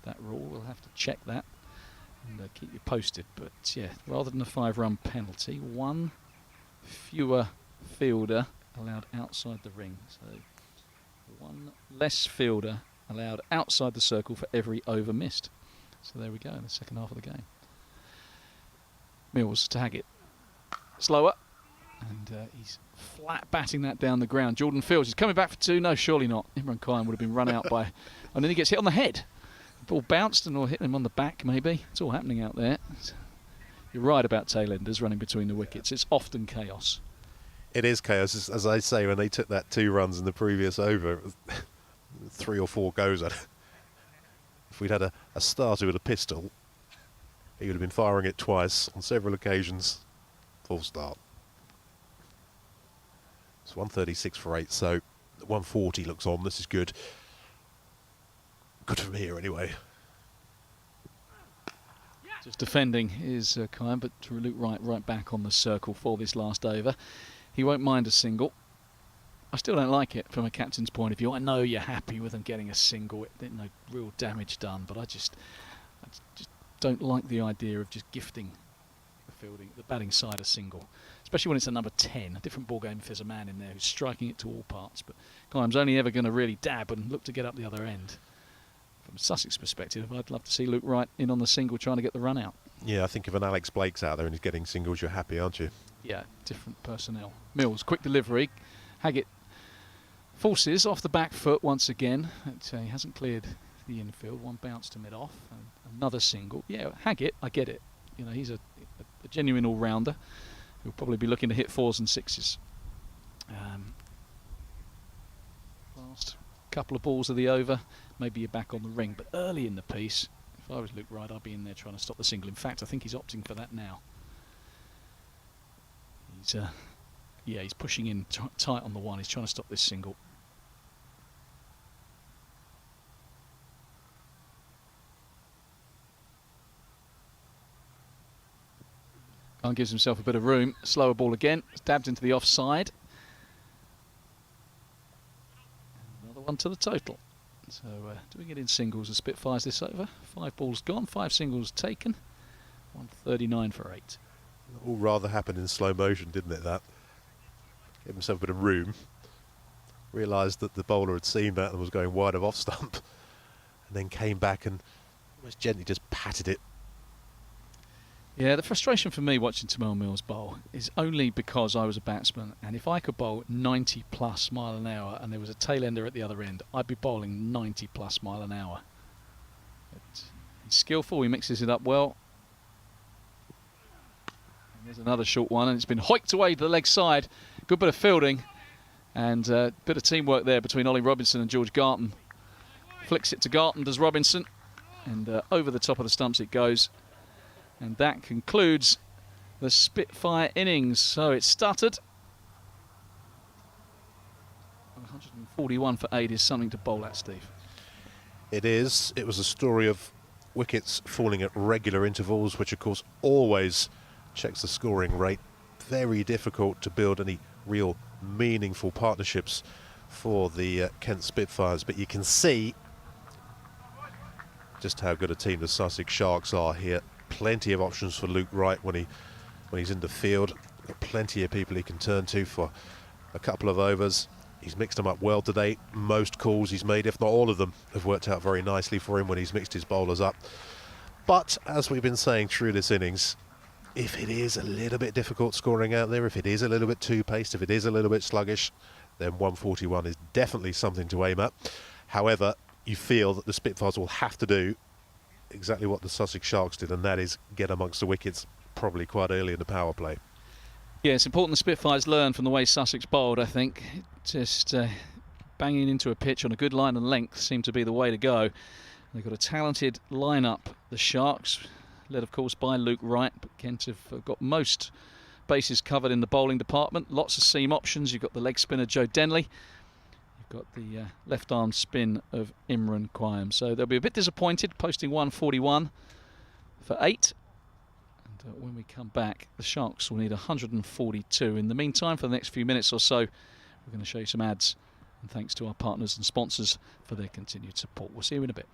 That rule, we'll have to check that and keep you posted. But yeah, rather than a 5-run penalty, 1 fewer fielder allowed outside the ring. So 1 less fielder allowed outside the circle for every over missed. So there we go in the second half of the game. Mills to Haggett. Slower. And he's flat batting that down the ground. Jordan Fields is coming back for 2. No, surely not. Imran Khan would have been run out by... And then he gets hit on the head. The ball bounced and or hit him on the back, maybe. It's all happening out there. You're right about tailenders running between the wickets. It's often chaos. It is chaos. As I say, when they took that 2 runs in the previous over, it was 3 or 4 goes at it. If we'd had a starter with a pistol, he would have been firing it twice on several occasions. Full start. It's 136 for 8, so 140 looks on. This is good. Good from here, anyway. Just defending is Kime, but Luke Wright right back on the circle for this last over. He won't mind a single. I still don't like it from a captain's point of view. I know you're happy with them getting a single. There's no real damage done, but I just don't like the idea of just gifting the batting side a single, especially when it's a number 10. A different ball game if there's a man in there who's striking it to all parts. But Graham's only ever going to really dab and look to get up the other end. From Sussex perspective, I'd love to see Luke Wright in on the single trying to get the run out. Yeah, I think if an Alex Blake's out there and he's getting singles, you're happy, aren't you? Yeah, different personnel. Mills, quick delivery. Haggett forces off the back foot once again. He hasn't cleared the infield. One bounce to mid-off. And another single. Yeah, Haggett, I get it. You know, he's a genuine all-rounder. He'll probably be looking to hit 4s and 6s. Last couple of balls of the over. Maybe you're back on the ring. But early in the piece, if I was Luke Wright, I'd be in there trying to stop the single. In fact, I think he's opting for that now. He's pushing in tight on the one. He's trying to stop this single. Khan gives himself a bit of room. Slower ball again. It's dabbed into the offside. Another one to the total. So doing it in singles, the Spitfires this over. 5 balls gone, 5 singles taken. 139 for 8. It all rather happened in slow motion, didn't it, that? Gave himself a bit of room. Realised that the bowler had seen that and was going wide of off stump. And then came back and almost gently just patted it. Yeah, the frustration for me watching Tamil Mills bowl is only because I was a batsman, and if I could bowl 90 plus mile an hour and there was a tail ender at the other end, I'd be bowling 90 plus mile an hour. But he's skillful, he mixes it up well. And there's another short one, and it's been hoiked away to the leg side. Good bit of fielding and a bit of teamwork there between Ollie Robinson and George Garton. Flicks it to Garton, does Robinson, and over the top of the stumps it goes. And that concludes the Spitfire innings. So it stuttered. 141 for 8 is something to bowl at, Steve. It is. It was a story of wickets falling at regular intervals, which of course always checks the scoring rate. Very difficult to build any real meaningful partnerships for the Kent Spitfires, but you can see just how good a team the Sussex Sharks are here. Plenty of options for Luke Wright when he's in the field. Got plenty of people he can turn to for a couple of overs. He's mixed them up well today. Most calls he's made, if not all of them, have worked out very nicely for him when he's mixed his bowlers up. But as we've been saying through this innings, if it is a little bit difficult scoring out there, if it is a little bit too paced, if it is a little bit sluggish, then 141 is definitely something to aim at. However, you feel that the Spitfires will have to do exactly what the Sussex Sharks did, and that is get amongst the wickets probably quite early in the power play. Yeah, it's important the Spitfires learn from the way Sussex bowled, I think. Just banging into a pitch on a good line and length seemed to be the way to go. They've got a talented line-up, the Sharks, led of course by Luke Wright, but Kent have got most bases covered in the bowling department. Lots of seam options. You've got the leg spinner Joe Denley. Got the left arm spin of Imran Quayum. So they'll be a bit disappointed, posting 141 for 8. And when we come back, the Sharks will need 142. In the meantime, for the next few minutes or so, we're going to show you some ads. And thanks to our partners and sponsors for their continued support. We'll see you in a bit.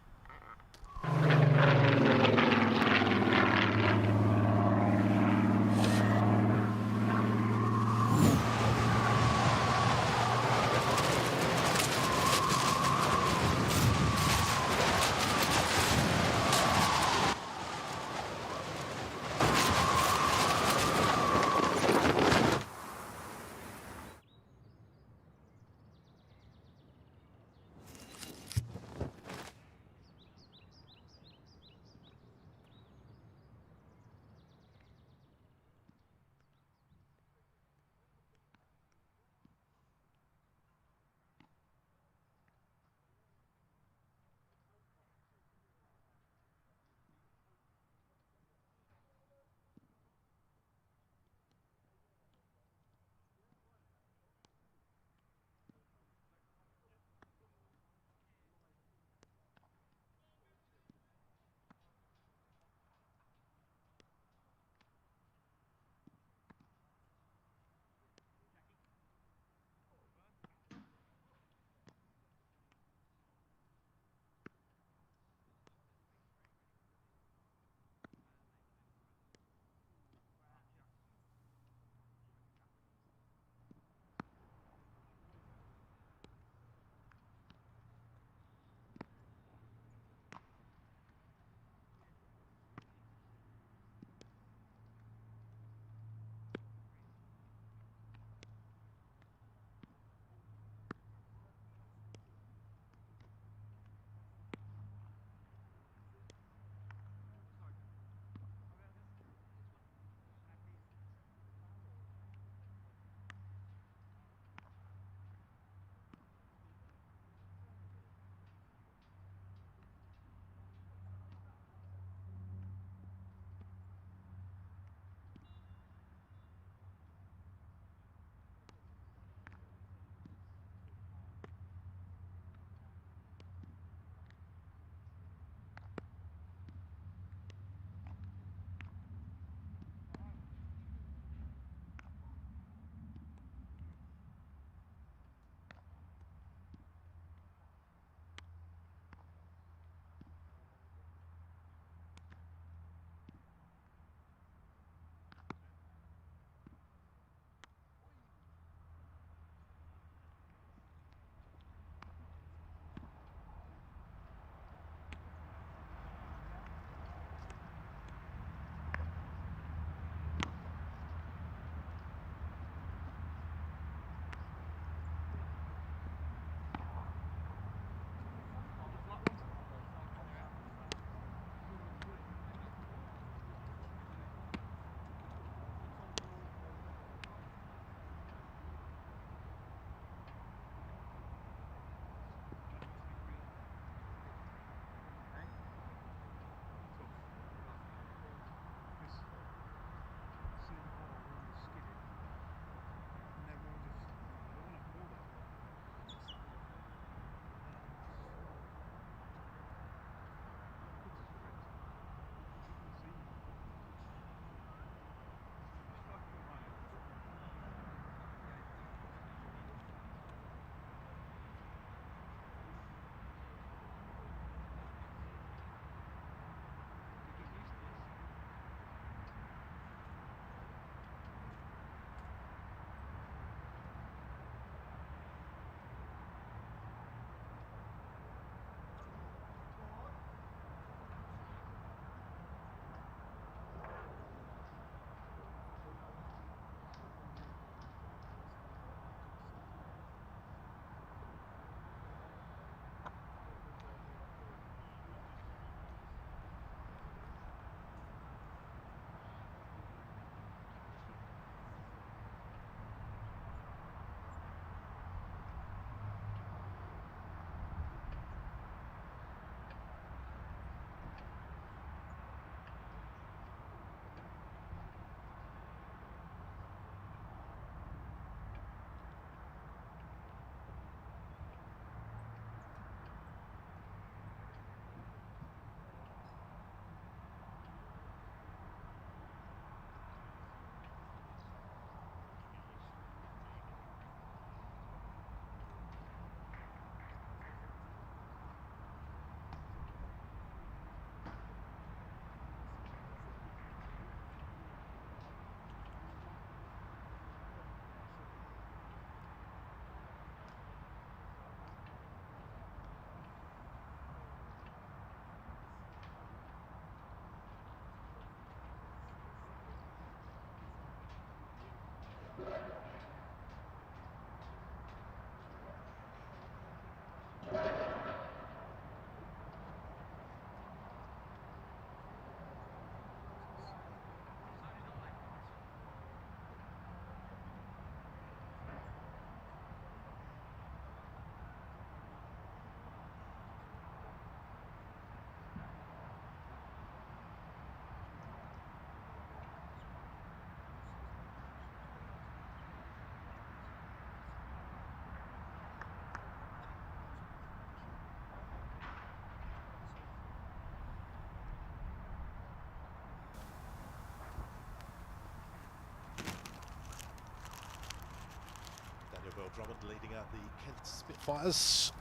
Drummond leading out the Kent Spitfires.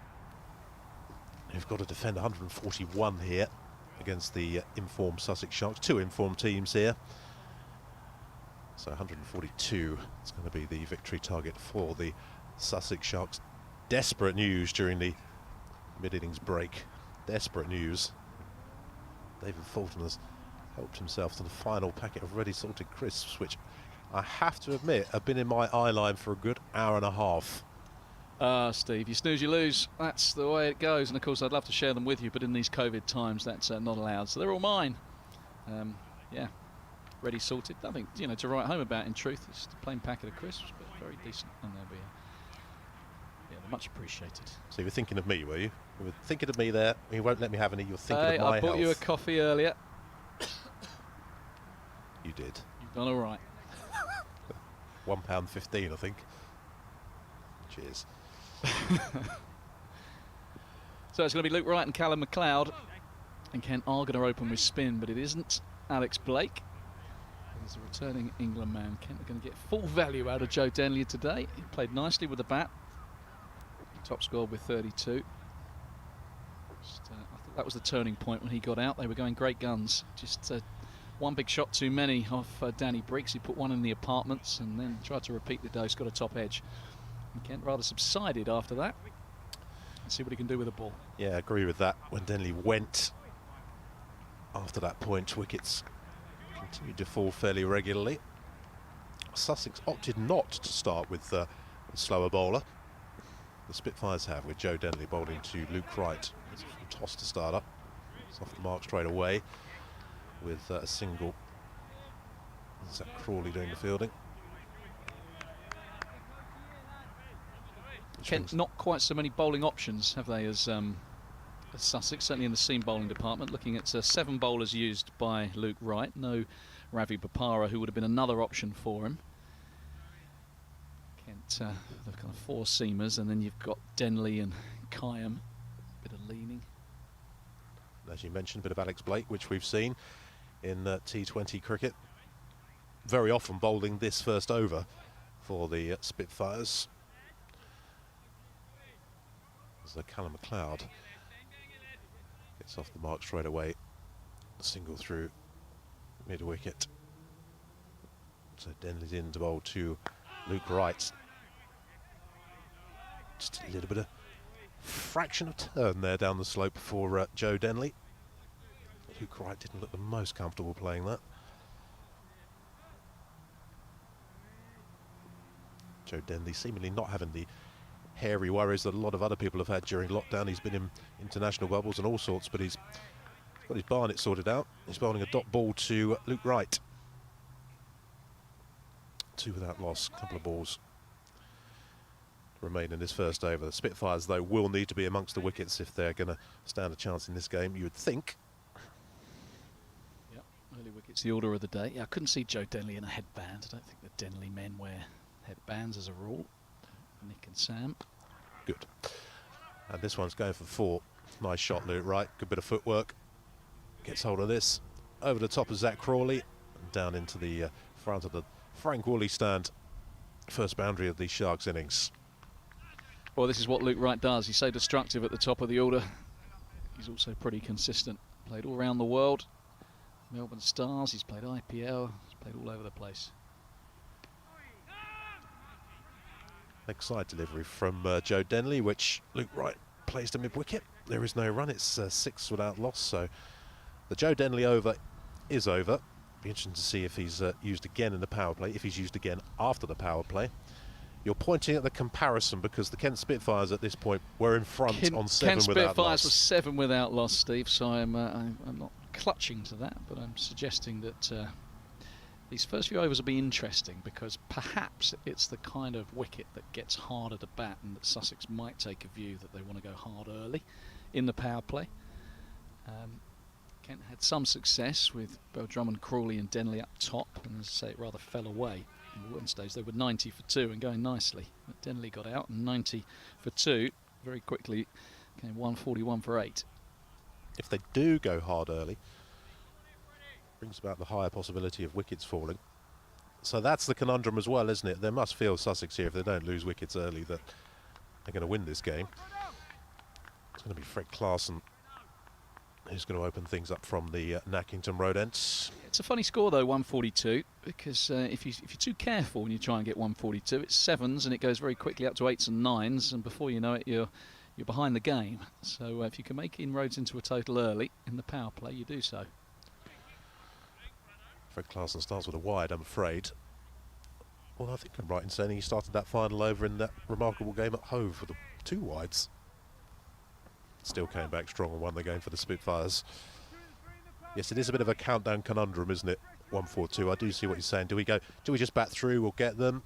Who've got to defend 141 here against the informed Sussex Sharks. Two informed teams here. So 142 is going to be the victory target for the Sussex Sharks. Desperate news during the mid-innings break. Desperate news. David Fulton has helped himself to the final packet of ready salted crisps, which I have to admit have been in my eye line for a good hour and a half. Steve, you snooze, you lose. That's the way it goes. And of course, I'd love to share them with you, but in these COVID times, that's not allowed. So they're all mine. Yeah, ready salted. Nothing, to write home about. In truth, it's just a plain packet of crisps, but very decent. And they'll be, they're much appreciated. So you were thinking of me, were you? You were thinking of me there. You won't let me have any. You're thinking of my I bought health. you a coffee earlier. You did. You've done all right. £1.15, I think. Cheers. So it's going to be Luke Wright and Callum McLeod, and Kent are going to open with spin, but it isn't Alex Blake. He's a returning England man. Kent are going to get full value out of Joe Denley today. He played nicely with the bat. Top scored with 32. I thought that was the turning point when he got out. They were going great guns. Just one big shot too many off Danny Briggs. He put one in the apartments and then tried to repeat the dose, got a top edge. And Kent rather subsided after that. Let's see what he can do with the ball. Yeah, I agree with that. When Denley went after that point, wickets continued to fall fairly regularly. Sussex opted not to start with a slower bowler. The Spitfires have, with Joe Denley bowling to Luke Wright. It's a full toss to start up. It's off the mark straight away with a single. Zach Crawley doing the fielding. Kent, not quite so many bowling options, have they, as Sussex, certainly in the seam bowling department. Looking at 7 bowlers used by Luke Wright. No Ravi Bopara, who would have been another option for him. Kent, they've kind of 4 seamers, and then you've got Denley and Kayam. Bit of leaning. As you mentioned, a bit of Alex Blake, which we've seen in T20 cricket. Very often bowling this first over for the Spitfires. As Callum McLeod gets off the mark straight away, single through mid-wicket. So Denley's in to bowl to Luke Wright. Just a little bit of fraction of turn there down the slope for Joe Denley. Luke Wright didn't look the most comfortable playing that. Joe Denley seemingly not having the hairy worries that a lot of other people have had during lockdown. He's been in international bubbles and all sorts, but he's got his Barnet sorted out. He's bowling a dot ball to Luke Wright. 2 without loss, a couple of balls remain in this first over. The Spitfires, though, will need to be amongst the wickets if they're going to stand a chance in this game, you would think. Yep, early wickets, the order of the day. Yeah, I couldn't see Joe Denley in a headband. I don't think the Denley men wear headbands as a rule. Nick and Sam. Good. And this one's going for 4. Nice shot, Luke Wright. Good bit of footwork. Gets hold of this. Over the top of Zach Crawley. And down into the front of the Frank Woolley stand. First boundary of the Sharks innings. Well, this is what Luke Wright does. He's so destructive at the top of the order. He's also pretty consistent. Played all around the world. Melbourne Stars. He's played IPL. He's played all over the place. Next side delivery from Joe Denley, which Luke Wright plays to mid-wicket. There is no run. It's 6 without loss. So the Joe Denley over is over. Be interesting to see if he's used again in the power play, if he's used again after the power play. You're pointing at the comparison because the Kent Spitfires at this point were in front on 7 Kent without Spitfires loss. were 7 without loss, Steve, so I'm not clutching to that, but I'm suggesting that these first few overs will be interesting because perhaps it's the kind of wicket that gets harder to bat, and that Sussex might take a view that they want to go hard early in the power play. Kent had some success with Beau Drummond, Crawley and Denley up top, and as I say, it rather fell away. In one stage they were 90 for 2 and going nicely, but Denley got out and 90 for 2 very quickly came 141 for 8. If they do go hard early, brings about the higher possibility of wickets falling. So that's the conundrum as well, isn't it? They must feel, Sussex here, if they don't lose wickets early, that they're going to win this game. It's going to be Fred Clarkson who's going to open things up from the Nackington Road end. It's a funny score though, 142, because if you're too careful when you try and get 142, it's sevens and it goes very quickly up to 8s and 9s, and before you know it, you're behind the game. So if you can make inroads into a total early in the power play, you do so. Fred Clarkson starts with a wide, I'm afraid. Well, I think I'm right in saying he started that final over in that remarkable game at Hove with the 2 wides. Still came back strong and won the game for the Spitfires. Yes, it is a bit of a countdown conundrum, isn't it? 1-4-2. I do see what you're saying. Do we just bat through, we'll get them?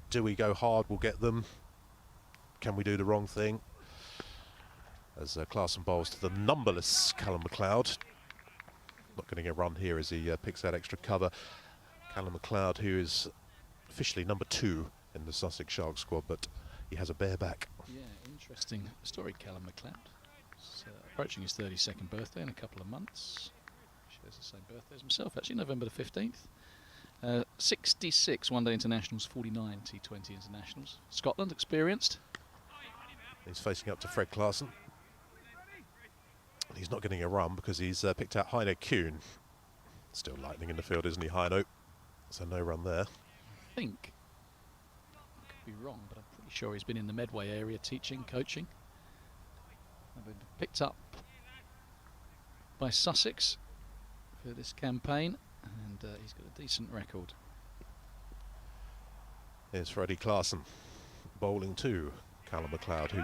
Do we go hard, we'll get them? Can we do the wrong thing? As Clarkson bowls to the numberless Callum McLeod. Not getting a run here as he picks out extra cover. Callum McLeod, who is officially number 2 in the Sussex Sharks squad, but he has a bare back. Yeah, interesting story, Callum McLeod. He's approaching his 32nd birthday in a couple of months. Shares the same birthday as himself, actually, November the 15th. 66 one-day internationals, 49 T20 internationals. Scotland experienced. He's facing up to Fred Clarkson. He's not getting a run because he's picked out Heino Kuhn. Still lightning in the field, isn't he, Heino? So no run there. I think, I could be wrong, but I'm pretty sure he's been in the Medway area teaching, coaching. I've been picked up by Sussex for this campaign, and he's got a decent record. Here's Freddie Clarkson bowling to Callum McLeod, who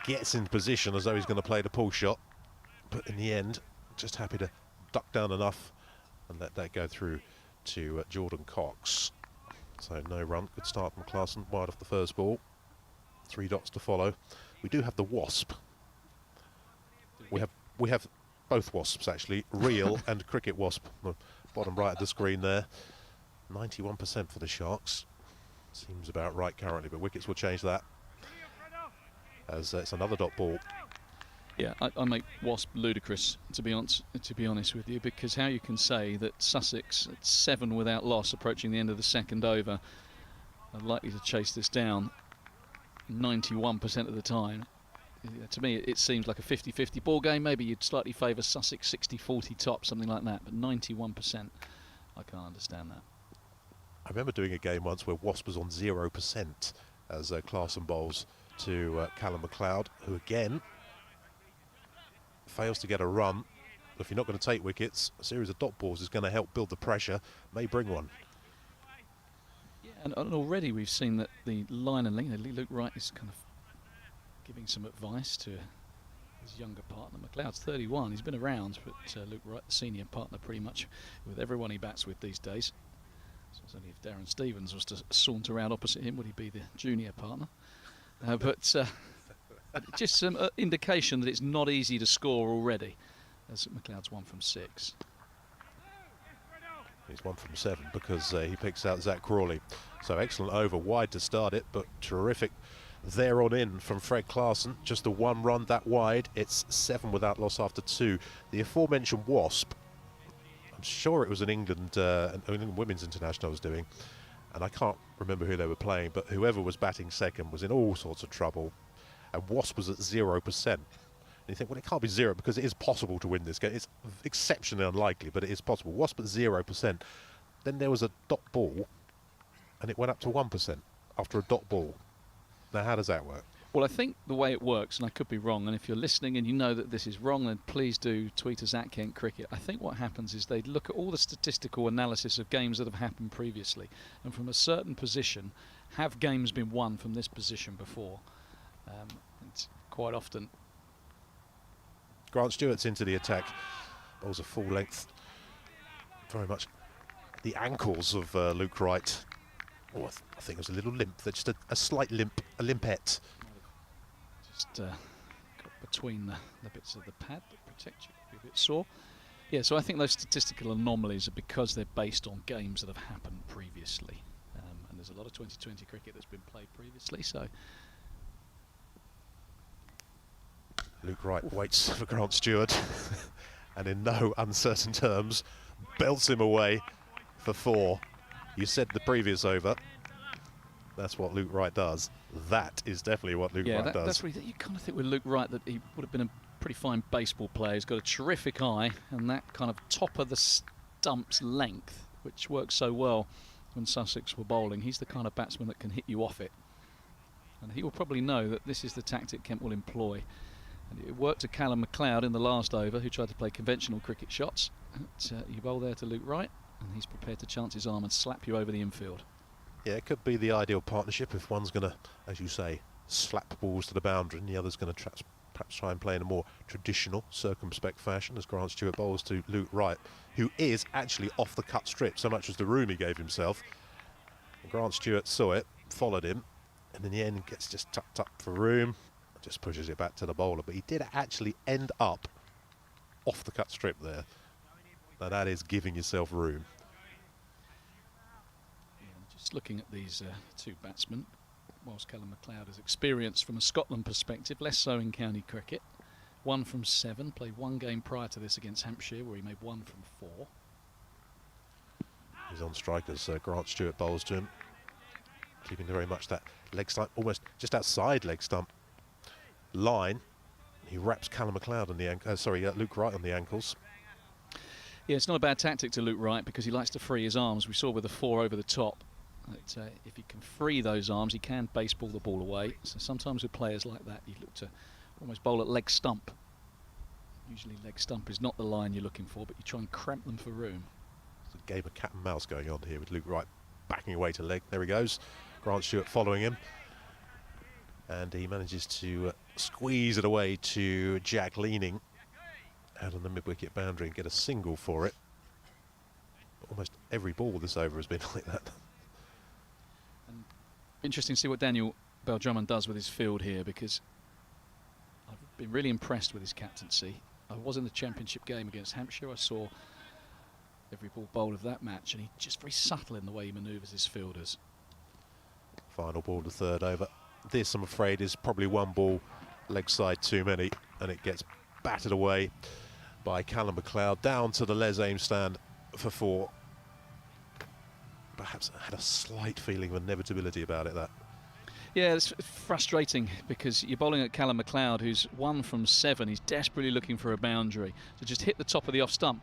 gets in position as though he's going to play the pull shot, but in the end just happy to duck down enough and let that go through to Jordan Cox. So no run. Good start from Clarkson, wide off the first ball. 3 dots to follow. We do have the Wasp. We have both Wasps actually, real and cricket Wasp. The bottom right of the screen there. 91% for the Sharks. Seems about right currently, but wickets will change that. As it's another dot ball. Yeah, I make Wasp ludicrous, to be honest with you, because how you can say that Sussex at 7 without loss, approaching the end of the second over, are likely to chase this down 91% of the time. To me, it seems like a 50-50 ball game. Maybe you'd slightly favour Sussex 60-40 top, something like that, but 91%, I can't understand that. I remember doing a game once where Wasp was on 0% as Clarkson bowls to Callum McLeod, who again fails to get a run. If you're not going to take wickets, a series of dot balls is going to help build the pressure, may bring one. Yeah, and already we've seen that the line and length, Luke Wright is kind of giving some advice to his younger partner. McLeod's 31, he's been around, but Luke Wright, the senior partner, pretty much with everyone he bats with these days. So it's only if Darren Stevens was to saunter around opposite him would he be the junior partner. But just some indication that it's not easy to score already, as McLeod's 1 from 6. He's 1 from 7 because he picks out Zach Crawley. So excellent over, wide to start it, but terrific there on in from Fred Clarkson. Just a 1 run that wide. It's 7 without loss after 2. The aforementioned Wasp, I'm sure it was an England Women's International I was doing, and I can't remember who they were playing, but whoever was batting second was in all sorts of trouble. And Wasp was at 0%. And you think, well, it can't be 0 because it is possible to win this game. It's exceptionally unlikely, but it is possible. Wasp at 0%. Then there was a dot ball, and it went up to 1% after a dot ball. Now, how does that work? Well, I think the way it works, and I could be wrong, and if you're listening and you know that this is wrong, then please do tweet us at Kent Cricket. I think what happens is they look at all the statistical analysis of games that have happened previously, and from a certain position, have games been won from this position before? It's quite often. Grant Stewart's into the attack. Bowls a full length. Very much the ankles of Luke Wright. Oh, I think it was a little limp. Just a slight limp, a limpette. Just got between the bits of the pad that protect you, be a bit sore. Yeah, so I think those statistical anomalies are because they're based on games that have happened previously. And there's a lot of 2020 cricket that's been played previously, so. Luke Wright waits for Grant Stewart and in no uncertain terms belts him away for 4. You said the previous over. That's what Luke Wright does. That is definitely what Luke Wright does. That's what you kind of think with Luke Wright, that he would have been a pretty fine baseball player. He's got a terrific eye and that kind of top of the stump's length, which works so well when Sussex were bowling. He's the kind of batsman that can hit you off it. And he will probably know that this is the tactic Kent will employ. And it worked to Callum MacLeod in the last over, who tried to play conventional cricket shots. You bowl there to Luke Wright, and he's prepared to chance his arm and slap you over the infield. Yeah, it could be the ideal partnership if one's going to, as you say, slap balls to the boundary and the other's going to perhaps try and play in a more traditional, circumspect fashion, as Grant Stewart bowls to Luke Wright, who is actually off the cut strip, so much as the room he gave himself. And Grant Stewart saw it, followed him, and in the end gets just tucked up for room, just pushes it back to the bowler. But he did actually end up off the cut strip there. Now that is giving yourself room. Just looking at these two batsmen, whilst Callum MacLeod has experience from a Scotland perspective, less so in county cricket. 1 from 7, played 1 game prior to this against Hampshire where he made 1 from 4. He's on strike as Grant Stewart bowls to him, keeping very much that leg stump, almost just outside leg stump line. He wraps Callum MacLeod on the Luke Wright on the ankles. Yeah, it's not a bad tactic to Luke Wright because he likes to free his arms. We saw with the 4 over the top that if he can free those arms, he can baseball the ball away. So sometimes with players like that, you look to almost bowl at leg stump. Usually leg stump is not the line you're looking for, but you try and cramp them for room. It's a game of cat and mouse going on here with Luke Wright backing away to leg. There he goes. Grant Stewart following him. And he manages to squeeze it away to Jack Leaning out on the mid-wicket boundary and get a single for it. But almost every ball this over has been like that. And interesting to see what Daniel Bell-Drummond does with his field here, because I've been really impressed with his captaincy. I was in the championship game against Hampshire. I saw every ball bowled of that match, and he's just very subtle in the way he manoeuvres his fielders. Final ball to third over. This, I'm afraid, is probably 1 ball leg side too many, and it gets battered away by Callum MacLeod down to the Les Ames stand for 4. Perhaps had a slight feeling of inevitability about it, that. Yeah, it's frustrating because you're bowling at Callum MacLeod, who's 1 from 7. He's desperately looking for a boundary to just hit the top of the off stump.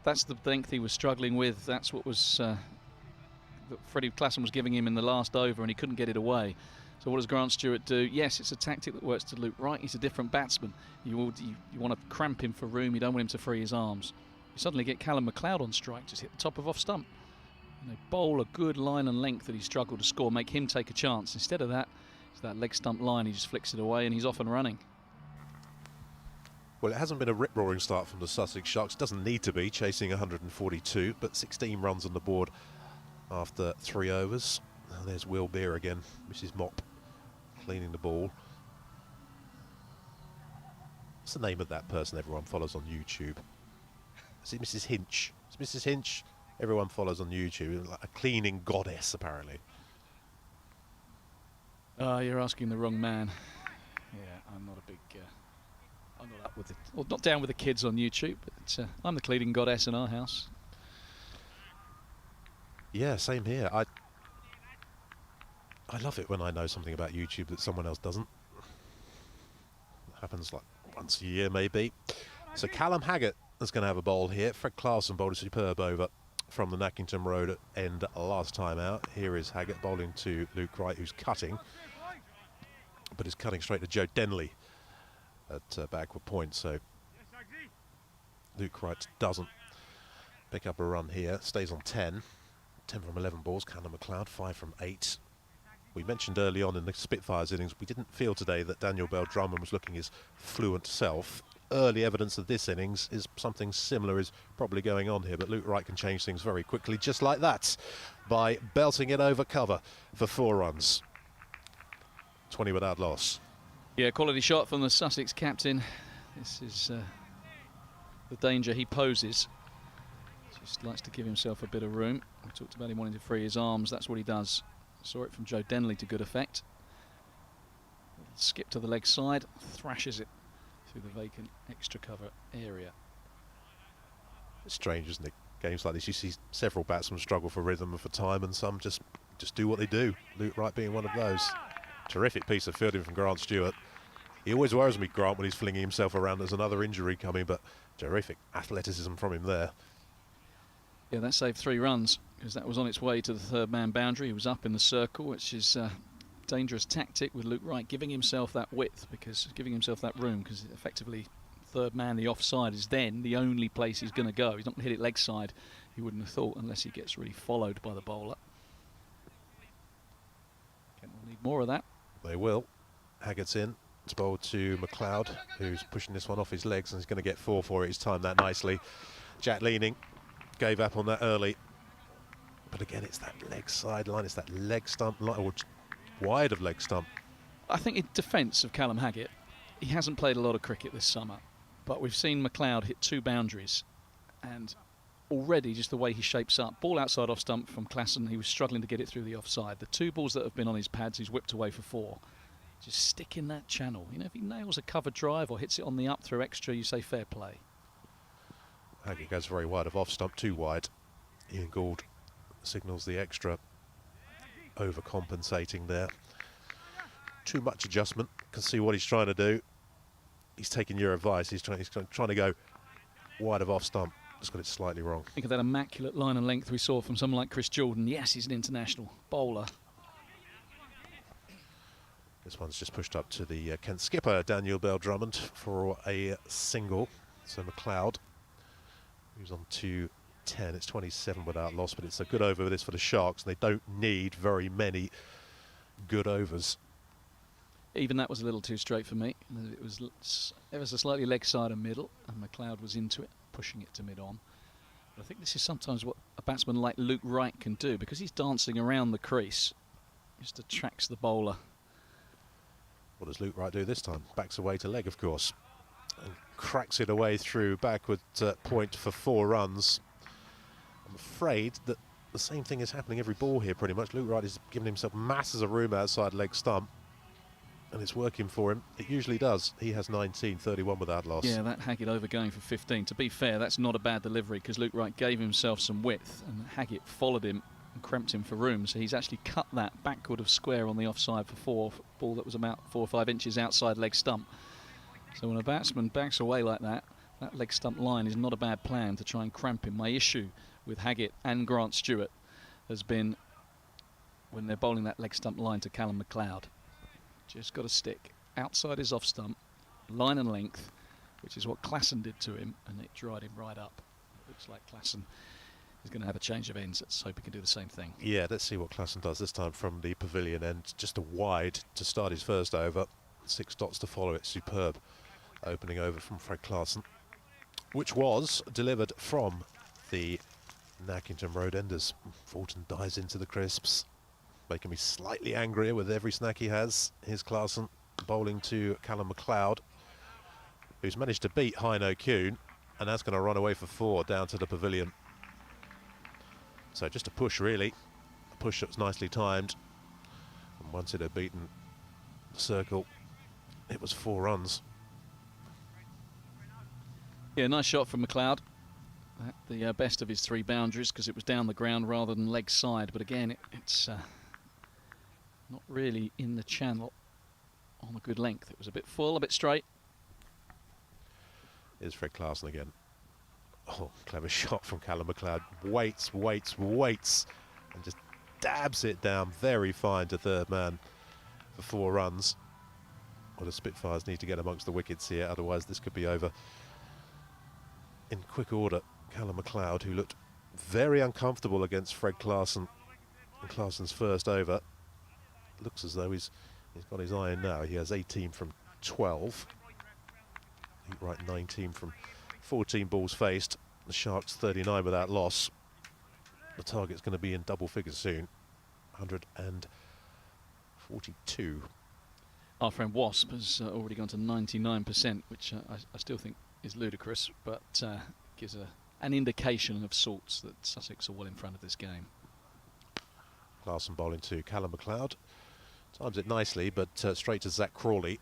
That's the length he was struggling with. That's what was that Freddie Klassen was giving him in the last over, and he couldn't get it away. So what does Grant Stewart do? Yes, it's a tactic that works to Luke Wright. He's a different batsman. You want to cramp him for room. You don't want him to free his arms. You suddenly get Callum MacLeod on strike, just hit the top of off stump. And they bowl a good line and length that he struggled to score, make him take a chance. Instead of that, it's that leg stump line. He just flicks it away and he's off and running. Well, it hasn't been a rip-roaring start from the Sussex Sharks. Doesn't need to be, chasing 142, but 16 runs on the board after 3 overs. And there's Will Beer again, Mrs. Mop, cleaning the ball. What's the name of that person everyone follows on YouTube? Is it Mrs. Hinch? It's Mrs. Hinch. Everyone follows on YouTube, like a cleaning goddess, apparently. You're asking the wrong man. Yeah, I'm not a big... I'm not up with it. Well, not down with the kids on YouTube, but I'm the cleaning goddess in our house. Yeah, same here. I love it when I know something about YouTube that someone else doesn't. It happens like once a year, maybe. So Callum Haggett is going to have a bowl here. Fred Clarkson bowled a superb over from the Nackington Road end last time out. Here is Haggett bowling to Luke Wright, who's cutting, but is cutting straight to Joe Denley at backward point. So Luke Wright doesn't pick up a run here. Stays on 10. 10 from 11 balls. Callum MacLeod 5 from 8. We mentioned early on in the Spitfires innings, we didn't feel today that Daniel Bell-Drummond was looking his fluent self. Early evidence of this innings is something similar is probably going on here, but Luke Wright can change things very quickly, just like that, by belting it over cover for 4 runs. 20 without loss. Yeah, quality shot from the Sussex captain. This is the danger he poses. Just likes to give himself a bit of room. We talked about him wanting to free his arms. That's what he does. Saw it from Joe Denley to good effect. Skip to the leg side, thrashes it through the vacant extra cover area. It's strange, isn't it? games like this, you see several batsmen struggle for rhythm and for time, and some just do what they do. Luke Wright being one of those. Terrific piece of fielding from Grant Stewart. He always worries me, Grant, when he's flinging himself around. There's another injury coming, but terrific athleticism from him there. Yeah, that saved 3 runs because that was on its way to the third man boundary. He was up in the circle, which is a dangerous tactic with Luke Wright giving himself that width, because giving himself that room, because effectively third man, the offside, is then the only place he's going to go. He's not going to hit it leg side, he wouldn't have thought, unless he gets really followed by the bowler. Kent will need more of that. They will. Haggett's in. It's bowled to McLeod, who's pushing this one off his legs and he's going to get 4 for it. He's timed that nicely. Jack Leaning gave up on that early. But again, it's that leg side line, it's that leg stump line, or wide of leg stump. I think in defence of Callum Haggett, he hasn't played a lot of cricket this summer, but we've seen McLeod hit 2 boundaries, and already just the way he shapes up, ball outside off stump from Klassen, he was struggling to get it through the offside. The 2 balls that have been on his pads, he's whipped away for 4. Just stick in that channel. You know, if he nails a cover drive or hits it on the up through extra, you say fair play. Haggett goes very wide of off stump, too wide. Ian Gould signals the extra, overcompensating there. Too much adjustment. Can see what he's trying to do. He's taking your advice. He's trying to go wide of off stump. Just got it slightly wrong. Think of that immaculate line and length we saw from someone like Chris Jordan. Yes, he's an international bowler. This one's just pushed up to the Kent skipper, Daniel Bell Drummond, for a single. So McLeod, who's on 210. It's 27 without loss, but it's a good over this for the Sharks. They don't need very many good overs. Even that was a little too straight for me. It was ever so slightly leg side and middle, and McLeod was into it, pushing it to mid-on. But I think this is sometimes what a batsman like Luke Wright can do, because he's dancing around the crease. Just attracts the bowler. What does Luke Wright do this time? Backs away to leg, of course, and cracks it away through backward point for 4 runs. I'm afraid that the same thing is happening every ball here, pretty much. Luke Wright is giving himself masses of room outside leg stump, and it's working for him. It usually does. He has 19, 31 without loss. Yeah, that Haggett over going for 15. To be fair, that's not a bad delivery, because Luke Wright gave himself some width, and Haggett followed him and cramped him for room. So he's actually cut that backward of square on the offside for 4, ball that was about 4 or 5 inches outside leg stump. So when a batsman backs away like that, that leg stump line is not a bad plan to try and cramp him. My issue with Haggett and Grant Stewart has been when they're bowling that leg stump line to Callum McLeod. Just got to stick outside his off stump, line and length, which is what Klassen did to him, and it dried him right up. Looks like Klassen is going to have a change of ends. Let's hope he can do the same thing. Yeah, let's see what Klassen does this time from the pavilion end. Just a wide to start his first over. 6 dots to follow it. Superb opening over from Fred Klassen, which was delivered from the Nackington Road Enders. Fulton dives into the crisps, making me slightly angrier with every snack he has. Here's Klassen bowling to Callum McLeod, who's managed to beat Heino Kuhn, and that's going to run away for 4 down to the pavilion. So just a push, really. A push that's nicely timed. And once it had beaten the circle, it was 4 runs. Yeah, nice shot from McLeod. The best of his 3 boundaries, because it was down the ground rather than leg side. But again, it's not really in the channel on a good length. It was a bit full, a bit straight. Here's Fred Klassen again. Oh, clever shot from Callum McLeod. Waits, and just dabs it down very fine to third man for 4 runs. Well, the Spitfires need to get amongst the wickets here, otherwise this could be over. In quick order, Callum McLeod, who looked very uncomfortable against Fred Klassen in Klassen's first over. Looks as though he's got his eye in now. He has 18 from 12. Right, 19 from 14 balls faced. The Sharks 39 without loss. The target's going to be in double figures soon. 142. Our friend Wasp has already gone to 99%, which I still think is ludicrous, but gives an indication of sorts that Sussex are well in front of this game. Klassen bowling to Callum McLeod. Times it nicely, but straight to Zach Crawley.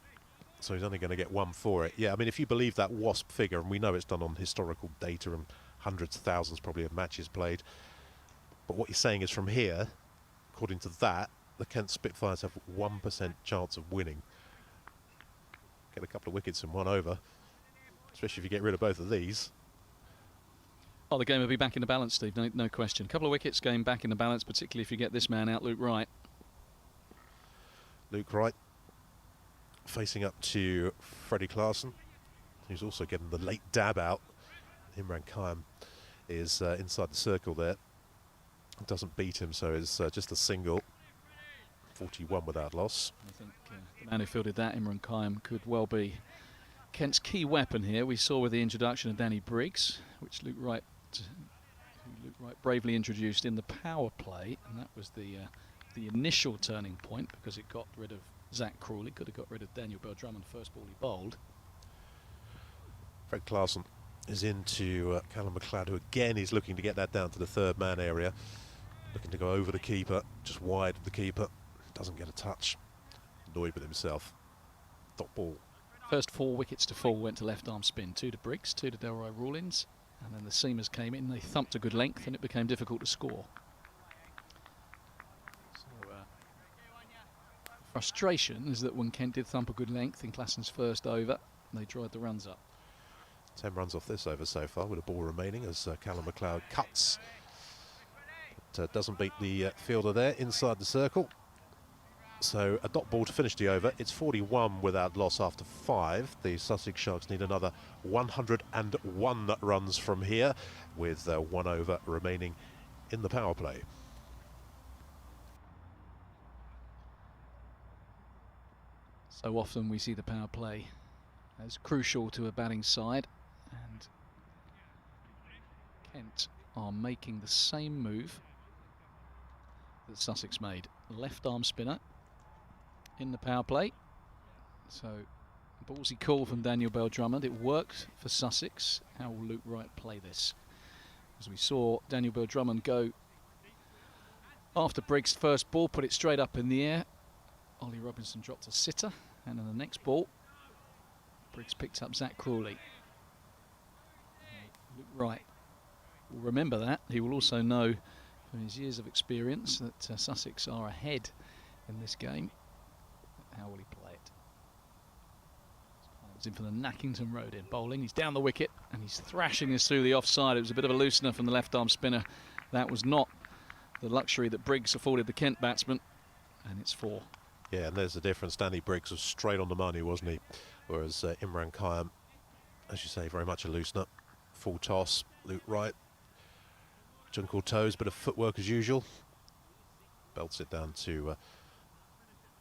So he's only going to get 1 for it. Yeah, I mean, if you believe that Wasp figure, and we know it's done on historical data and hundreds of thousands probably of matches played. But what you're saying is from here, according to that, the Kent Spitfires have 1% chance of winning. Get a couple of wickets in 1 over, especially if you get rid of both of these. Oh, the game will be back in the balance, Steve, no question. A couple of wickets, game back in the balance, particularly if you get this man out, Luke Wright. Luke Wright facing up to Freddie Clarkson, who's also getting the late dab out. Imran Khayyam is inside the circle there. Doesn't beat him, so it's just a single. 41 without loss. I think the man who fielded that, Imran Khayyam, could well be Kent's key weapon here. We saw with the introduction of Danny Briggs, which Luke Wright bravely introduced in the power play, and that was the initial turning point because it got rid of Zach Crawley. Could have got rid of Daniel Bell-Drummond first ball he bowled. Fred Clarkson is into Callum McLeod, who again is looking to get that down to the third man area. Looking to go over the keeper, just wide of the keeper. Doesn't get a touch. Annoyed with himself. Dot ball. First 4 wickets to fall went to left arm spin. 2 to Briggs, 2 to Delroy Rawlins. And then the seamers came in. They thumped a good length and it became difficult to score. So, frustration is that when Kent did thump a good length in Klassen's first over, they dried the runs up. 10 runs off this over so far with a ball remaining as Callum McLeod cuts. But doesn't beat the fielder there inside the circle. So a dot ball to finish the over. It's 41 without loss after 5. The Sussex Sharks need another 101 runs from here with 1 over remaining in the power play. So often we see the power play as crucial to a batting side, and Kent are making the same move that Sussex made. Left arm spinner in the power play. So ballsy call from Daniel Bell-Drummond. It worked for Sussex. How will Luke Wright play this? As we saw Daniel Bell-Drummond go after Briggs' first ball, put it straight up in the air. Ollie Robinson dropped a sitter, and in the next ball Briggs picked up Zach Crawley. Luke Wright will remember that. He will also know from his years of experience that Sussex are ahead in this game. How will he play it? He's in for the Nackington Road in bowling. He's down the wicket and he's thrashing this through the offside. It was a bit of a loosener from the left arm spinner. That was not the luxury that Briggs afforded the Kent batsman, and it's 4. Yeah, and there's the difference. Danny Briggs was straight on the money, wasn't he? Whereas Imran Khayyam, as you say, very much a loosener. Full toss. Luke Wright, jungle toes, bit of footwork as usual. Belts it down to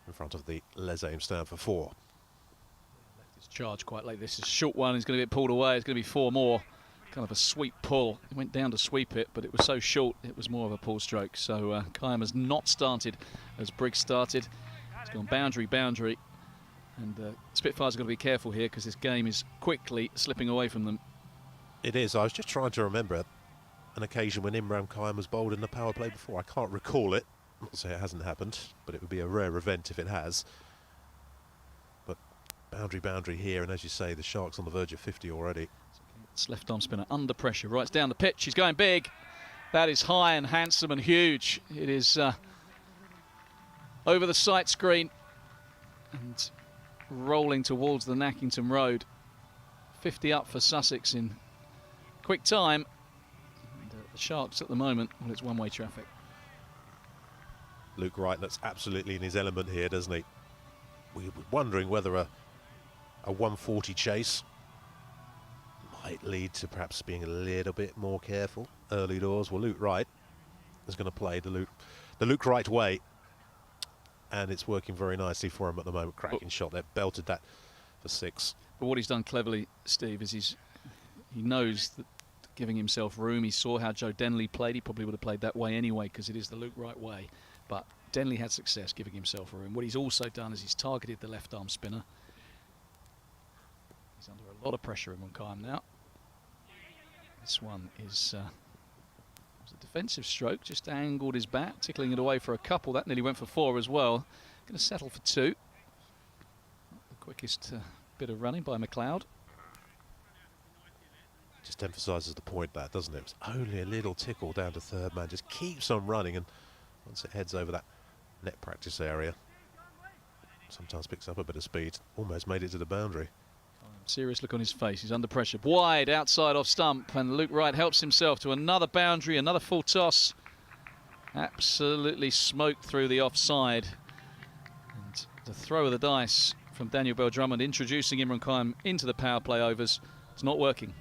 in front of the Les Aim stand for 4. Left his charge quite late. This is a short one. He's going to get pulled away. It's going to be 4 more. Kind of a sweep pull. He went down to sweep it, but it was so short it was more of a pull stroke. So Khayyam has not started as Briggs started. It's gone boundary, and Spitfires have got to be careful here because this game is quickly slipping away from them. It is. I was just trying to remember an occasion when Imran Khayyam was bowled in the power play before. I can't recall it. Not to say it hasn't happened, but it would be a rare event if it has. But boundary here, and as you say, the Sharks on the verge of 50 already. It's left arm spinner under pressure, right down the pitch. He's going big. That is high and handsome and huge. It is over the sight screen and rolling towards the Nackington Road. 50 up for Sussex in quick time. And, the Sharks at the moment, well, it's one-way traffic. Luke Wright looks absolutely in his element here, doesn't he? We were wondering whether a 140 chase might lead to perhaps being a little bit more careful early doors. Well, Luke Wright is going to play the Luke Wright way, and it's working very nicely for him at the moment. Cracking shot there, belted that for 6. But what he's done cleverly, Steve, is he knows that giving himself room. He saw how Joe Denley played. He probably would have played that way anyway because it is the Luke Wright way. But Denley had success giving himself room. What he's also done is he's targeted the left arm spinner. He's under a lot of pressure in Khayyam now. This one is was a defensive stroke, just angled his bat, tickling it away for a couple. That nearly went for 4 as well. Going to settle for 2. Not the quickest bit of running by McLeod. Just emphasises the point, that, doesn't it? It was only a little tickle down to third man, just keeps on running, and once it heads over that net practice area, sometimes picks up a bit of speed. Almost made it to the boundary. Serious look on his face. He's under pressure. Wide, outside off stump, and Luke Wright helps himself to another boundary, another full toss. Absolutely smoked through the offside. And the throw of the dice from Daniel Bell-Drummond, introducing Imran Khan into the power play overs. It's not working.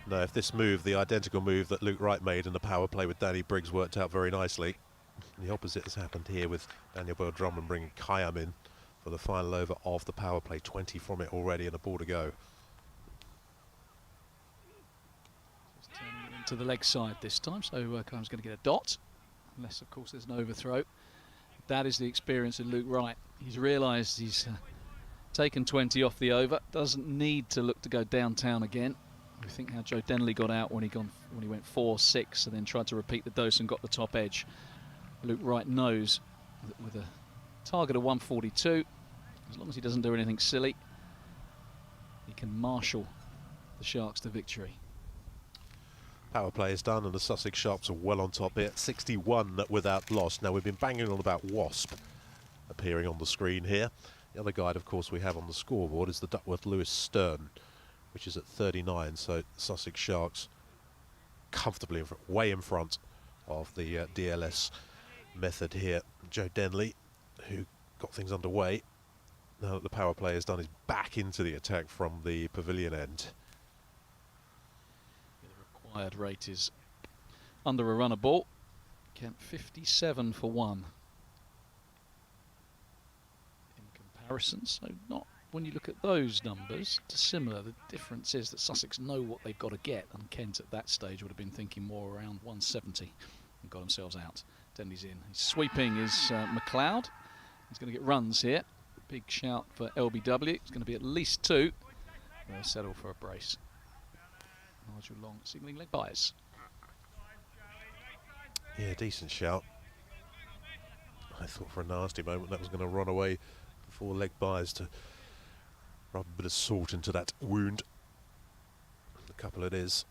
No, if this move, the identical move that Luke Wright made in the power play with Danny Briggs, worked out very nicely, the opposite has happened here with Daniel Bell-Drummond bringing Khayyam in for the final over of the power play. 20 from it already and a ball to go. Just turning it into the leg side this time, so Khayyam's going to get a dot, unless of course there's an overthrow. That is the experience of Luke Wright. He's realised he's taken 20 off the over, doesn't need to look to go downtown again. We think how Joe Denley got out when he went 4-6 and then tried to repeat the dose and got the top edge. Luke Wright knows that with a target of 142, as long as he doesn't do anything silly, he can marshal the Sharks to victory. Power play is done and the Sussex Sharks are well on top here. 61 without loss. Now, we've been banging on about Wasp appearing on the screen here. The other guide, of course, we have on the scoreboard is the Duckworth Lewis Stern, which is at 39. So Sussex Sharks comfortably way in front of the DLS method here. Joe Denley, who got things underway, now that the power play is done, is back into the attack from the pavilion end. The required rate is under a runner ball. Kent 57 for 1 in comparison, so not, when you look at those numbers, dissimilar. The difference is that Sussex know what they've got to get, and Kent at that stage would have been thinking more around 170 and got themselves out. Denley's in. He's sweeping is McLeod. He's going to get runs here. Big shout for LBW. It's going to be at least 2. They'll settle for a brace. Nigel Long signalling leg byes. Yeah, decent shout. I thought for a nasty moment that was going to run away before leg byes to rub a bit of salt into that wound. A couple it is.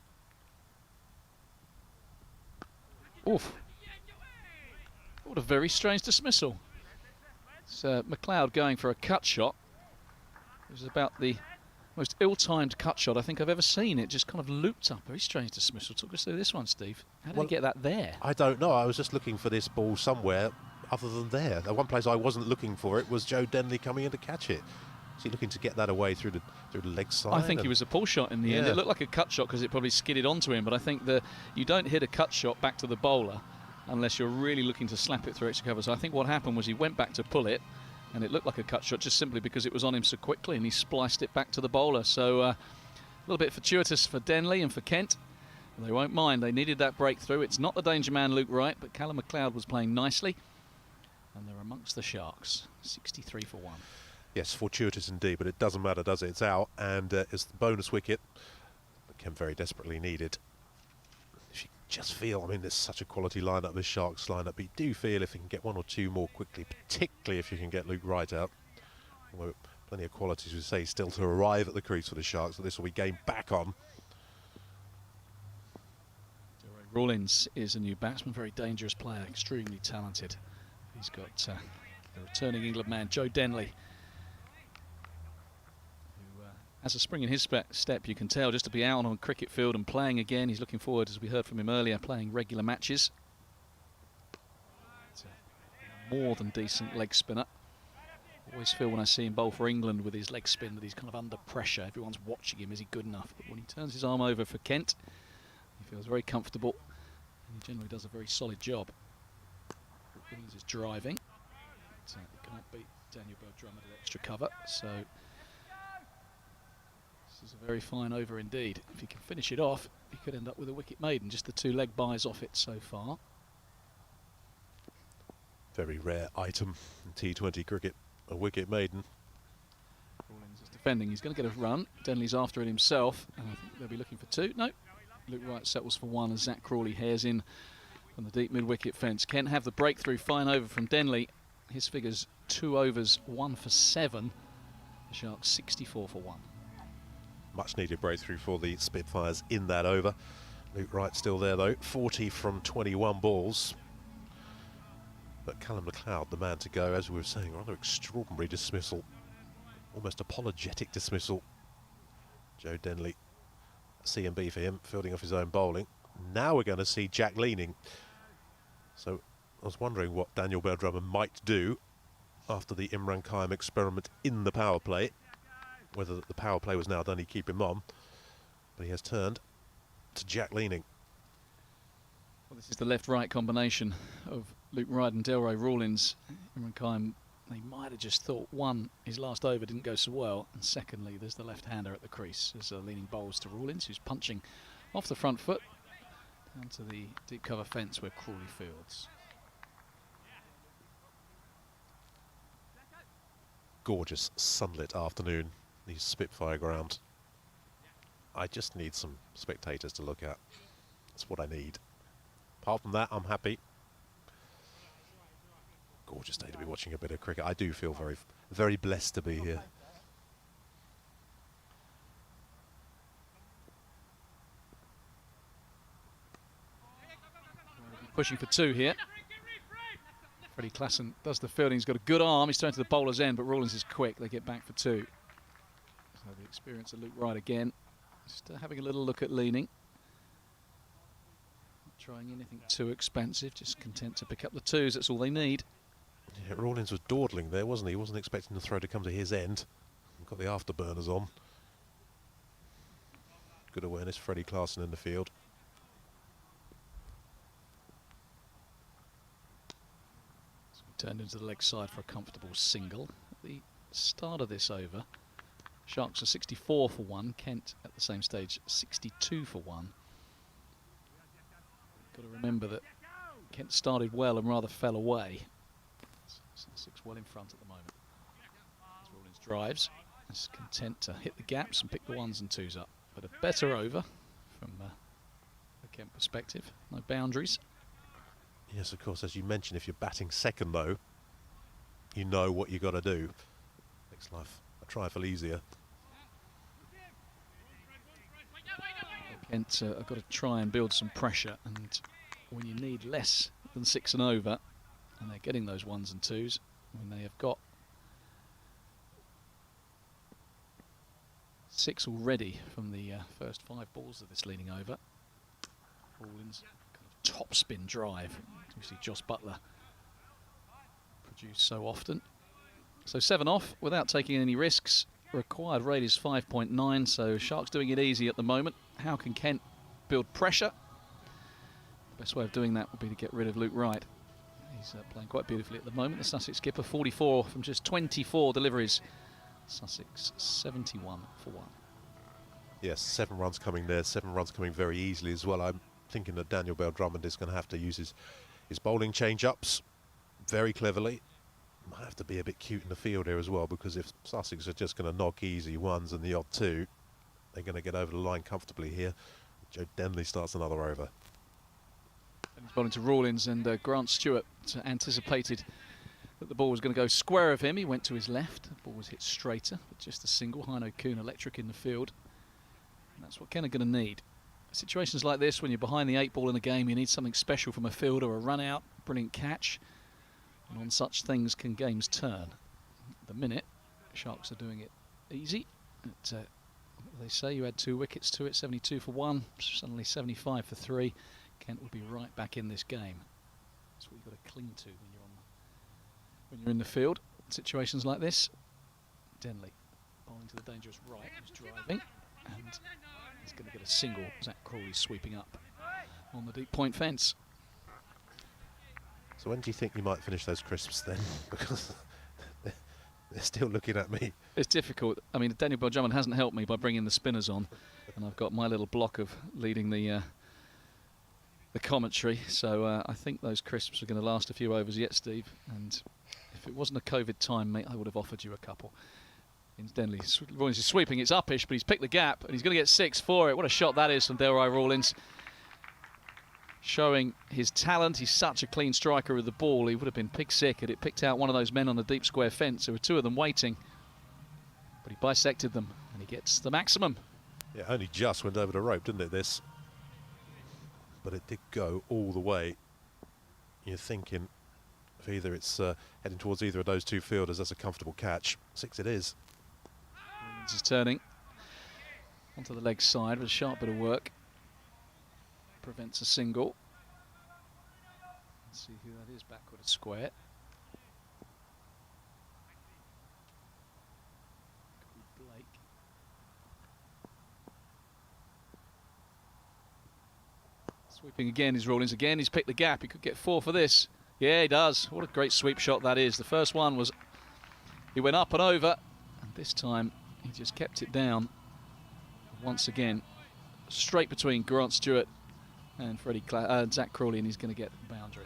Oof. What a very strange dismissal. It's McLeod going for a cut shot. It was about the most ill-timed cut shot I think I've ever seen. It just kind of looped up. Very strange dismissal. Talk us through this one, Steve. How did he get that there? I don't know. I was just looking for this ball somewhere other than there. The one place I wasn't looking for it was Joe Denley coming in to catch it. Is he looking to get that away through the leg side? I think it was a pull shot in the end. It looked like a cut shot because it probably skidded onto him, but I think that you don't hit a cut shot back to the bowler unless you're really looking to slap it through extra cover. So I think what happened was he went back to pull it, and it looked like a cut shot just simply because it was on him so quickly, and he spliced it back to the bowler. So a little bit fortuitous for Denley and for Kent. They won't mind. They needed that breakthrough. It's not the danger man Luke Wright, but Callum McLeod was playing nicely, and they're amongst the Sharks. 63 for 1. Yes, fortuitous indeed, but it doesn't matter, does it? It's out, and it's the bonus wicket that Kent very desperately needed. If you just feel, I mean, there's such a quality lineup, this Sharks lineup, but you do feel if you can get 1 or 2 more quickly, particularly if you can get Luke Wright out. Although plenty of qualities, we say, still to arrive at the crease for the Sharks, so this will be game back on. Rawlins is a new batsman, very dangerous player, extremely talented. He's got the returning England man, Joe Denley, who has a spring in his step, you can tell, just to be out on a cricket field and playing again. He's looking forward, as we heard from him earlier, playing regular matches. It's a more than decent leg spinner. I always feel when I see him bowl for England with his leg spin that he's kind of under pressure. Everyone's watching him, is he good enough? But when he turns his arm over for Kent, he feels very comfortable, and he generally does a very solid job. Williams is driving, so he can't beat Daniel Bell-Drummond at extra cover, so this is a very fine over indeed. If he can finish it off, he could end up with a wicket maiden. Just the 2 leg byes off it so far. Very rare item in T20 cricket, a wicket maiden. Rawlins is defending, he's going to get a run. Denley's after it himself, and I think they'll be looking for 2. No, Luke Wright settles for 1 as Zach Crawley hairs in from the deep mid-wicket fence. Kent have the breakthrough, fine over from Denley. His figures 2 overs, 1 for 7. The Sharks 64 for 1. Much needed breakthrough for the Spitfires in that over. Luke Wright still there though, 40 from 21 balls. But Callum McLeod, the man to go, as we were saying, rather extraordinary dismissal. Almost apologetic dismissal. Joe Denley, C&B for him, fielding off his own bowling. Now we're going to see Jack Leaning. So I was wondering what Daniel Bell-Drummond might do after the Imran Khan experiment in the power play. Whether the power play was now done, he'd keep him on. But he has turned to Jack Leaning. Well, this is the left-right combination of Luke Wright and Delroy Rawlins. Imran Khan, they might have just thought, one, his last over didn't go so well, and secondly, there's the left-hander at the crease as Leaning bowls to Rawlins, who's punching off the front foot down to the deep cover fence where Crawley fields. Gorgeous sunlit afternoon, the Spitfire ground. I just need some spectators to look at. That's what I need. Apart from that, I'm happy. Gorgeous day to be watching a bit of cricket. I do feel very, very blessed to be here. Pushing for two here. Freddie Klassen does the fielding. He's got a good arm. He's turned to the bowler's end, but Rawlins is quick. They get back for two. So the experience of Luke Wright again. Just having a little look at Leaning. Not trying anything too expensive, just content to pick up the twos. That's all they need. Yeah, Rawlins was dawdling there, wasn't he? He wasn't expecting the throw to come to his end. Got the afterburners on. Good awareness, Freddie Klassen in the field. So we turned into the leg side for a comfortable single. At the start of this over, Sharks are 64 for 1, Kent at the same stage 62 for 1. Got to remember that Kent started well and rather fell away. Sussex well in front at the moment. As Rawlins drives, is content to hit the gaps and pick the ones and twos up. But a better over from the Kent perspective. No boundaries. Yes, of course, as you mentioned, if you're batting second though, you know what you got to do. Makes life a trifle easier. Kent have got to try and build some pressure, and when you need less than 6 and over, and they're getting those ones and twos, when they have got 6 already from the first 5 balls of this leading over. Rawlins kind of top spin drive, we see Joss Butler produce so often. So 7 off without taking any risks. Required rate is 5.9, so Sharks doing it easy at the moment. How can Kent build pressure? The best way of doing that would be to get rid of Luke Wright. He's playing quite beautifully at the moment. The Sussex skipper, 44 from just 24 deliveries. Sussex 71 for 1. Yes, 7 runs coming there, 7 runs coming very easily as well. I'm thinking that Daniel Bell-Drummond is going to have to use his bowling change-ups very cleverly. Might have to be a bit cute in the field here as well, because if Sussex are just going to knock easy ones and the odd two, they're going to get over the line comfortably here. Joe Denley starts another over. And he's bowling to Rawlins, and Grant Stewart anticipated that the ball was going to go square of him. He went to his left. The ball was hit straighter, but just a single. Heino Kuhn electric in the field. And that's what Ken are going to need. Situations like this, when you're behind the 8 ball in a game, you need something special from a fielder, a run out, brilliant catch. And on such things can games turn. At the minute, Sharks are doing it easy. They say you had 2 wickets to it, 72 for 1, suddenly 75 for 3. Kent will be right back in this game. That's what you've got to cling to when you're in the field. Situations like this. Denley bowling to the dangerous right, who's driving, and he's going to get a single. Zach Crawley sweeping up on the deep point fence. So when do you think you might finish those crisps then? Because they're still looking at me. It's difficult. I mean, Daniel Bell-Drummond hasn't helped me by bringing the spinners on, and I've got my little block of leading the commentary. So I think those crisps are going to last a few overs yet, Steve. And if it wasn't a COVID time, mate, I would have offered you a couple. Incidentally, Rawlins is sweeping. It's uppish, but he's picked the gap, and he's going to get 6 for it. What a shot that is from Delroy Rawlins. Showing his talent. He's such a clean striker with the ball. He would have been pig sick had it picked out one of those men on the deep square fence. There were 2 of them waiting, but he bisected them, and he gets the maximum Yeah, only just went over the rope, didn't it, this? But it did go all the way. You're thinking if either it's heading towards either of those two fielders, that's a comfortable catch. 6 it is. Innings is turning onto the leg side with a sharp bit of work. Prevents a single. Let's see who that is backward at square. Blake. Sweeping again his Rawlings. Again he's picked the gap. He could get 4 for this. Yeah, he does. What a great sweep shot that is. The first one was, he went up and over, and this time he just kept it down. Once again, straight between Grant Stewart and Zach Crawley, and he's going to get the boundary.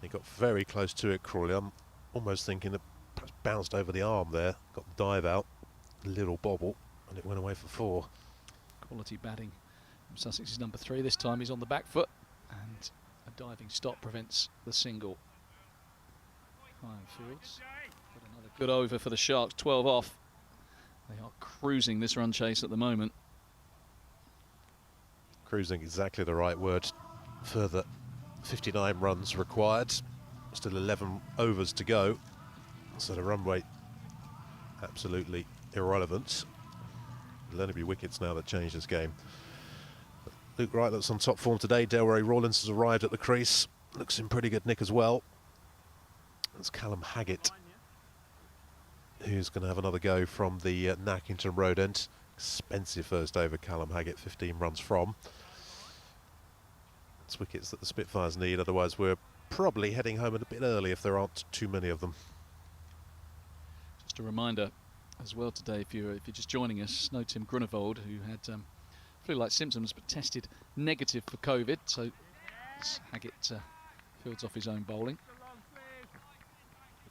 He got very close to it, Crawley. I'm almost thinking that perhaps bounced over the arm there, got the dive out, a little bobble, and it went away for 4. Quality batting from Sussex's number 3. This time he's on the back foot, and a diving stop prevents the single. Fields. But another good over for the Sharks, 12 off. They are cruising this run chase at the moment. Cruising, exactly the right word. Further 59 runs required. Still 11 overs to go. So the run rate absolutely irrelevant. There'll only be wickets now that change this game. But Luke Wright looks on top form today. Delray Rawlins has arrived at the crease. Looks in pretty good nick as well. That's Callum Haggett, who's going to have another go from the Nackington Road end. Expensive first over, Callum Haggett, 15 runs from. It's wickets that the Spitfires need, otherwise we're probably heading home a bit early if there aren't too many of them. Just a reminder as well today, if you're just joining us, no Tim Grunewald, who had flu-like symptoms but tested negative for COVID, so Haggett fields off his own bowling.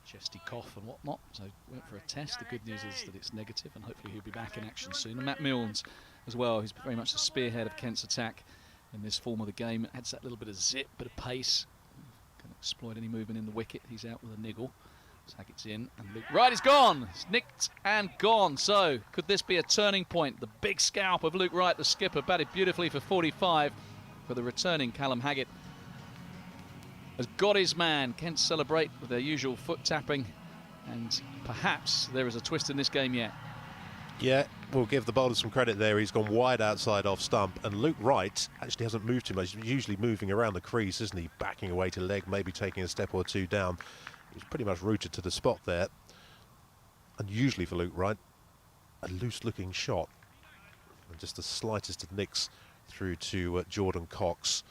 Chesty cough and whatnot, so went for a test. The good news is that it's negative, and hopefully he'll be back in action soon. And Matt Milnes as well, who's very much the spearhead of Kent's attack in this form of the game. Adds that little bit of zip, bit of pace. Can exploit any movement in the wicket. He's out with a niggle. Haggett's in, and Luke Wright is gone. It's nicked and gone. So could this be a turning point? The big scalp of Luke Wright, the skipper, batted beautifully for 45. For the returning Callum Haggett has got his man. Kent celebrate with their usual foot tapping, and perhaps there is a twist in this game yet. Yeah, we'll give the bowler some credit there. He's gone wide outside off stump, and Luke Wright actually hasn't moved too much. He's usually moving around the crease, isn't he? Backing away to leg, maybe taking a step or two down. He's pretty much rooted to the spot there. Unusually for Luke Wright, a loose-looking shot, and just the slightest of nicks through to Jordan Cox.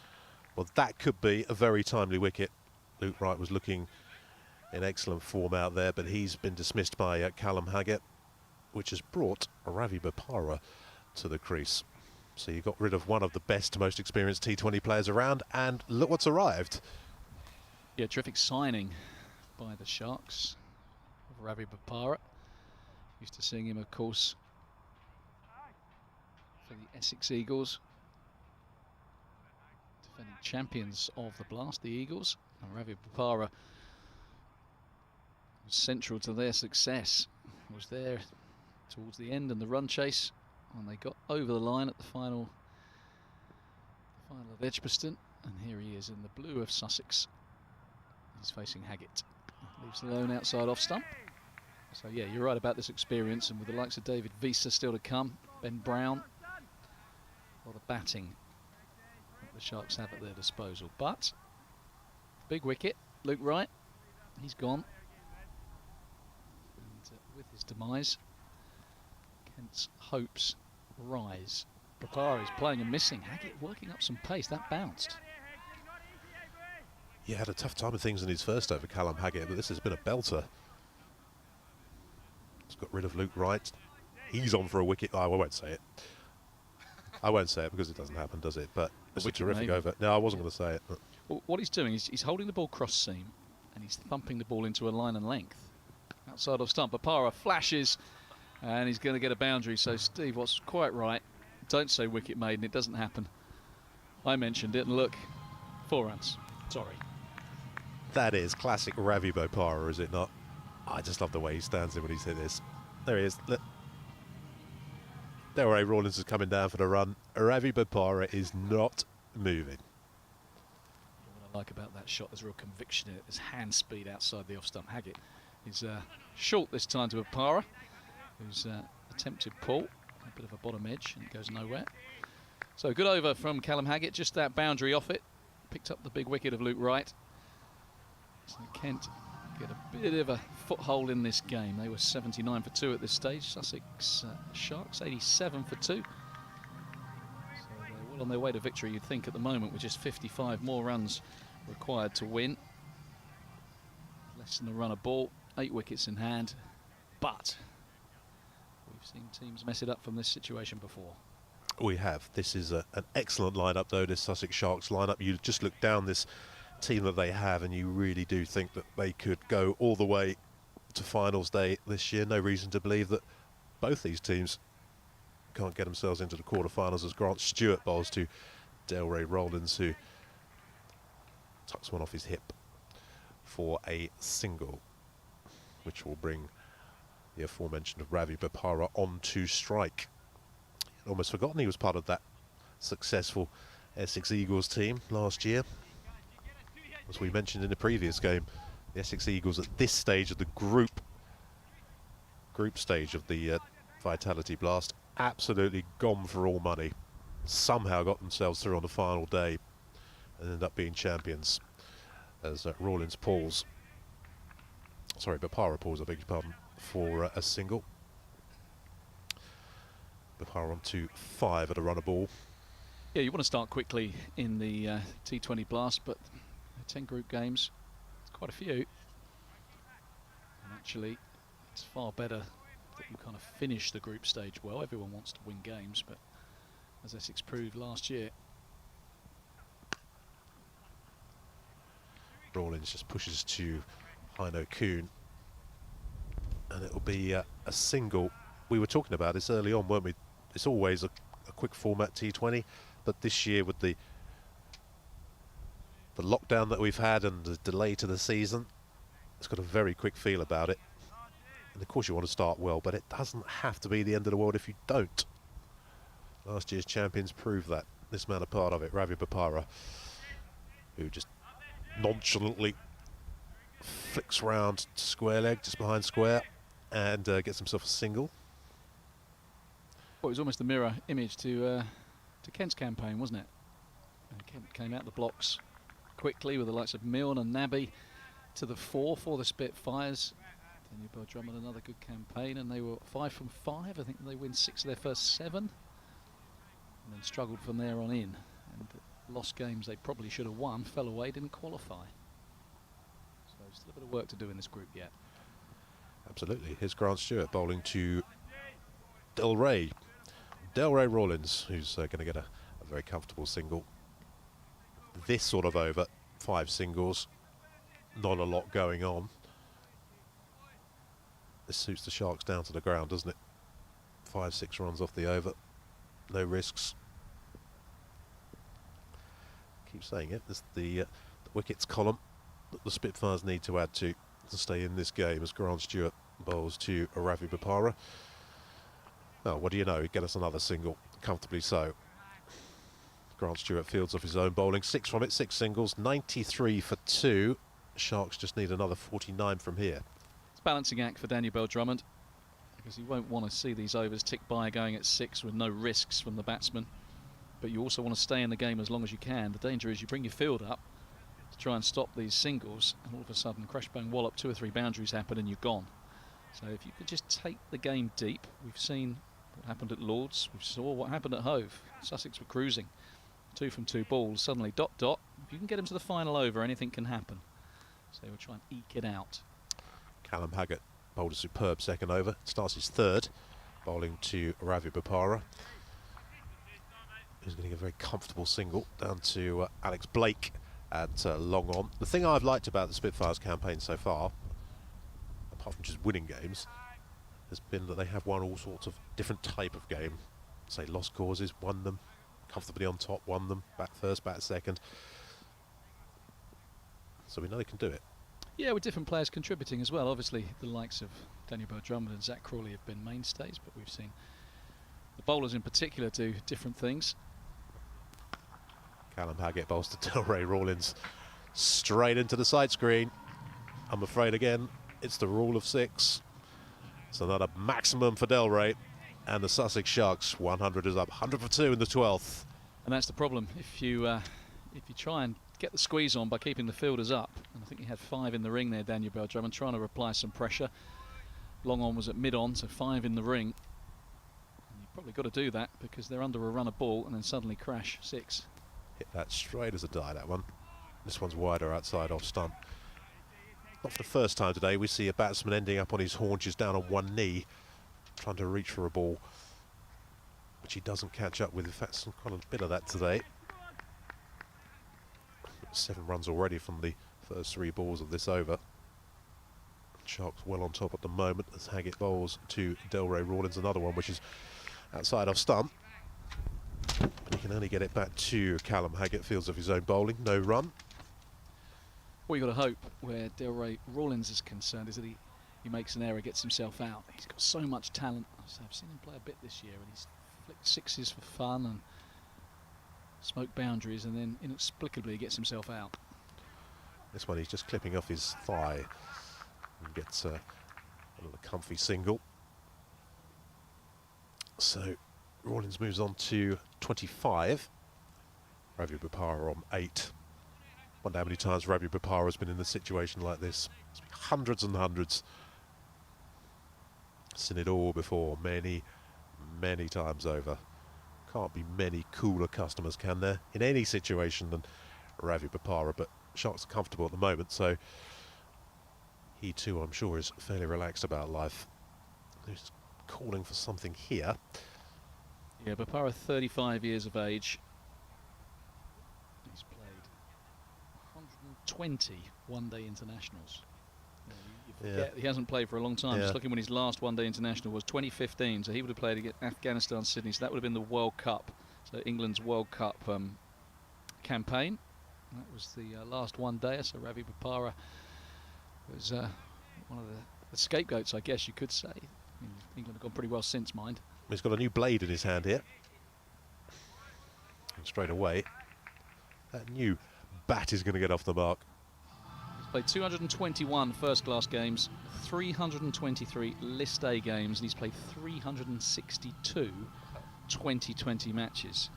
Well, that could be a very timely wicket. Luke Wright was looking in excellent form out there, but he's been dismissed by Callum Haggett, which has brought Ravi Bopara to the crease. So you got rid of one of the best, most experienced T20 players around, and look what's arrived. Yeah, terrific signing by the Sharks of Ravi Bopara. Used to seeing him, of course, for the Essex Eagles. Defending champions of the Blast, the Eagles. And Ravi Bopara was central to their success. Was there towards the end in the run chase, and they got over the line at the final of Edgbaston. And here he is in the blue of Sussex. He's facing Haggett. Leaves the lone outside off stump. So yeah, you're right about this experience, and with the likes of David Visa still to come, Ben Brown, or the batting that the Sharks have at their disposal. But big wicket, Luke Wright, he's gone. And with his demise, Kent's hopes rise. Bopara is playing and missing. Haggett working up some pace. That bounced. He had a tough time of things in his first over, Callum Haggett, but this has been a belter. He's got rid of Luke Wright. He's on for a wicket. Oh, I won't say it. I won't say it because it doesn't happen, does it? But it's a terrific maybe. over. No, I wasn't going to say it. Well, what he's doing is he's holding the ball cross seam, and he's thumping the ball into a line and length. Outside of stump, Bopara flashes, and he's going to get a boundary. So Steve Watt's quite right. Don't say wicket maiden, it doesn't happen. I mentioned it, and look, 4 runs. Sorry. That is classic Ravi Bopara, is it not? I just love the way he stands there when he's hit this. There he is. Look. Delray Rawlins is coming down for the run. Ravi Bopara is not moving. What I like about that shot, there's real conviction in it. There's hand speed outside the off-stump. Haggett is short this time to Bopara, who's attempted pull. A bit of a bottom edge and it goes nowhere. So good over from Callum Haggett, just that boundary off it. Picked up the big wicket of Luke Wright. So Kent get a bit of a foothold in this game. They were 79 for 2 at this stage. Sussex Sharks 87 for 2. So they're well on their way to victory, you'd think, at the moment, with just 55 more runs required to win. Less than a run a ball, 8 wickets in hand. But we've seen teams mess it up from this situation before. We have. This is an excellent lineup, though, this Sussex Sharks lineup. You just look down this team that they have and you really do think that they could go all the way to finals day this year. No reason to believe that both these teams can't get themselves into the quarterfinals, as Grant Stewart bowls to Delray Rawlins, who tucks one off his hip for a single, which will bring the aforementioned Ravi Bopara on to strike. I'd almost forgotten he was part of that successful Essex Eagles team last year. As we mentioned in the previous game, the Essex Eagles at this stage of the group stage of the Vitality Blast, absolutely gone for all money. Somehow got themselves through on the final day and ended up being champions, as Rawlins pulls, sorry, Bopara pulls, I beg your pardon, for a single. Bopara on to 5 at a runner ball. Yeah, you want to start quickly in the T20 Blast, but 10 group games, it's quite a few. And actually, it's far better that you kind of finish the group stage well. Everyone wants to win games, but as Essex proved last year. Rawlins just pushes to Heino Kuhn, and it'll be a single. We were talking about this early on, weren't we? It's always a quick format T20, but this year with the lockdown that we've had and the delay to the season, it's got a very quick feel about it. And of course you want to start well, but it doesn't have to be the end of the world if you don't. Last year's champions proved that. This man a part of it, Ravi Bopara, who just nonchalantly flicks round square leg, just behind square, and gets himself a single. Well, it was almost a mirror image to Kent's campaign, wasn't it? And Kent came out the blocks quickly with the likes of Milne and Nabby to the 4 for the Spitfires. Daniel Bell Drummond, another good campaign, and they were 5 from 5. I think they win 6 of their first 7, and then struggled from there on in, and lost games they probably should have won, fell away, didn't qualify. So still a bit of work to do in this group yet. Absolutely. Here's Grant Stewart bowling to Delray Rawlins, who's going to get a very comfortable single. This sort of over, 5 singles, not a lot going on. This suits the Sharks down to the ground, doesn't it? 5-6 runs off the over, no risks. Keep saying it, it's the wickets column that the Spitfires need to add to stay in this game, as Grant Stewart bowls to Ravi Bopara. Oh, what do you know? He'd get us another single, comfortably so. Grant Stewart fields off his own bowling, 6 from it, 6 singles, 93 for 2. Sharks just need another 49 from here. It's a balancing act for Daniel Bell Drummond, because he won't want to see these overs tick by going at 6 with no risks from the batsman. But you also want to stay in the game as long as you can. The danger is you bring your field up to try and stop these singles, and all of a sudden crash bang wallop, 2 or 3 boundaries happen and you're gone. So if you could just take the game deep, we've seen what happened at Lords, we saw what happened at Hove. Sussex were cruising, 2 from 2 balls, suddenly dot dot. If you can get them to the final over, anything can happen. So we'll try and eke it out. Callum Haggett bowled a superb second over, starts his 3rd, bowling to Ravi Bopara, who's getting a very comfortable single down to Alex Blake at long on. The thing I've liked about the Spitfires campaign so far, apart from just winning games, has been that they have won all sorts of different type of game. Say lost causes, won them, comfortably on top, won them, bat first, bat second. So we know they can do it. Yeah, with different players contributing as well. Obviously, the likes of Daniel Bell Drummond and Zach Crawley have been mainstays, but we've seen The bowlers in particular do different things. Callum Haggett bowls to Delray Rawlins straight into the side screen. I'm afraid again it's the rule of 6. It's another maximum for Delray, and the Sussex Sharks 100 is up, 100 for 2 in the 12th. And that's the problem. If you try and get the squeeze on by keeping the fielders up, and I think he had 5 in the ring there, Daniel Bell Drummond, trying to apply some pressure. Long on was at mid on, so 5 in the ring. And you've probably got to do that because they're under a run of ball and then suddenly crash 6. Hit that straight as a die, that one. This one's wider outside off stump. Not for the first time today we see a batsman ending up on his haunches down on one knee, trying to reach for a ball, which he doesn't catch up with. In fact, quite a bit of that today. 7 runs already from the first 3 balls of this over. Sharks well on top at the moment as Haggett bowls to Delray Rawlins, another one which is outside off stump. But he can only get it back to Callum Haggett, fields of his own bowling, no run. What you got to hope where Delray Rawlins is concerned is that he makes an error, gets himself out. He's got so much talent. I've seen him play a bit this year, and he's flicked 6s for fun and smoked boundaries, and then inexplicably he gets himself out. This one he's just clipping off his thigh and gets another comfy single. So Rawlins moves on to 25. Ravi Bopara on 8. Wonder how many times Ravi Bopara has been in a situation like this. It's been hundreds and hundreds. Seen it all before, many, many times over. Can't be many cooler customers, can there, in any situation than Ravi Bopara, but Sharks are comfortable at the moment, so he too, I'm sure, is fairly relaxed about life. He's calling for something here. Yeah, Bopara, 35 years of age. He's played 120 one-day internationals. You forget he hasn't played for a long time. Just looking when his last one-day international was 2015, so he would have played against Afghanistan, Sydney, so that would have been the World Cup, so England's World Cup campaign. That was the last one-day, so Ravi Bopara was one of the scapegoats, I guess you could say. I mean, England have gone pretty well since, mind. He's got a new blade in his hand here. And straight away, that new bat is going to get off the mark. He's played 221 first-class games, 323 List A games, and he's played 362 2020 matches.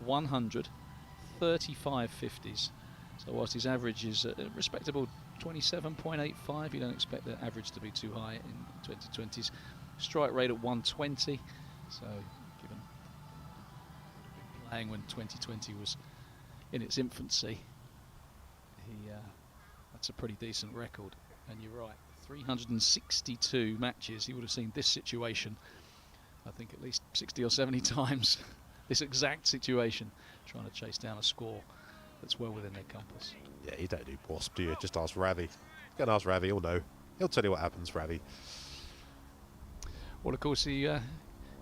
135 50s. So whilst his average is a respectable 27.85, you don't expect the average to be too high in 2020s. Strike rate at 120, so given playing when 2020 was in its infancy, that's a pretty decent record. And you're right, 362 matches, he would have seen this situation, I think at least 60 or 70 times, this exact situation, trying to chase down a score that's well within their compass. Yeah, you don't do WASP, do you? Just ask Ravi. Go and ask Ravi, he'll know. He'll tell you what happens, Ravi. Well, of course, he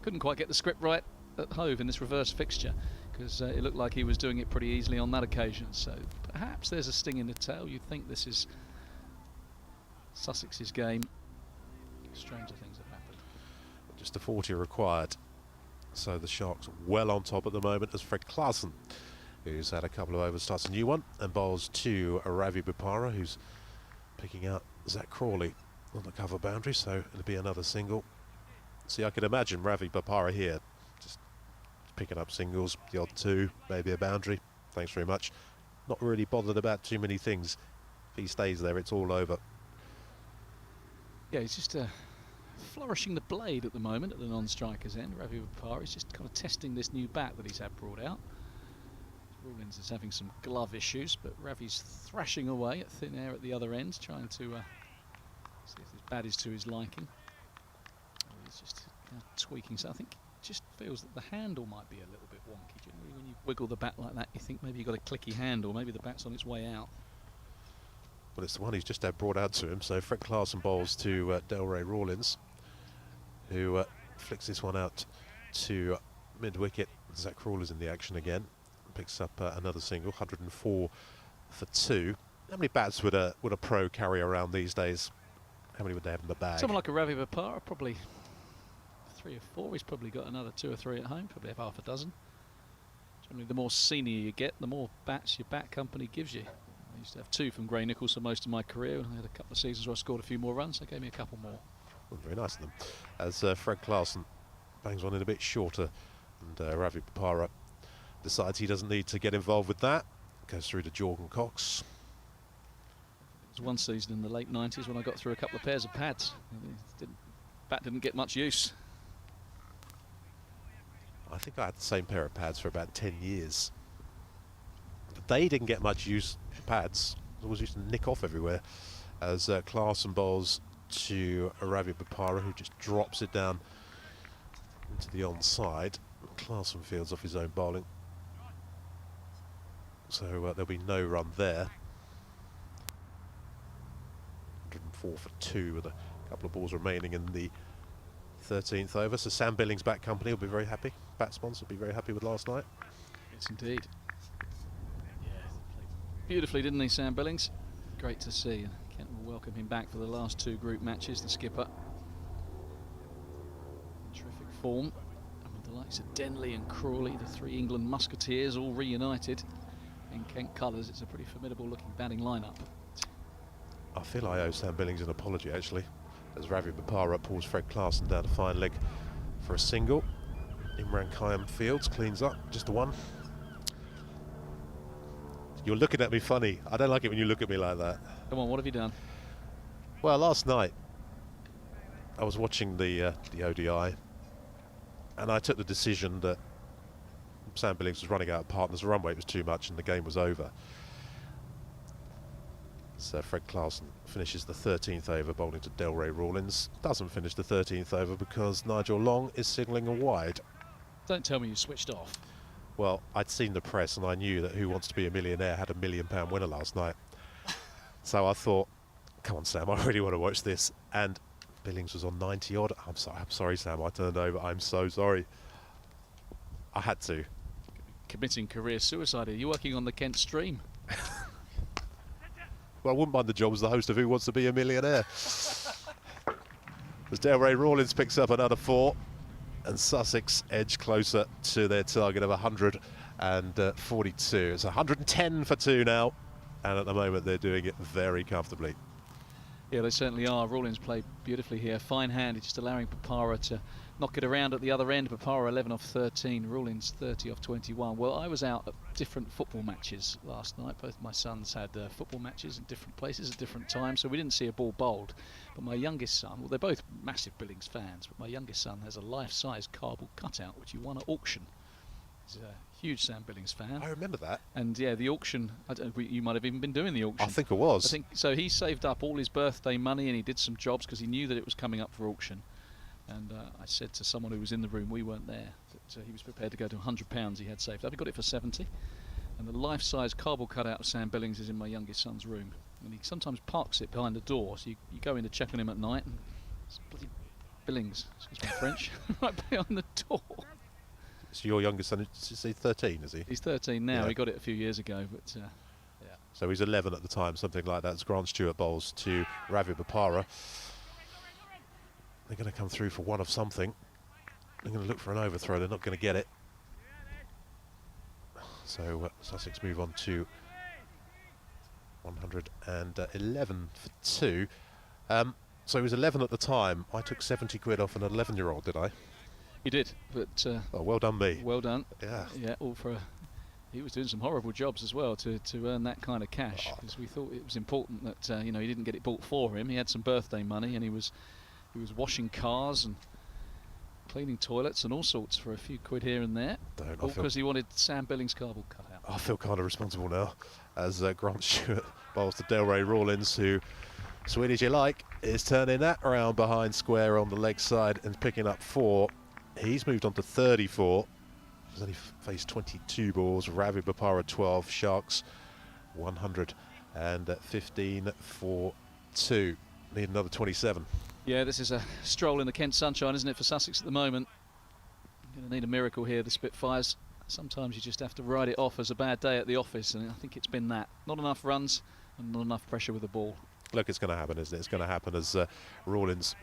couldn't quite get the script right at Hove in this reverse fixture, because it looked like he was doing it pretty easily on that occasion. So perhaps there's a sting in the tail. You'd think this is Sussex's game. Stranger things have happened. Just a 40 required. So the Sharks well on top at the moment as Fred Clarkson, who's had a couple of overs, starts a new one and bowls to Ravi Bopara, who's picking out Zach Crawley on the cover boundary, so it'll be another single. See, I can imagine Ravi Bopara here just picking up singles, the odd 2, maybe a boundary. Thanks very much. Not really bothered about too many things. If he stays there, it's all over. Yeah, he's just flourishing the blade at the moment at the non-striker's end. Ravi Bopara is just kind of testing this new bat that he's had brought out. Rawlins is having some glove issues, but Ravi's thrashing away at thin air at the other end, trying to see if this bat is to his liking. He's just tweaking, so I think it just feels that the handle might be a little bit wonky. Generally, when you wiggle the bat like that, you think maybe you've got a clicky handle, maybe the bat's on its way out. Well, it's the one he's just had brought out to him, so Fred Clarkson bowls to Delray Rawlins, who flicks this one out to mid-wicket. Zach Crawler's in the action again, picks up another single, 104 for 2. How many bats would a pro carry around these days? How many would they have in the bag? Someone like a Ravi Bopara, probably 3 or 4. He's probably got another 2 or 3 at home, probably have half a dozen. Generally, the more senior you get, the more bats your bat company gives you. I used to have 2 from Gray Nichols for most of my career, and I had a couple of seasons where I scored a few more runs. They gave me a couple more. Well, very nice of them. As Fred Clarkson bangs one in a bit shorter, and Ravi Bopara decides he doesn't need to get involved with that. Goes through to Jordan Cox. It was one season in the late 90s when I got through a couple of pairs of pads. Bat didn't get much use. I think I had the same pair of pads for about 10 years. But they didn't get much use, pads. They always used to nick off everywhere. As Clarkson bowls to Ravi Bopara, who just drops it down into the onside. Clarkson fields off his own bowling. So there'll be no run there. 104 for 2 with a couple of balls remaining in the 13th over. So Sam Billings Bat Company will be very happy. Bat sponsor will be very happy with last night. Yes, indeed. Yeah, played beautifully, didn't he, Sam Billings? Great to see. Kent will welcome him back for the last 2 group matches, the skipper. In terrific form. And with the likes of Denley and Crawley, the 3 England Musketeers, all reunited in Kent colours. It's a pretty formidable looking batting lineup. I feel I owe Sam Billings an apology, actually, as Ravi Bopara pulls Fred Clarkson down to fine leg for a single. Imran Khayyam fields, cleans up, just the one. You're looking at me funny. I don't like it when you look at me like that. Come on, what have you done? Well, last night I was watching the ODI, and I took the decision that Sam Billings was running out of partners. The run rate was too much and the game was over. So Fred Clarkson finishes the 13th over bowling to Delray Rawlins. Doesn't finish the 13th over because Nigel Long is signalling a wide. Don't tell me you switched off. Well, I'd seen the press and I knew that Who Wants to Be a Millionaire had £1 million winner last night. So I thought, come on Sam, I really want to watch this. And Billings was on 90 odd. I'm sorry Sam, I turned over. I'm so sorry. I had to. Committing career suicide. Are you working on the Kent stream? Well, I wouldn't mind the job as the host of Who Wants to Be a Millionaire. As Delray Rawlins picks up another 4, and Sussex edge closer to their target of 142. It's 110 for 2 now, and at the moment they're doing it very comfortably. Yeah, they certainly are. Rawlins played beautifully here. Fine-handed, just allowing Bopara to knock it around at the other end. Bopara 11 off 13, Rawlins 30 off 21. Well, I was out at different football matches last night. Both my sons had football matches in different places at different times, so we didn't see a ball bowled. But my youngest son, well, they're both massive Billings fans, but my youngest son has a life-size cardboard cutout which he won at auction. He's a huge Sam Billings fan. I remember that. And yeah, the auction, you might have even been doing the auction. I think it was. I think so. He saved up all his birthday money and he did some jobs because he knew that it was coming up for auction. And I said to someone who was in the room, we weren't there, that he was prepared to go to £100 he had saved up. He got it for 70. And the life-size cardboard cutout of Sam Billings is in my youngest son's room. And he sometimes parks it behind the door. So you go in to check on him at night and it's bloody Billings, excuse my French, right behind the door. So your youngest son, is he 13, is he? He's 13 now. Yeah. He got it a few years ago, but yeah. So he's 11 at the time, something like that. As Grant Stewart bowls to Ravi Bopara. They're going to come through for one of something. They're going to look for an overthrow. They're not going to get it. So Sussex move on to 111 for 2. So he was 11 at the time. I took 70 quid off an 11-year-old, did I? You did, but oh, well done me. Well done. Yeah. Yeah, all for. He was doing some horrible jobs as well to earn that kind of cash, because we thought it was important that you know, he didn't get it bought for him. He had some birthday money and he was washing cars and cleaning toilets and all sorts for a few quid here and there. All because he wanted Sam Billings' cardboard cut out. I feel kind of responsible now, as Grant Stewart bowls to Delray Rawlins, who, sweet as you like, is turning that around behind square on the leg side and picking up 4. He's moved on to 34. He's only faced 22 balls. Ravi Bopara 12. Sharks 115 for 2. Need another 27. Yeah, this is a stroll in the Kent sunshine, isn't it, for Sussex at the moment? Going to need a miracle here, the Spitfires. Sometimes you just have to write it off as a bad day at the office, and I think it's been that. Not enough runs and not enough pressure with the ball. Look, it's going to happen, isn't it? It's going to happen as Rawlins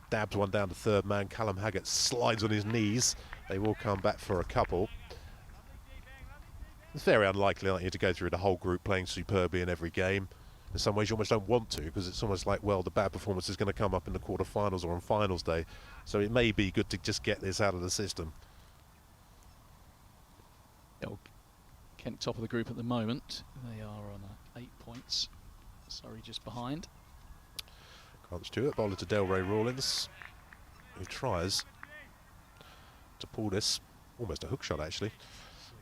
dabs one down to third man. Callum Haggett slides on his knees. They will come back for a couple. It's very unlikely, aren't you, to go through the whole group playing superbly in every game. In some ways you almost don't want to, because it's almost like, well, the bad performance is going to come up in the quarterfinals or on finals day. So it may be good to just get this out of the system. Kent top of the group at the moment. They are on 8 points. Surrey just behind. Grant Stewart, bowler to Delray Rawlins, who tries to pull this, almost a hook shot actually.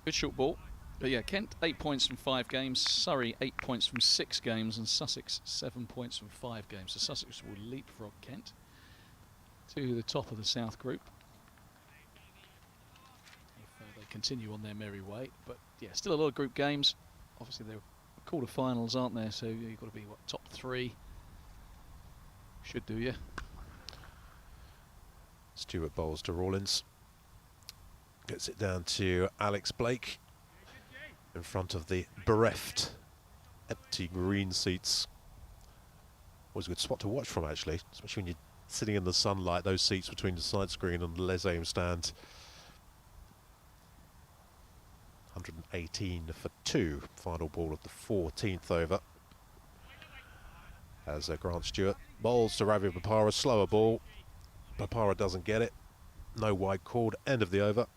Good short ball. But yeah, Kent 8 points from 5 games, Surrey 8 points from 6 games, and Sussex 7 points from 5 games. So Sussex will leapfrog Kent to the top of the South Group if they continue on their merry way. But yeah, still a lot of group games. Obviously they're quarter-finals, aren't there? So you've got to be, what, top 3? Should do you. Stewart bowls to Rawlins. Gets it down to Alex Blake in front of the bereft, empty green seats. Always a good spot to watch from, actually, especially when you're sitting in the sunlight, those seats between the side screen and the Les Aim stand. 118 for 2, final ball of the 14th over. As Grant Stewart bowls to Ravi Bopara, slower ball. Bopara doesn't get it. No wide called, end of the over.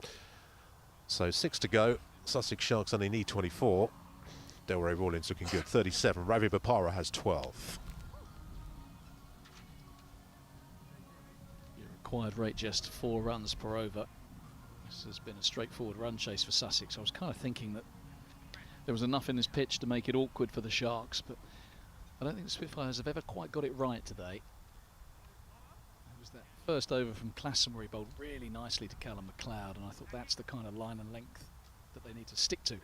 So 6 to go. Sussex Sharks only need 24. Delray Rawlins looking good, 37. Ravi Bopara has 12. Your required rate just 4 runs per over. This has been a straightforward run chase for Sussex. I was kind of thinking that there was enough in this pitch to make it awkward for the Sharks, but I don't think the Spitfires have ever quite got it right today. It was that first over from Classen where he bowled really nicely to Callum McLeod, and I thought that's the kind of line and length that they need to stick to.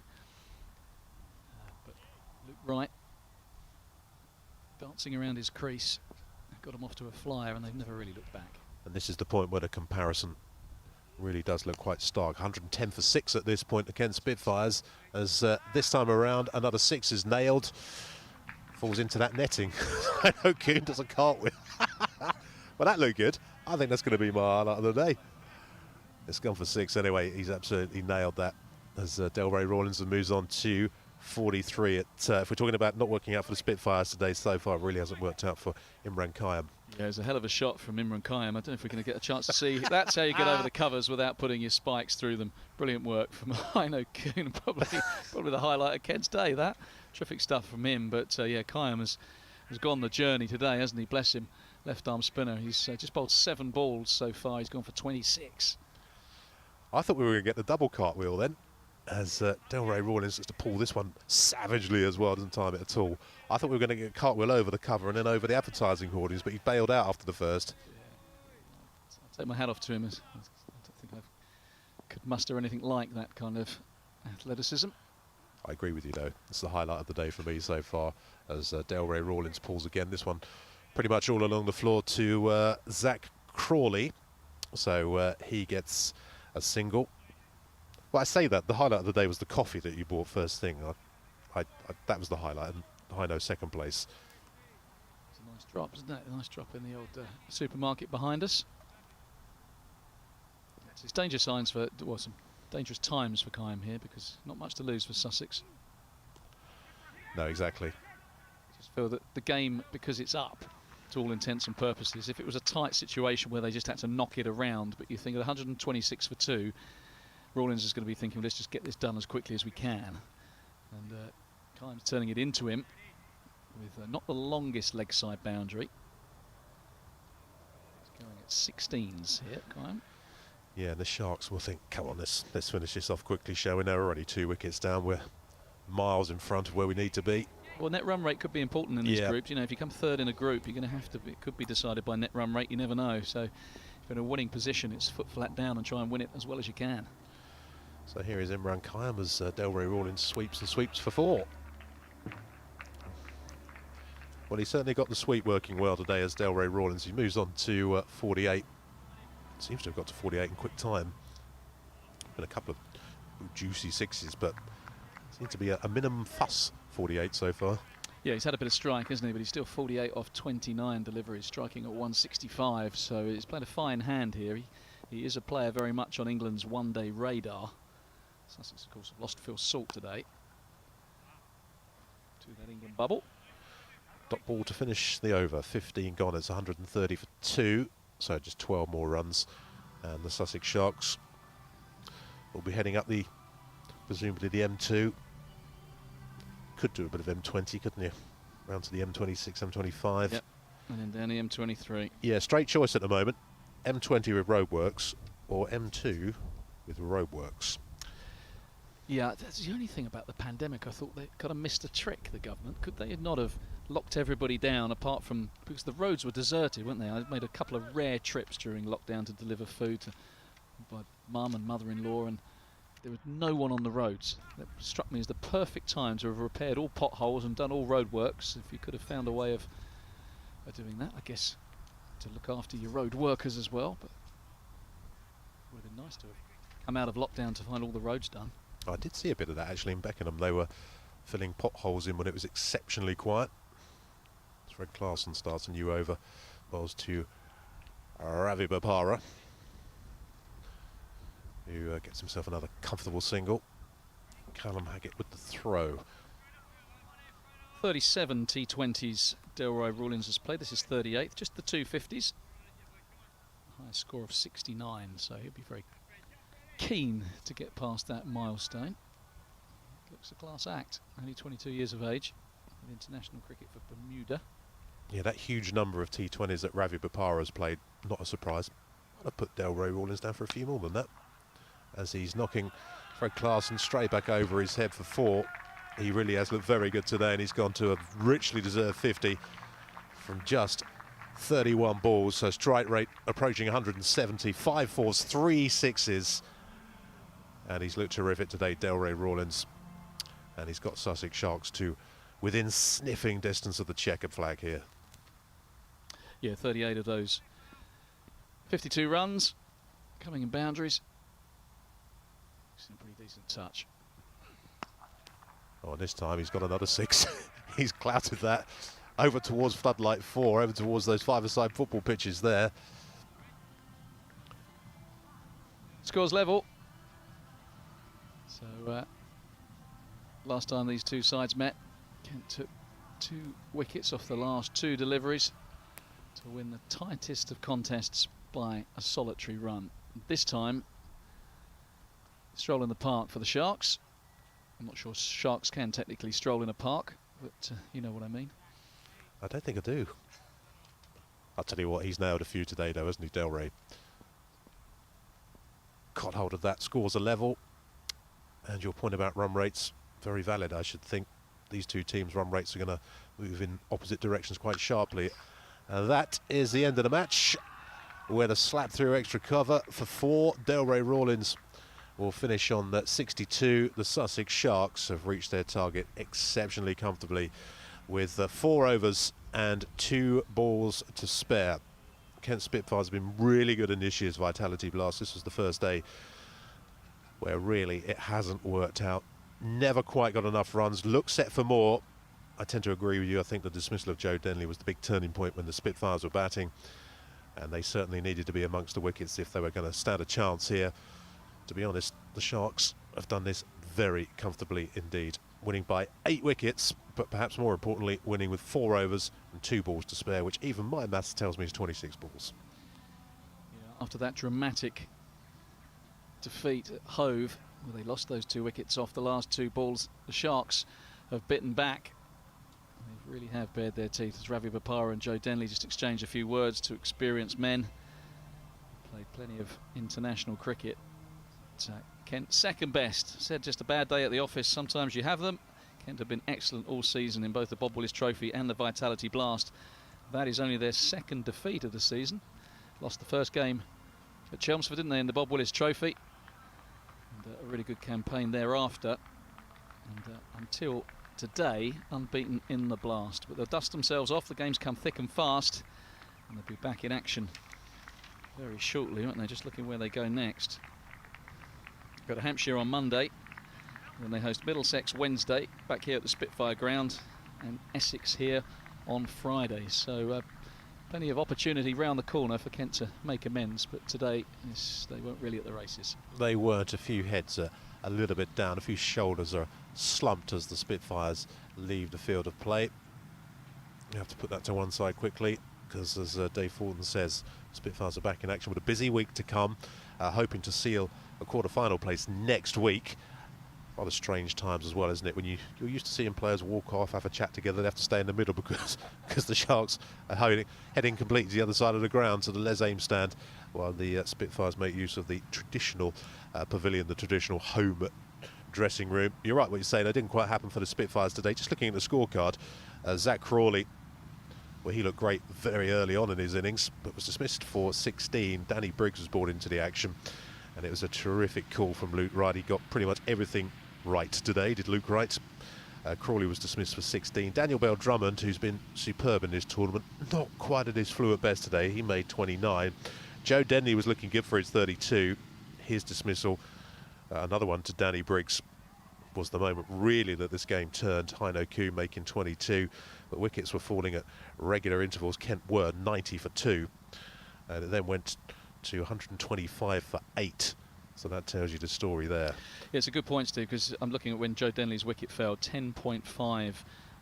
But Luke Wright dancing around his crease got him off to a flyer, and they've never really looked back. And this is the point where the comparison really does look quite stark. 110 for 6 at this point against Spitfires, as this time around another 6 is nailed. Falls into that netting. I know Kuhn does a cartwheel. Well, that looked good. I think that's going to be my highlight of the day. It's gone for 6 anyway. He's absolutely nailed that, as Delray Rawlins moves on to 43. If we're talking about not working out for the Spitfires today, so far it really hasn't worked out for Imran Khayyam. Yeah, it's a hell of a shot from Imran Khayyam. I don't know if we're going to get a chance to see. That's how you get over the covers without putting your spikes through them. Brilliant work from Heino Kuhn. Probably the highlight of Kent's day, that. Terrific stuff from him. But yeah, Khayyam has gone the journey today, hasn't he? Bless him. Left arm spinner. He's just bowled 7 balls so far. He's gone for 26. I thought we were going to get the double cartwheel then, as Delray Rawlins has to pull this one savagely as well, doesn't time it at all. I thought we were going to get a cartwheel over the cover and then over the advertising hoardings, but he bailed out after the first. Yeah. I'll take my hat off to him. I don't think I could muster anything like that kind of athleticism. I agree with you though. It's the highlight of the day for me so far, as Delray Rawlins pulls again. This one pretty much all along the floor to Zach Crawley. So he gets a single. Well, I say that the highlight of the day was the coffee that you bought first thing. That was the highlight, and Heino second place. It's a nice drop, isn't it? A nice drop in the old supermarket behind us. It's danger signs for, well, some dangerous times for Khayyam here, because not much to lose for Sussex. No, exactly. I just feel that the game, because it's up to all intents and purposes, if it was a tight situation where they just had to knock it around, but you think at 126 for 2, Rawlins is going to be thinking, let's just get this done as quickly as we can. And Khayyam's turning it into him with not the longest leg side boundary. He's going at 16s here, Khayyam. Yeah, and the Sharks will think, come on, let's finish this off quickly, shall we? Now we're already 2 wickets down. We're miles in front of where we need to be. Well, net run rate could be important in this group. You know, if you come third in a group, you're going to have to, it could be decided by net run rate, you never know. So if you're in a winning position, it's foot flat down and try and win it as well as you can. So here is Imran Khayyam as Delray Rawlins sweeps and sweeps for 4. Well, he certainly got the sweep working well today as Delray Rawlins. He moves on to 48. Seems to have got to 48 in quick time. Been a couple of juicy 6s, but seems to be a minimum fuss 48 so far. Yeah, he's had a bit of strike, hasn't he? But he's still 48 off 29 deliveries, striking at 165. So he's played a fine hand here. He is a player very much on England's one-day radar. Sussex, of course, have lost Phil Salt today to that England bubble. Dot ball to finish the over. 15 gone. It's 130 for 2. So just 12 more runs. And the Sussex Sharks will be heading up presumably the M2. Could do a bit of M20, couldn't you? Round to the M26, M25. Yep. And then down the M23. Yeah, straight choice at the moment. M20 with roadworks or M2 with roadworks. Yeah, that's the only thing about the pandemic. I thought they kind of missed a trick, the government. Could they not have locked everybody down apart from, because the roads were deserted, weren't they? I made a couple of rare trips during lockdown to deliver food to my mum and mother-in-law, and there was no one on the roads. That struck me as the perfect time to have repaired all potholes and done all road works. If you could have found a way of doing that, I guess, to look after your road workers as well. But it would have been nice to have come out of lockdown to find all the roads done. I did see a bit of that actually in Beckenham. They were filling potholes in when it was exceptionally quiet. Fred Clarkson starts a new over. Bowls to Ravi Bopara, who gets himself another comfortable single. Callum Haggett with the throw. 37 T20s Delroy Rawlins has played. This is 38th, just the 250s. High score of 69, so he'll be very keen to get past that milestone. Looks a class act, only 22 years of age, in international cricket for Bermuda. Yeah, that huge number of T20s that Ravi Bopara has played, not a surprise. I'd have put Delroy Rawlins down for a few more than that. As he's knocking Fred Clarkson straight back over his head for 4. He really has looked very good today, and he's gone to a richly deserved 50 from just 31 balls. So strike rate approaching 170, 5 4s, 3 6s. And he's looked terrific today, Delroy Rawlins. And he's got Sussex Sharks to within sniffing distance of the checkered flag here. Yeah, 38 of those. 52 runs, coming in boundaries. It's a pretty decent touch. Oh, and this time he's got another 6. He's clouted that over towards floodlight 4, over towards those five-a-side football pitches there. Scores level. So last time these two sides met, Kent took 2 wickets off the last 2 deliveries to win the tightest of contests by a solitary run. This time, stroll in the park for the Sharks. I'm not sure Sharks can technically stroll in a park, but you know what I mean. I don't think I do. I'll tell you what, he's nailed a few today though, hasn't he, Delroy? Caught hold of that, scores a level. And your point about run rates, very valid, I should think. These two teams' run rates are going to move in opposite directions quite sharply. That is the end of the match, with a slap through extra cover for 4. Delroy Rawlins will finish on that 62. The Sussex Sharks have reached their target exceptionally comfortably with 4 overs and 2 balls to spare. Kent Spitfires have been really good in this year's Vitality Blast. This was the first day where really it hasn't worked out. Never quite got enough runs. Look set for more. I tend to agree with you. I think the dismissal of Joe Denley was the big turning point when the Spitfires were batting, and they certainly needed to be amongst the wickets if they were going to stand a chance here. To be honest, the Sharks have done this very comfortably indeed, winning by 8 wickets, but perhaps more importantly, winning with 4 overs and 2 balls to spare, which even my maths tells me is 26 balls. Yeah, after that dramatic defeat at Hove, where they lost those 2 wickets off the last 2 balls, the Sharks have bitten back. They really have bared their teeth as Ravi Bopara and Joe Denley just exchanged a few words to experienced men. Played plenty of international cricket. Kent second best. Said just a bad day at the office. Sometimes you have them. Kent have been excellent all season in both the Bob Willis Trophy and the Vitality Blast. That is only their 2nd defeat of the season. Lost the first game at Chelmsford, didn't they, in the Bob Willis Trophy. And a really good campaign thereafter. And until today, unbeaten in the Blast. But they'll dust themselves off. The games come thick and fast. And they'll be back in action very shortly, won't they? Just looking where they go next. Go to Hampshire on Monday. Then they host Middlesex Wednesday, back here at the Spitfire ground. and Essex here on Friday. So plenty of opportunity round the corner for Kent to make amends, but today they weren't really at the races. They weren't. A few heads are a little bit down, a few shoulders are slumped as the Spitfires leave the field of play. You have to put that to one side quickly, because as Dave Fulton says, Spitfires are back in action with a busy week to come, hoping to seal a quarter-final place next week. Rather strange times as well, isn't it? When you're used to seeing players walk off, have a chat together, they have to stay in the middle because the Sharks are heading completely to the other side of the ground, to the Les Ames stand, while the Spitfires make use of the traditional pavilion, the traditional home dressing room. You're right what you're saying, it didn't quite happen for the Spitfires today. Just looking at the scorecard, Zach Crawley, well, he looked great very early on in his innings, but was dismissed for 16. Danny Briggs was brought into the action, and it was a terrific call from Luke Wright. He got pretty much everything right today, did Luke Wright. Crawley was dismissed for 16. Daniel Bell-Drummond, who's been superb in this tournament, not quite at his fluid best today. He made 29. Joe Denley was looking good for his 32. His dismissal, another one to Danny Briggs, was the moment really that this game turned. Heino Kuhn making 22, but wickets were falling at regular intervals. Kent were 90 for 2, and it then went to 125 for 8. So that tells you the story there. Yeah, it's a good point, Steve, because I'm looking at when Joe Denley's wicket fell, 10.5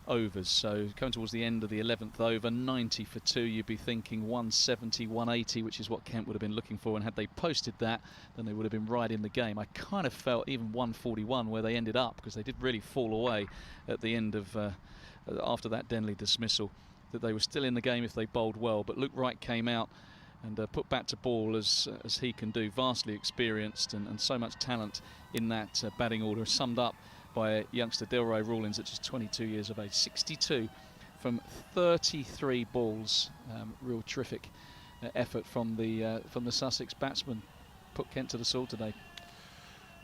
overs. So coming towards the end of the 11th over, 90 for 2, you'd be thinking 170, 180, which is what Kent would have been looking for. And had they posted that, then they would have been right in the game. I kind of felt even 141 where they ended up, because they did really fall away at the end of, after that Denley dismissal, that they were still in the game if they bowled well. But Luke Wright came out and put bat to ball as he can do, vastly experienced and so much talent in that batting order, summed up by youngster Delroy Rawlins at just 22 years of age, 62 from 33 balls. Real terrific effort from the Sussex batsmen. Put Kent to the sword today.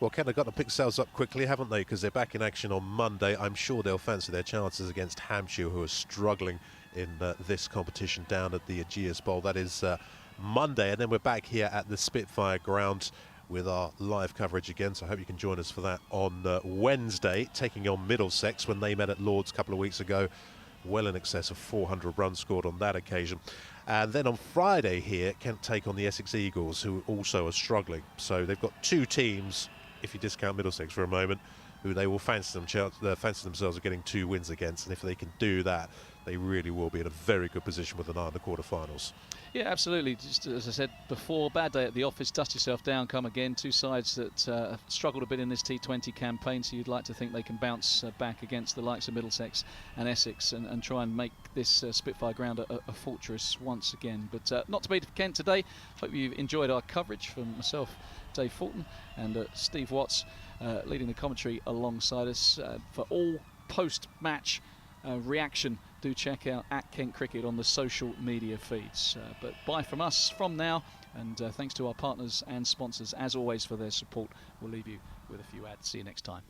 Well, Kent have got to pick themselves up quickly, haven't they? Because they're back in action on Monday. I'm sure they'll fancy their chances against Hampshire, who are struggling in this competition down at the Aegeus Bowl. That is Monday, and then we're back here at the Spitfire ground with our live coverage again, so I hope you can join us for that on Wednesday, taking on Middlesex when they met at Lord's a couple of weeks ago. Well in excess of 400 runs scored on that occasion. And then on Friday here, Kent take on the Essex Eagles, who also are struggling. So they've got two teams, if you discount Middlesex for a moment, who they will fancy themselves of getting 2 wins against, and if they can do that, they really will be in a very good position with an eye on the quarterfinals. Yeah, absolutely. Just as I said before, bad day at the office, dust yourself down, come again. Two sides that have struggled a bit in this T20 campaign, so you'd like to think they can bounce back against the likes of Middlesex and Essex and try and make this Spitfire ground a fortress once again. But not to be for Kent today. Hope you've enjoyed our coverage from myself, Dave Fulton, and Steve Watts leading the commentary alongside us. For all post-match reaction, do check out at Kent Cricket on the social media feeds. But bye from us from now, and thanks to our partners and sponsors as always for their support. We'll leave you with a few ads. See you next time.